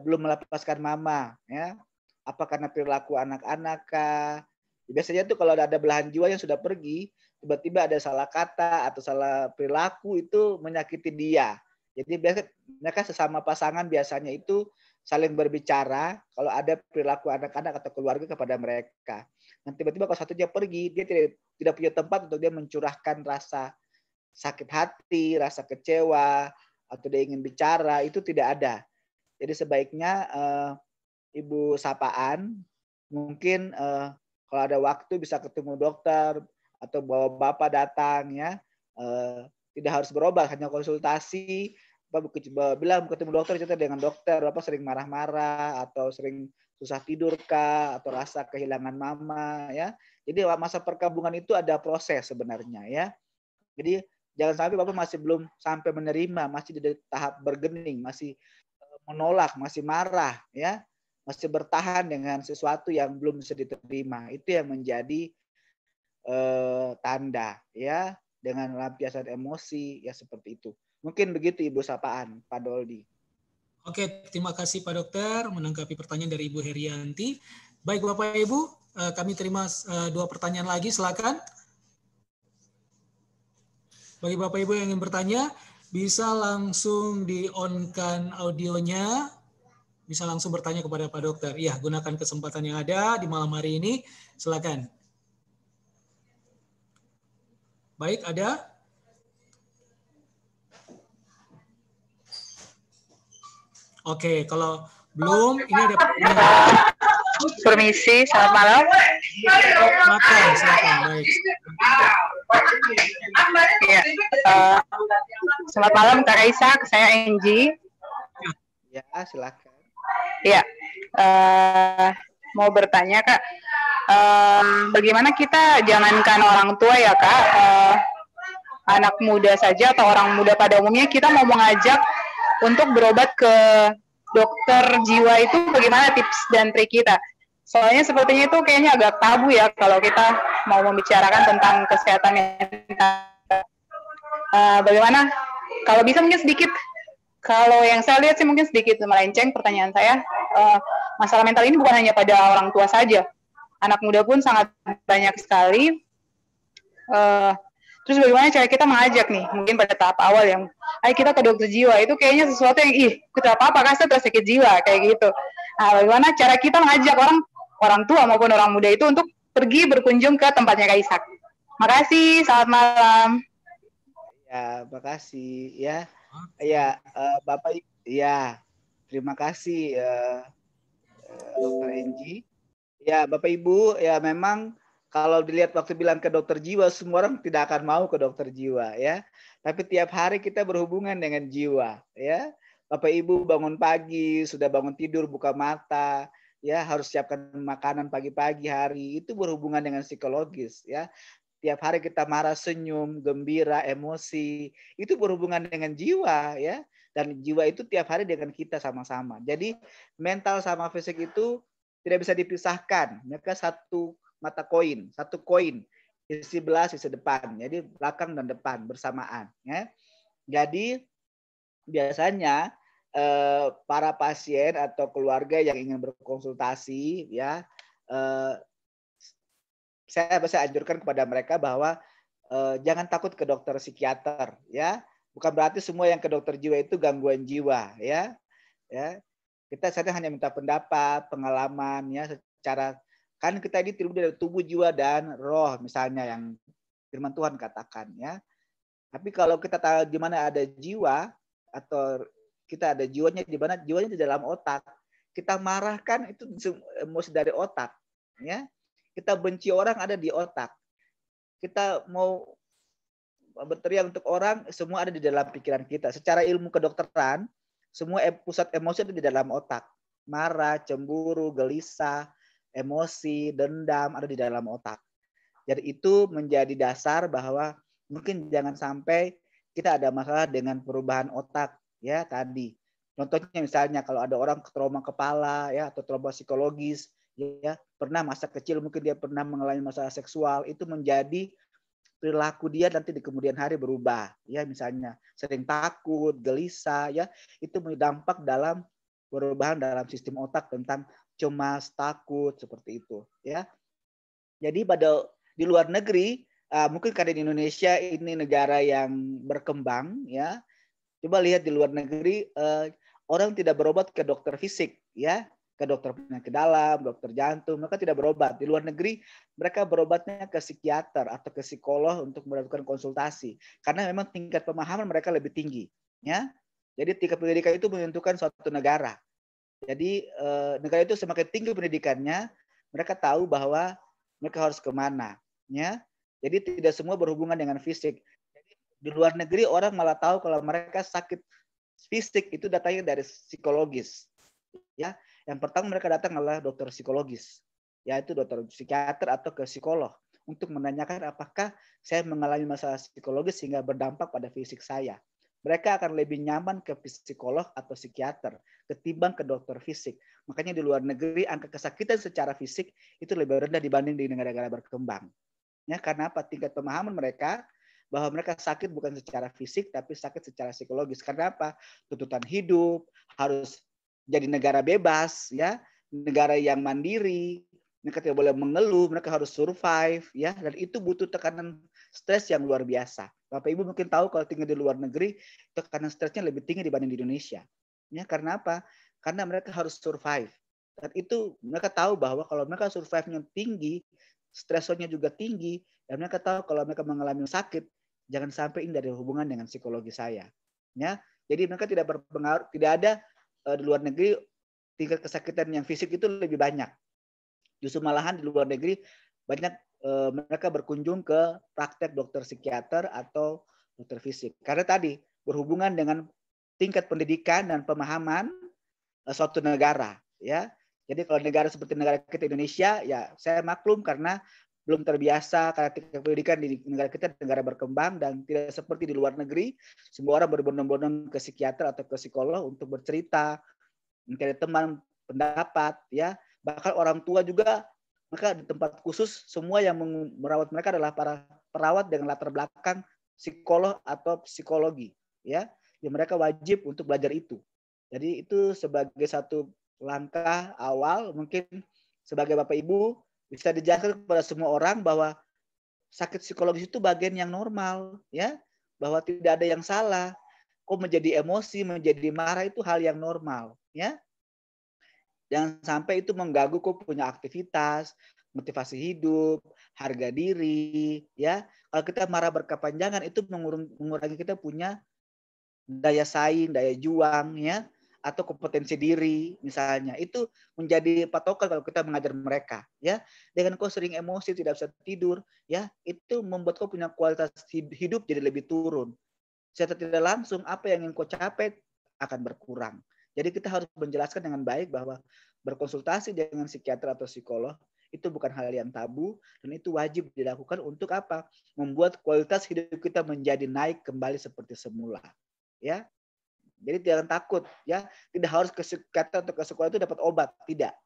belum melepaskan mama, ya? Apa karena perilaku anak-anak kah? Biasanya tuh kalau ada belahan jiwa yang sudah pergi, tiba-tiba ada salah kata atau salah perilaku, itu menyakiti dia. Jadi mereka sesama pasangan biasanya itu saling berbicara kalau ada perilaku anak-anak atau keluarga kepada mereka. Dan tiba-tiba kalau satunya pergi, dia tidak punya tempat untuk dia mencurahkan rasa sakit hati, rasa kecewa, atau dia ingin bicara, itu tidak ada. Jadi sebaiknya Ibu Sapaan mungkin kalau ada waktu bisa ketemu dokter atau bawa bapak datang, ya. Tidak harus berobat, hanya konsultasi. Bilang ketemu dokter, cerita dengan dokter, bapak sering marah-marah atau sering susah tidur kah, atau rasa kehilangan mama, ya. Jadi masa perkabungan itu ada proses sebenarnya, ya. Jadi jangan sampai bapak masih belum sampai menerima, masih di tahap bergening, masih menolak, masih marah, ya. Masih bertahan dengan sesuatu yang belum bisa diterima. Itu yang menjadi tanda, ya, dengan lampiasan emosi, ya, seperti itu. Mungkin begitu Ibu Sapaan, Pak Doldi. Oke, terima kasih Pak Dokter menanggapi pertanyaan dari Ibu Herianti. Baik Bapak Ibu, kami terima 2 pertanyaan lagi, silakan. Bagi Bapak Ibu yang ingin bertanya, bisa langsung di-on-kan audionya. Bisa langsung bertanya kepada Pak Dokter. Ya, gunakan kesempatan yang ada di malam hari ini. Silakan. Baik, ada? Oke, kalau belum, ini ada pertanyaan. Permisi, selamat malam. Silakan, baik. Ya, selamat malam Kak Ishak, saya Angie. Ya, silakan. Ya, mau bertanya Kak, bagaimana kita jangankan orang tua ya Kak, anak muda saja atau orang muda pada umumnya kita mau mengajak untuk berobat ke dokter jiwa, itu bagaimana tips dan trik kita? Soalnya sepertinya itu kayaknya agak tabu ya kalau kita mau membicarakan tentang kesehatan mental. Bagaimana? Kalau bisa mungkin sedikit. Kalau yang saya lihat sih mungkin sedikit melenceng pertanyaan saya. masalah mental ini bukan hanya pada orang tua saja, anak muda pun sangat banyak sekali. Terus bagaimana cara kita mengajak nih, mungkin pada tahap awal yang, ayo kita ke dokter jiwa, itu kayaknya sesuatu yang, kita apa kasih terus sakit jiwa, kayak gitu. Nah, bagaimana cara kita mengajak orang tua maupun orang muda itu untuk pergi berkunjung ke tempatnya Kak Ishak. Makasih, selamat malam. Ya, makasih ya. Ya, Bapak Ibu, ya, terima kasih Dokter Enji. Ya, Bapak Ibu, ya memang kalau dilihat waktu bilang ke dokter jiwa, semua orang tidak akan mau ke dokter jiwa, ya. Tapi tiap hari kita berhubungan dengan jiwa, ya. Bapak Ibu bangun pagi, sudah bangun tidur, buka mata, ya harus siapkan makanan pagi-pagi hari, itu berhubungan dengan psikologis, ya. Tiap hari kita marah, senyum, gembira, emosi, itu berhubungan dengan jiwa, ya. Dan jiwa itu tiap hari dengan kita sama-sama. Jadi mental sama fisik itu tidak bisa dipisahkan. Mereka satu mata koin, satu koin, sisi belah, sisi depan. Jadi belakang dan depan bersamaan. Ya. Jadi biasanya para pasien atau keluarga yang ingin berkonsultasi, ya, saya bisa anjurkan kepada mereka bahwa jangan takut ke dokter psikiater, ya. Bukan berarti semua yang ke dokter jiwa itu gangguan jiwa, ya. Ya. Kita saja hanya minta pendapat, pengalaman, ya, secara kan kita ini terdiri dari tubuh, jiwa, dan roh, misalnya yang firman Tuhan katakan, ya. Tapi kalau kita tahu di mana ada jiwa atau kita ada jiwanya di mana, jiwanya di dalam otak. Kita marahkan itu emosi dari otak, ya. Kita benci orang ada di otak. Kita mau berteriak untuk orang, semua ada di dalam pikiran kita. Secara ilmu kedokteran, semua pusat emosi ada di dalam otak. Marah, cemburu, gelisah, emosi, dendam ada di dalam otak. Jadi itu menjadi dasar bahwa mungkin jangan sampai kita ada masalah dengan perubahan otak, ya tadi. Contohnya misalnya kalau ada orang trauma kepala, ya, atau trauma psikologis, ya, pernah masa kecil mungkin dia pernah mengalami masalah seksual, itu menjadi perilaku dia nanti di kemudian hari berubah, ya, misalnya sering takut, gelisah, ya, itu berdampak dalam perubahan dalam sistem otak tentang cemas, takut, seperti itu, ya. Jadi di luar negeri, mungkin karena di Indonesia ini negara yang berkembang, ya. Coba lihat di luar negeri, orang tidak berobat ke dokter fisik, ya, ke dokter penyakit dalam, dokter jantung, mereka tidak berobat. Di luar negeri mereka berobatnya ke psikiater atau ke psikolog untuk melakukan konsultasi, karena memang tingkat pemahaman mereka lebih tinggi, ya. Jadi tingkat pendidikan itu menentukan suatu negara. Jadi negara itu semakin tinggi pendidikannya, mereka tahu bahwa mereka harus kemana, ya. Jadi tidak semua berhubungan dengan fisik. Jadi, di luar negeri orang malah tahu kalau mereka sakit fisik itu datangnya dari psikologis, ya. Yang pertama mereka datang adalah dokter psikologis, yaitu dokter psikiater atau ke psikolog untuk menanyakan apakah saya mengalami masalah psikologis sehingga berdampak pada fisik saya. Mereka akan lebih nyaman ke psikolog atau psikiater ketimbang ke dokter fisik. Makanya di luar negeri angka kesakitan secara fisik itu lebih rendah dibanding di negara-negara berkembang. Ya, karena apa? Tingkat pemahaman mereka bahwa mereka sakit bukan secara fisik tapi sakit secara psikologis. Karena apa? Tuntutan hidup, harus jadi negara bebas, ya, negara yang mandiri, mereka tidak boleh mengeluh, mereka harus survive, ya, dan itu butuh tekanan stres yang luar biasa. Bapak Ibu mungkin tahu kalau tinggal di luar negeri, tekanan stresnya lebih tinggi dibanding di Indonesia. Ya, karena apa? Karena mereka harus survive. Dan itu mereka tahu bahwa kalau mereka survive-nya tinggi, stresornya juga tinggi, dan mereka tahu kalau mereka mengalami sakit, jangan sampai ini ada hubungan dengan psikologi saya. Ya, jadi mereka tidak berpengaruh, tidak ada di luar negeri tingkat kesakitan yang fisik itu lebih banyak. Justru malahan di luar negeri banyak mereka berkunjung ke praktek dokter psikiater atau dokter fisik. Karena tadi berhubungan dengan tingkat pendidikan dan pemahaman suatu negara, ya. Jadi kalau negara seperti negara kita Indonesia, ya saya maklum karena belum terbiasa karena tingkat pendidikan di negara kita negara berkembang dan tidak seperti di luar negeri. Semua orang berbondong-bondong ke psikiater atau ke psikolog untuk bercerita, mencari teman, pendapat, ya. Bahkan orang tua juga mereka di tempat khusus, semua yang merawat mereka adalah para perawat dengan latar belakang psikolog atau psikologi, ya. Yang mereka wajib untuk belajar itu. Jadi itu sebagai satu langkah awal mungkin sebagai Bapak Ibu bisa dijelaskan kepada semua orang bahwa sakit psikologis itu bagian yang normal, ya, bahwa tidak ada yang salah. Kok menjadi emosi, menjadi marah itu hal yang normal, ya. Jangan sampai itu mengganggu kok punya aktivitas, motivasi hidup, harga diri, ya. Kalau kita marah berkepanjangan itu mengurangi kita punya daya saing, daya juang, ya, atau kompetensi diri misalnya. Itu menjadi patokan kalau kita mengajar mereka, ya. Dengan kau sering emosi, tidak bisa tidur, ya, itu membuat kau punya kualitas hidup jadi lebih turun. Secara tidak langsung apa yang ingin kau capai akan berkurang. Jadi kita harus menjelaskan dengan baik bahwa berkonsultasi dengan psikiater atau psikolog itu bukan hal yang tabu dan itu wajib dilakukan untuk apa? Membuat kualitas hidup kita menjadi naik kembali seperti semula, ya. Jadi jangan takut, ya. Tidak harus ke psikiater atau ke sekolah itu dapat obat, tidak.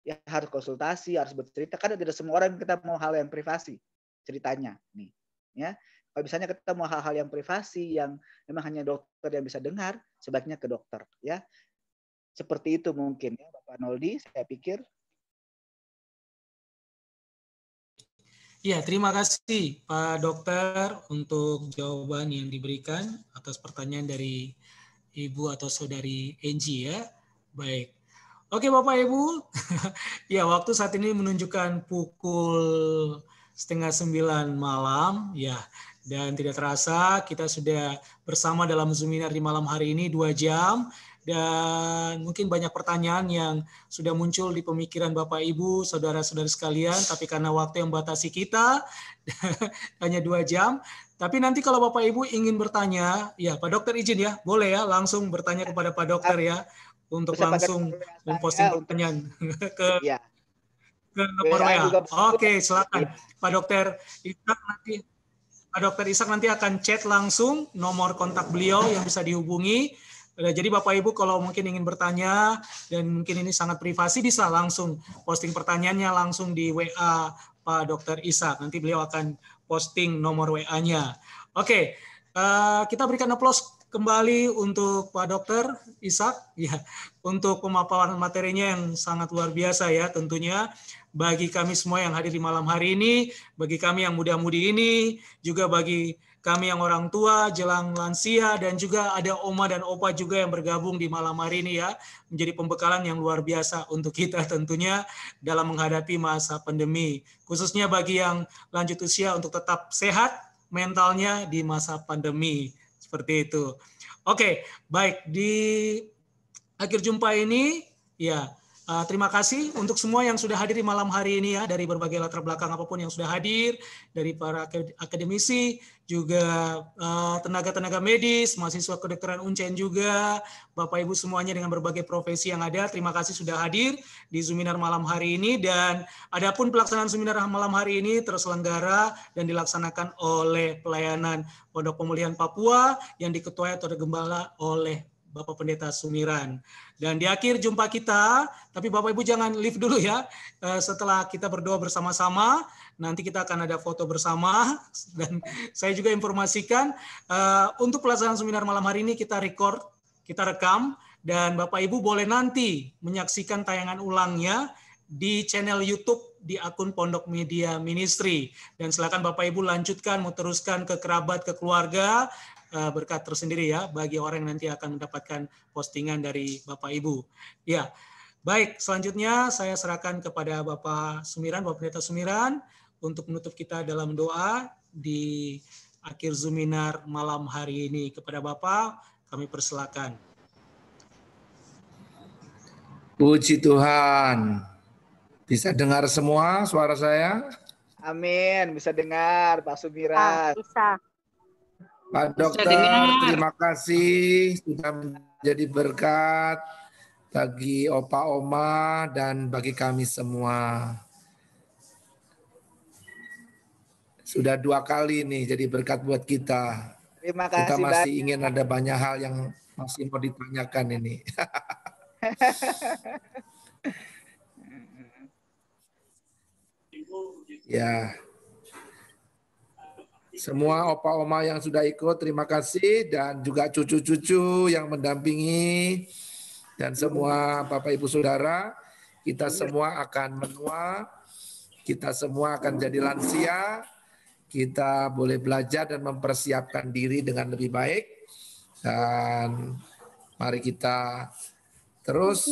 Ya harus konsultasi, harus bercerita. Karena tidak semua orang kita mau hal yang privasi ceritanya, nih, ya. Kalau misalnya kita mau hal-hal yang privasi yang memang hanya dokter yang bisa dengar, sebaiknya ke dokter, ya. Seperti itu mungkin, ya, Bapak Noldi, saya pikir. Ya, terima kasih Pak Dokter untuk jawaban yang diberikan atas pertanyaan dari Ibu atau Saudari Angie, ya. Baik. Oke Bapak Ibu, ya waktu saat ini menunjukkan pukul 8:30 malam, ya. Dan tidak terasa kita sudah bersama dalam Zoominar di malam hari ini 2 jam. Dan mungkin banyak pertanyaan yang sudah muncul di pemikiran Bapak Ibu, saudara-saudara sekalian, tapi karena waktu yang membatasi kita, hanya 2 jam. Tapi nanti kalau Bapak Ibu ingin bertanya, ya Pak Dokter izin ya, boleh ya langsung bertanya kepada Pak Dokter ya, untuk Bisa langsung memposting pertanyaan ke ya. nomor WA. Oke, silakan Ya. Pak Dokter Ishak nanti. Pak Dokter Ishak nanti akan chat langsung nomor kontak beliau yang bisa dihubungi. Jadi Bapak Ibu kalau mungkin ingin bertanya dan mungkin ini sangat privasi bisa langsung posting pertanyaannya langsung di WA Pak Dokter Ishak. Nanti beliau akan posting nomor WA-nya. Oke, kita berikan aplaus kembali untuk Pak Dokter Ishak ya untuk pemaparan materinya yang sangat luar biasa ya tentunya bagi kami semua yang hadir di malam hari ini, bagi kami yang muda-mudi ini, juga bagi kami yang orang tua, jelang lansia, dan juga ada oma dan opa juga yang bergabung di malam hari ini ya, menjadi pembekalan yang luar biasa untuk kita tentunya dalam menghadapi masa pandemi. Khususnya bagi yang lanjut usia untuk tetap sehat mentalnya di masa pandemi. Seperti itu. Oke, baik. Di akhir jumpa ini, ya, terima kasih untuk semua yang sudah hadir di malam hari ini ya, dari berbagai latar belakang apapun yang sudah hadir, dari para akademisi, juga tenaga-tenaga medis, mahasiswa kedokteran Uncen juga, Bapak Ibu semuanya dengan berbagai profesi yang ada, terima kasih sudah hadir di Zoominar malam hari ini, dan adapun pelaksanaan Zoominar malam hari ini terselenggara dan dilaksanakan oleh Pelayanan Pondok Pemulihan Papua yang diketuai atau digembala oleh Bapak Pendeta Sumiran. Dan di akhir jumpa kita, tapi Bapak Ibu jangan leave dulu ya. Setelah kita berdoa bersama-sama, nanti kita akan ada foto bersama. Dan saya juga informasikan, untuk pelaksanaan seminar malam hari ini kita record, kita rekam, dan Bapak Ibu boleh nanti menyaksikan tayangan ulangnya di channel YouTube di akun Pondok Media Ministry. Dan silakan Bapak Ibu lanjutkan, mau teruskan ke kerabat, ke keluarga, berkat tersendiri ya bagi orang yang nanti akan mendapatkan postingan dari Bapak Ibu. Ya, baik. Selanjutnya saya serahkan kepada Bapak Sumiran, Bapak Pendeta Sumiran untuk menutup kita dalam doa di akhir Zoominar malam hari ini. Kepada Bapak kami persilakan. Puji Tuhan. Bisa dengar semua suara saya? Amin. Bisa dengar Pak Sumiran. Bisa. Pak Dokter, terima kasih sudah menjadi berkat bagi opa oma dan bagi kami semua. Sudah 2 kali nih jadi berkat buat kita. Terima kasih. Kita masih ingin ada banyak hal yang masih mau ditanyakan ini. Ya. Semua opa oma yang sudah ikut terima kasih dan juga cucu-cucu yang mendampingi Dan semua Bapak Ibu Saudara, kita semua akan menua, kita semua akan jadi lansia, kita boleh belajar dan mempersiapkan diri dengan lebih baik. Dan mari kita terus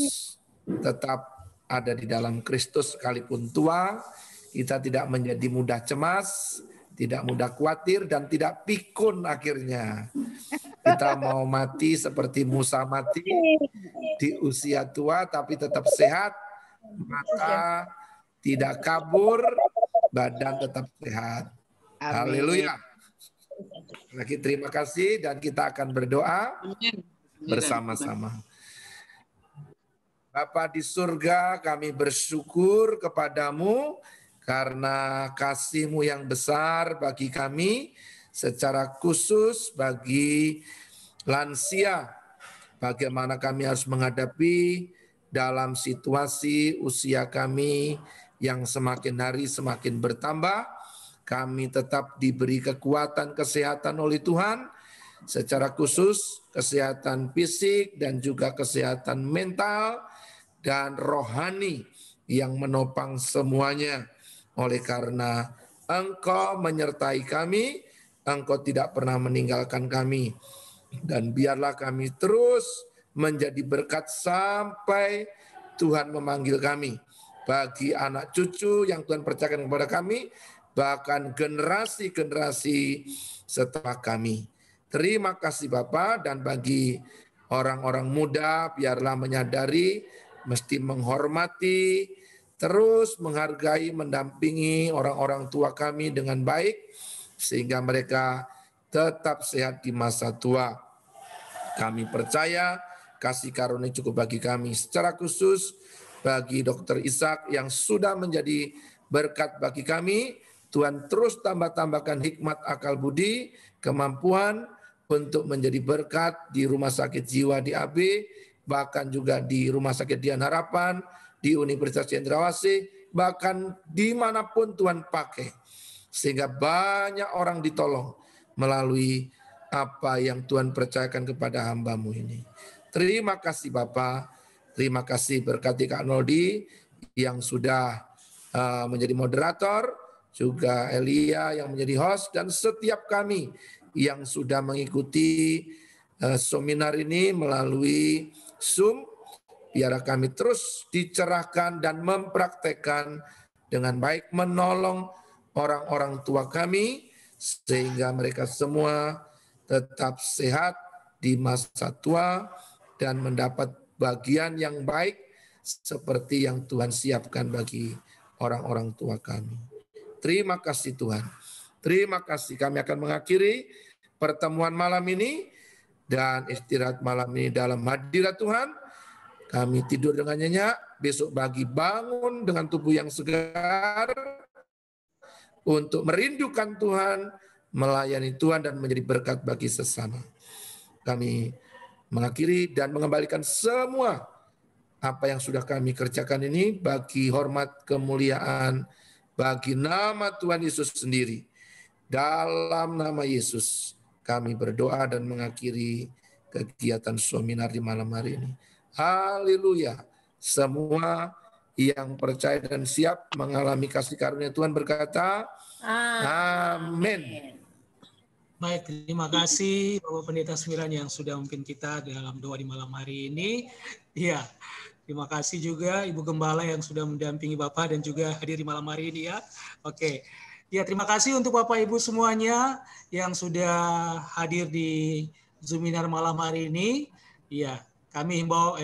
tetap ada di dalam Kristus sekalipun tua. Kita tidak menjadi mudah cemas, tidak mudah khawatir, dan tidak pikun akhirnya. Kita mau mati seperti Musa mati di usia tua tapi tetap sehat, mata tidak kabur, badan tetap sehat. Haleluya. Lagi terima kasih dan kita akan berdoa bersama-sama. Bapa di surga, kami bersyukur kepadamu karena kasih-Mu yang besar bagi kami, secara khusus bagi lansia. Bagaimana kami harus menghadapi dalam situasi usia kami yang semakin hari semakin bertambah. Kami tetap diberi kekuatan kesehatan oleh Tuhan, secara khusus kesehatan fisik dan juga kesehatan mental dan rohani yang menopang semuanya. Oleh karena Engkau menyertai kami, Engkau tidak pernah meninggalkan kami. Dan biarlah kami terus menjadi berkat sampai Tuhan memanggil kami. Bagi anak cucu yang Tuhan percayakan kepada kami, bahkan generasi-generasi setelah kami. Terima kasih Bapa, dan bagi orang-orang muda biarlah menyadari mesti menghormati, terus menghargai, mendampingi orang-orang tua kami dengan baik, sehingga mereka tetap sehat di masa tua. Kami percaya kasih karunia cukup bagi kami, secara khusus bagi Dr. Ishak yang sudah menjadi berkat bagi kami. Tuhan terus tambah-tambahkan hikmat, akal budi, kemampuan untuk menjadi berkat di Rumah Sakit Jiwa di AB, bahkan juga di Rumah Sakit Dian Harapan, di Universitas Cendrawasih, bahkan dimanapun Tuhan pakai. Sehingga banyak orang ditolong melalui apa yang Tuhan percayakan kepada hamba-Mu ini. Terima kasih Bapak, terima kasih berkati Kak Noldi yang sudah menjadi moderator, juga Elia yang menjadi host, dan setiap kami yang sudah mengikuti seminar ini melalui Zoom. Biar kami terus dicerahkan dan mempraktekkan dengan baik, menolong orang-orang tua kami, sehingga mereka semua tetap sehat di masa tua dan mendapat bagian yang baik seperti yang Tuhan siapkan bagi orang-orang tua kami. Terima kasih Tuhan. Terima kasih. Kami akan mengakhiri pertemuan malam ini dan istirahat malam ini dalam hadirat Tuhan. Kami tidur dengan nyenyak, besok pagi bangun dengan tubuh yang segar untuk merindukan Tuhan, melayani Tuhan dan menjadi berkat bagi sesama. Kami mengakhiri dan mengembalikan semua apa yang sudah kami kerjakan ini bagi hormat kemuliaan bagi nama Tuhan Yesus sendiri. Dalam nama Yesus kami berdoa dan mengakhiri kegiatan seminar di malam hari ini. Haleluya. Semua yang percaya dan siap mengalami kasih karunia Tuhan berkata, amin. Baik, terima kasih Bapak Pendeta Semiran yang sudah memimpin kita dalam doa di malam hari ini. Iya, terima kasih juga Ibu Gembala yang sudah mendampingi Bapak dan juga hadir di malam hari ini ya. Oke. Ya, terima kasih untuk Bapak Ibu semuanya yang sudah hadir di seminar malam hari ini. Iya. Kami himbau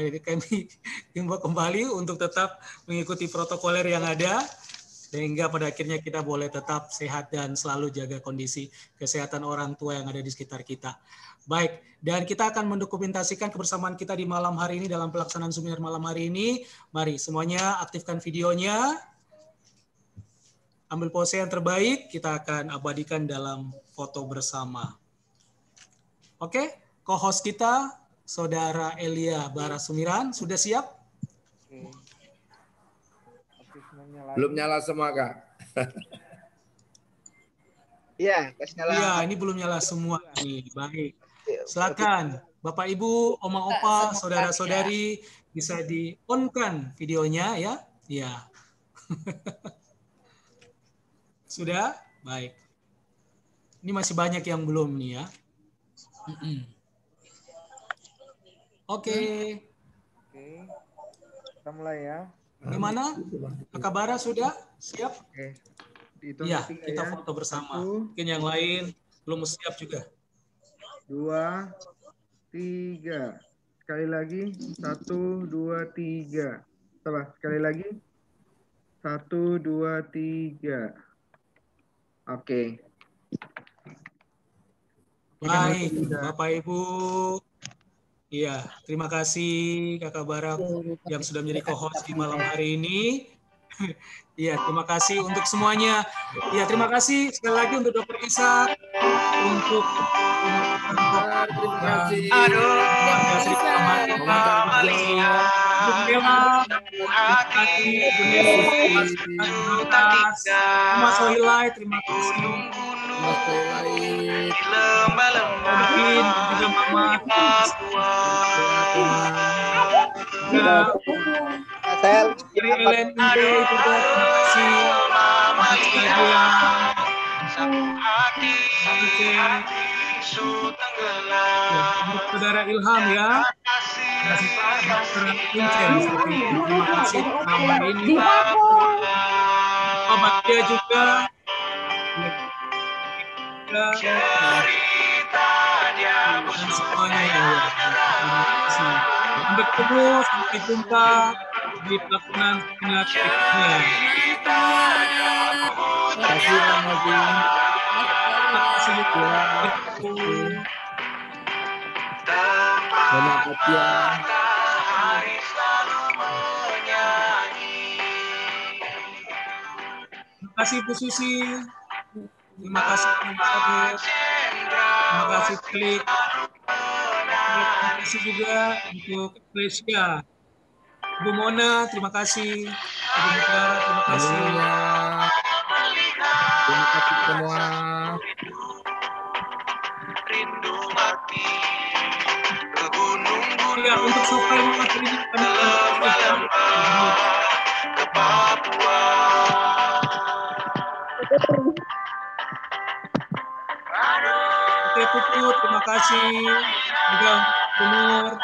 kembali untuk tetap mengikuti protokoler yang ada, sehingga pada akhirnya kita boleh tetap sehat dan selalu jaga kondisi kesehatan orang tua yang ada di sekitar kita. Baik, dan kita akan mendokumentasikan kebersamaan kita di malam hari ini dalam pelaksanaan seminar malam hari ini. Mari semuanya aktifkan videonya, ambil pose yang terbaik, kita akan abadikan dalam foto bersama. Oke, co-host kita, Saudara Elia Barasumiran, sudah siap? Belum nyala semua, Kak. Iya, kasih nyala. Iya, ini belum nyala semua nih. Baik. Silakan. Bapak Ibu, Oma Opa, saudara-saudari bisa di-on-kan videonya ya. Ya. Sudah? Baik. Ini masih banyak yang belum nih ya. Oke. Oke. Kita mulai ya. Gimana? Kakak Bara sudah? Siap? Oke. Dihitung Ya, ketiga kita ya. foto bersama. 1, Mungkin yang lain belum siap juga. 2, 3. Sekali lagi. 1, 2, 3. Coba sekali lagi. 1, 2, 3. Oke. Baik, Bapak Ibu. Iya, terima kasih Kakak Bara yang sudah menjadi co-host di malam hari ini. Iya, terima kasih untuk semuanya. Iya, terima kasih sekali lagi untuk Dr. Ishak, untuk Terima kasih. keluarga Sri Keramat, untuk Bella, terima kasih, Bu Neni, Mas Sohilai, terima kasih. Mas Sohilai. Mungkin juga Mama. Sel, Dari Ellen Inde juga terima kasih. Untuk saudara Ilham ya. Terima kasih Pak Dr. Vincent seperti itu. Terima kasih selama ini. Pak Batia juga. Dan semuanya ya. Terima kasih. Sampai ketemu, sampai jumpa di pelaksanaan seminar berikutnya. Terima kasih Mama Vin. Terima kasih juga. Mama Katia. Terima kasih Bu Susi. Terima kasih Mas Abel. Terima kasih Klik. Terima kasih juga untuk Grecia. Bu Mona, terima kasih. Bu Mutiara, terima kasih. Terima kasih semua. Ya, untuk software materi ini kami akan ke Papua. Oke, Putu, terima kasih. Juga Nur.